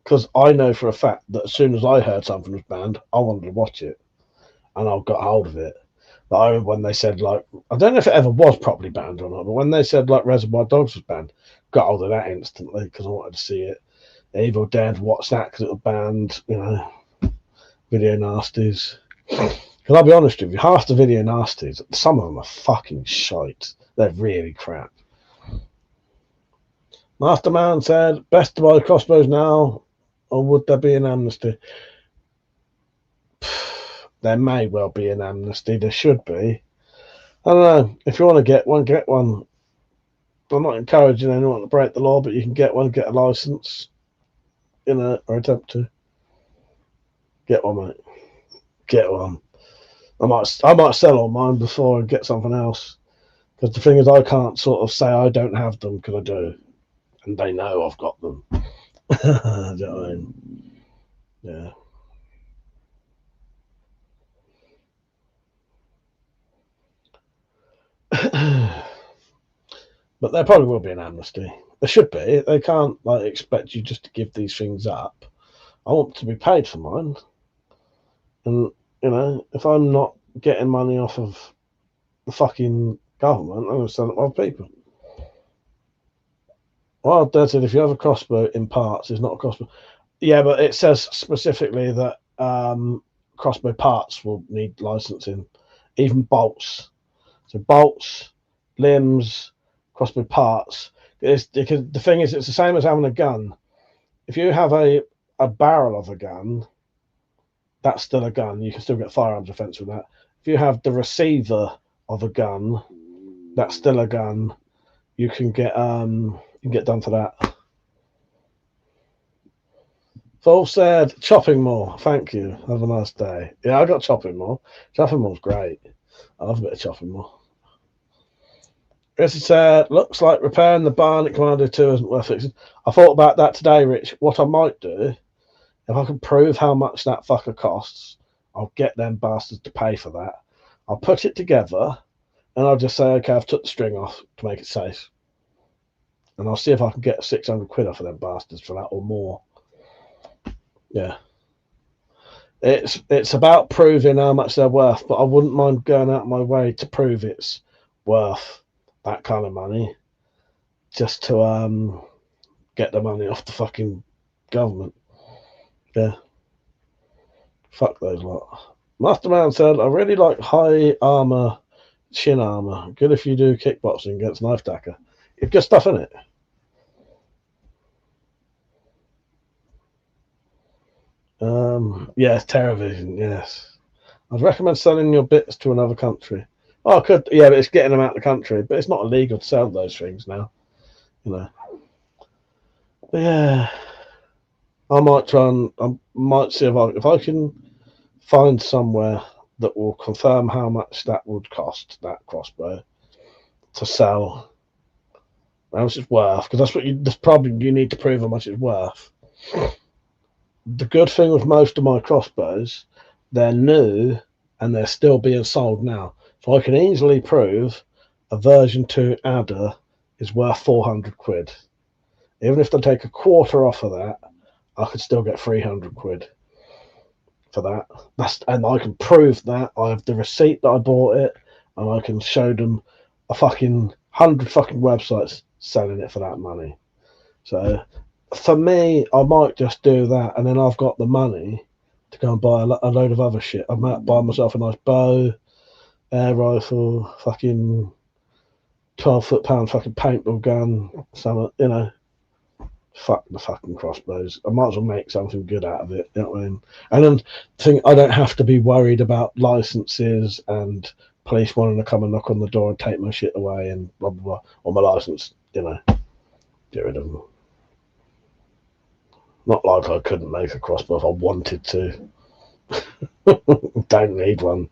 because I know for a fact that as soon as I heard something was banned, I wanted to watch it, and I got hold of it. But I remember when they said, like, I don't know if it ever was properly banned or not, but when they said like Reservoir Dogs was banned, got hold of that instantly because I wanted to see it. Evil Dead, what's that? Because it was banned, you know. Video nasties. Because I'll be honest with you, half the video nasties, some of them are fucking shite. They're really crap. Masterman said, best to buy crossbows now, or would there be an amnesty? There may well be an amnesty. There should be. I don't know. If you want to get one, get one. I'm not encouraging anyone to break the law, but you can get one, get a license, you know, or attempt to. Get one, mate. Get one. I might sell all mine before and get something else. Because the thing is, I can't sort of say I don't have them because I do, and they know I've got them. Do you know what I mean? Yeah. But there probably will be an amnesty. There should be. They can't like expect you just to give these things up. I want to be paid for mine. And, you know, if I'm not getting money off of the fucking government, I'm going to sell it to other people. Wild Dead said if you have a crossbow in parts, it's not a crossbow. Yeah, but it says specifically that crossbow parts will need licensing, even bolts. So bolts, limbs, crossbow parts. Because the thing is, it's the same as having a gun. If you have a barrel of a gun, that's still a gun. You can still get firearms offence with that. If you have the receiver of a gun, that's still a gun. You can get done for that. Full said chopping more. Thank you. Have a nice day. Yeah, I got chopping more. Chopping more's great. I love a bit of chopping more. Chris said, looks like repairing the barn at Commando 2 isn't worth fixing. I thought about that today, Rich. What I might do, if I can prove how much that fucker costs, I'll get them bastards to pay for that. I'll put it together and I'll just say, okay, I've took the string off to make it safe. And I'll see if I can get 600 quid off of them bastards for that or more. Yeah. It's about proving how much they're worth, but I wouldn't mind going out of my way to prove it's worth that kind of money just to get the money off the fucking government. Yeah. Fuck those lot. Masterman said, I really like high armor, shin armor. Good if you do kickboxing against knife tacker. You've got stuff in it. Yes, TerraVision, yes. I'd recommend selling your bits to another country. Oh, I could, yeah, but it's getting them out of the country. But it's not illegal to sell those things now, you know. But yeah, I might see if I can find somewhere that will confirm how much that would cost, that crossbow, to sell. How much it's worth, because that's probably you need to prove how much it's worth. The good thing with most of my crossbows, they're new and they're still being sold now. So I can easily prove a version 2 adder is worth 400 quid. Even if they take a quarter off of that, I could still get 300 quid for that. And I can prove that. I have the receipt that I bought it, and I can show them a fucking 100 fucking websites selling it for that money. So for me, I might just do that, and then I've got the money to go and buy a load of other shit. I might buy myself a nice bow, air rifle, fucking 12 foot-pound fucking paintball gun, some, you know. Fuck the fucking crossbows. I might as well make something good out of it. You know what I mean? And then I don't have to be worried about licenses and police wanting to come and knock on the door and take my shit away and blah blah blah. Or my license, you know, get rid of them. Not like I couldn't make a crossbow if I wanted to. Don't need one.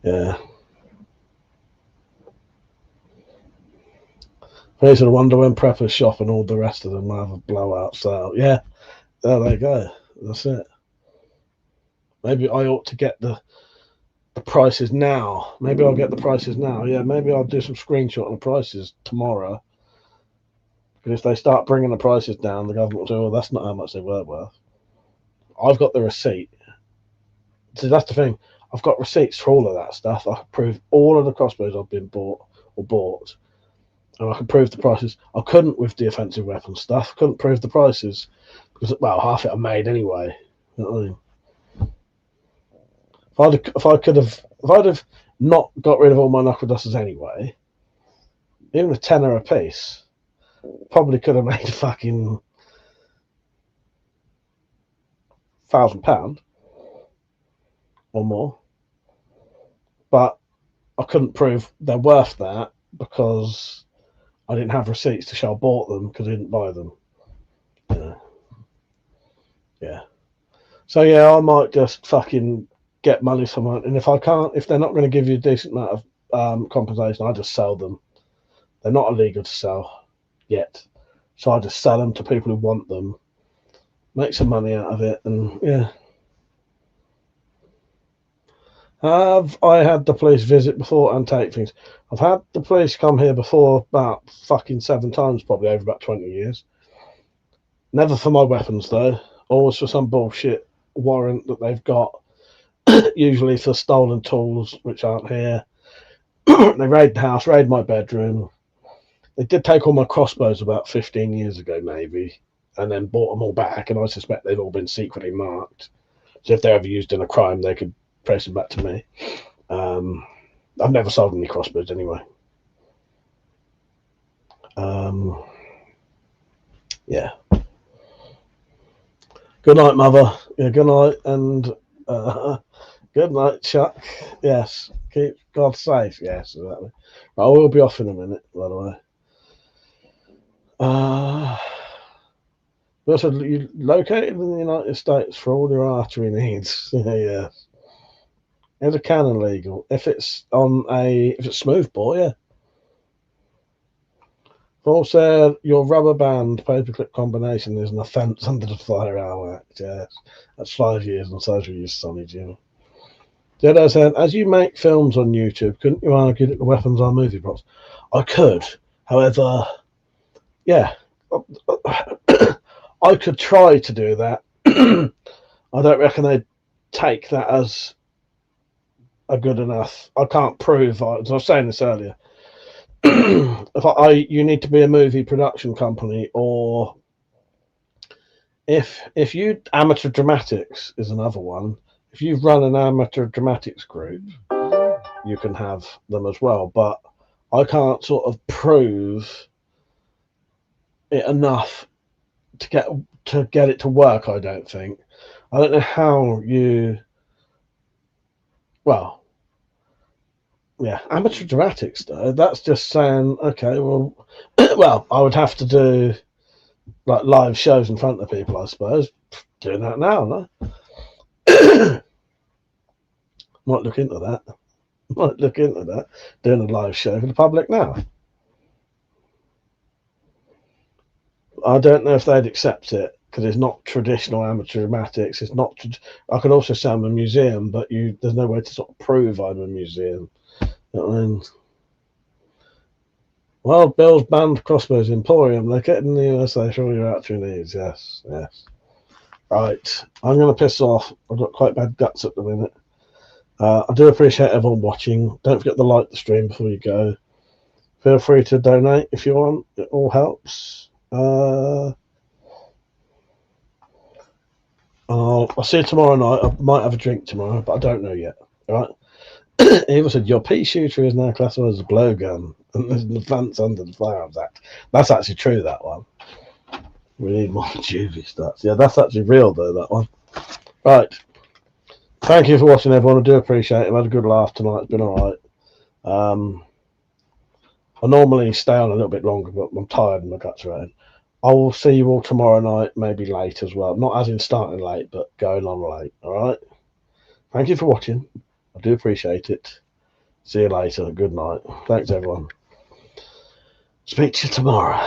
Yeah. I sort of wonder when preppers shop and all the rest of them have a blowout sale. Yeah, there they go. That's it. Maybe I ought to get the prices now. Maybe I'll get the prices now. Yeah, maybe I'll do some screenshot of the prices tomorrow. Because if they start bringing the prices down, the government will say, well, that's not how much they were worth. I've got the receipt. So that's the thing. I've got receipts for all of that stuff. I can prove all of the crossbows I've been bought. And I can prove the prices. I couldn't with the offensive weapon stuff. Couldn't prove the prices. Because, well, half it I made anyway. You know what I mean? If I'd have not got rid of all my knuckle dusters anyway, even a tenner a piece, probably could have made fucking £1,000 or more. But I couldn't prove they're worth that because I didn't have receipts to show I bought them because I didn't buy them. Yeah. So yeah, I might just fucking get money somewhere, and if they're not going to give you a decent amount of compensation, I just sell them. They're not illegal to sell yet, so I just sell them to people who want them, make some money out of it, and yeah. Have I had the police visit before and take things? I've had the police come here before about fucking 7 times, probably over about 20 years. Never for my weapons, though. Always for some bullshit warrant that they've got, usually for stolen tools, which aren't here. They raid the house, raid my bedroom. They did take all my crossbows about 15 years ago, maybe, and then bought them all back, and I suspect they've all been secretly marked. So if they're ever used in a crime, they could trace them back to me. I've never sold any crossbows anyway. Yeah. Good night, Mother. Yeah, good night, and good night, Chuck. Yes, keep God safe. Yes, exactly. I will be off in a minute, by the way. Also, you located in the United States for all your archery needs. Yeah. Is a cannon legal? If it's smoothbore, yeah. Also, your rubber band paperclip combination is an offence under the Firearm Act. Yes, that's 5 years and social use, Sonny Jim. Jedi said, as you make films on YouTube, couldn't you argue that the weapons are movie props? I could, however, yeah, I could try to do that. I don't reckon they'd take that as a good enough. I can't prove. As I was saying this earlier, you need to be a movie production company, or if you amateur dramatics is another one. If you run an amateur dramatics group, you can have them as well. But I can't sort of prove it enough to get it to work. I don't think. I don't know how you. Well, yeah, amateur dramatics though. That's just saying, okay, well, well, I would have to do like live shows in front of people, I suppose. Doing that now, no? Might look into that. Doing a live show for the public now. I don't know if they'd accept it because it's not traditional amateur dramatics. It's not. I could also say I'm a museum, but there's no way to sort of prove I'm a museum. You know what I mean? Well, Bill's banned crossbows Emporium. Located in the USA for all your archery needs. Yes. Right. I'm going to piss off. I've got quite bad guts at the minute. I do appreciate everyone watching. Don't forget to like the stream before you go. Feel free to donate if you want. It all helps. I'll see you tomorrow night. I might have a drink tomorrow, but I don't know yet. All right. He even said your pea shooter is now classified as a blowgun, and there's an offence under the Firearms Act. That's actually true. That one. We need more juvie stats. Yeah, that's actually real though. That one. Right. Thank you for watching, everyone. I do appreciate it. I had a good laugh tonight. It's been all right. I normally stay on a little bit longer, but I'm tired and my guts are hurting. I will see you all tomorrow night, maybe late as well. Not as in starting late, but going on late. All right. Thank you for watching. I do appreciate it. See you later. Good night. Thanks, everyone. Speak to you tomorrow.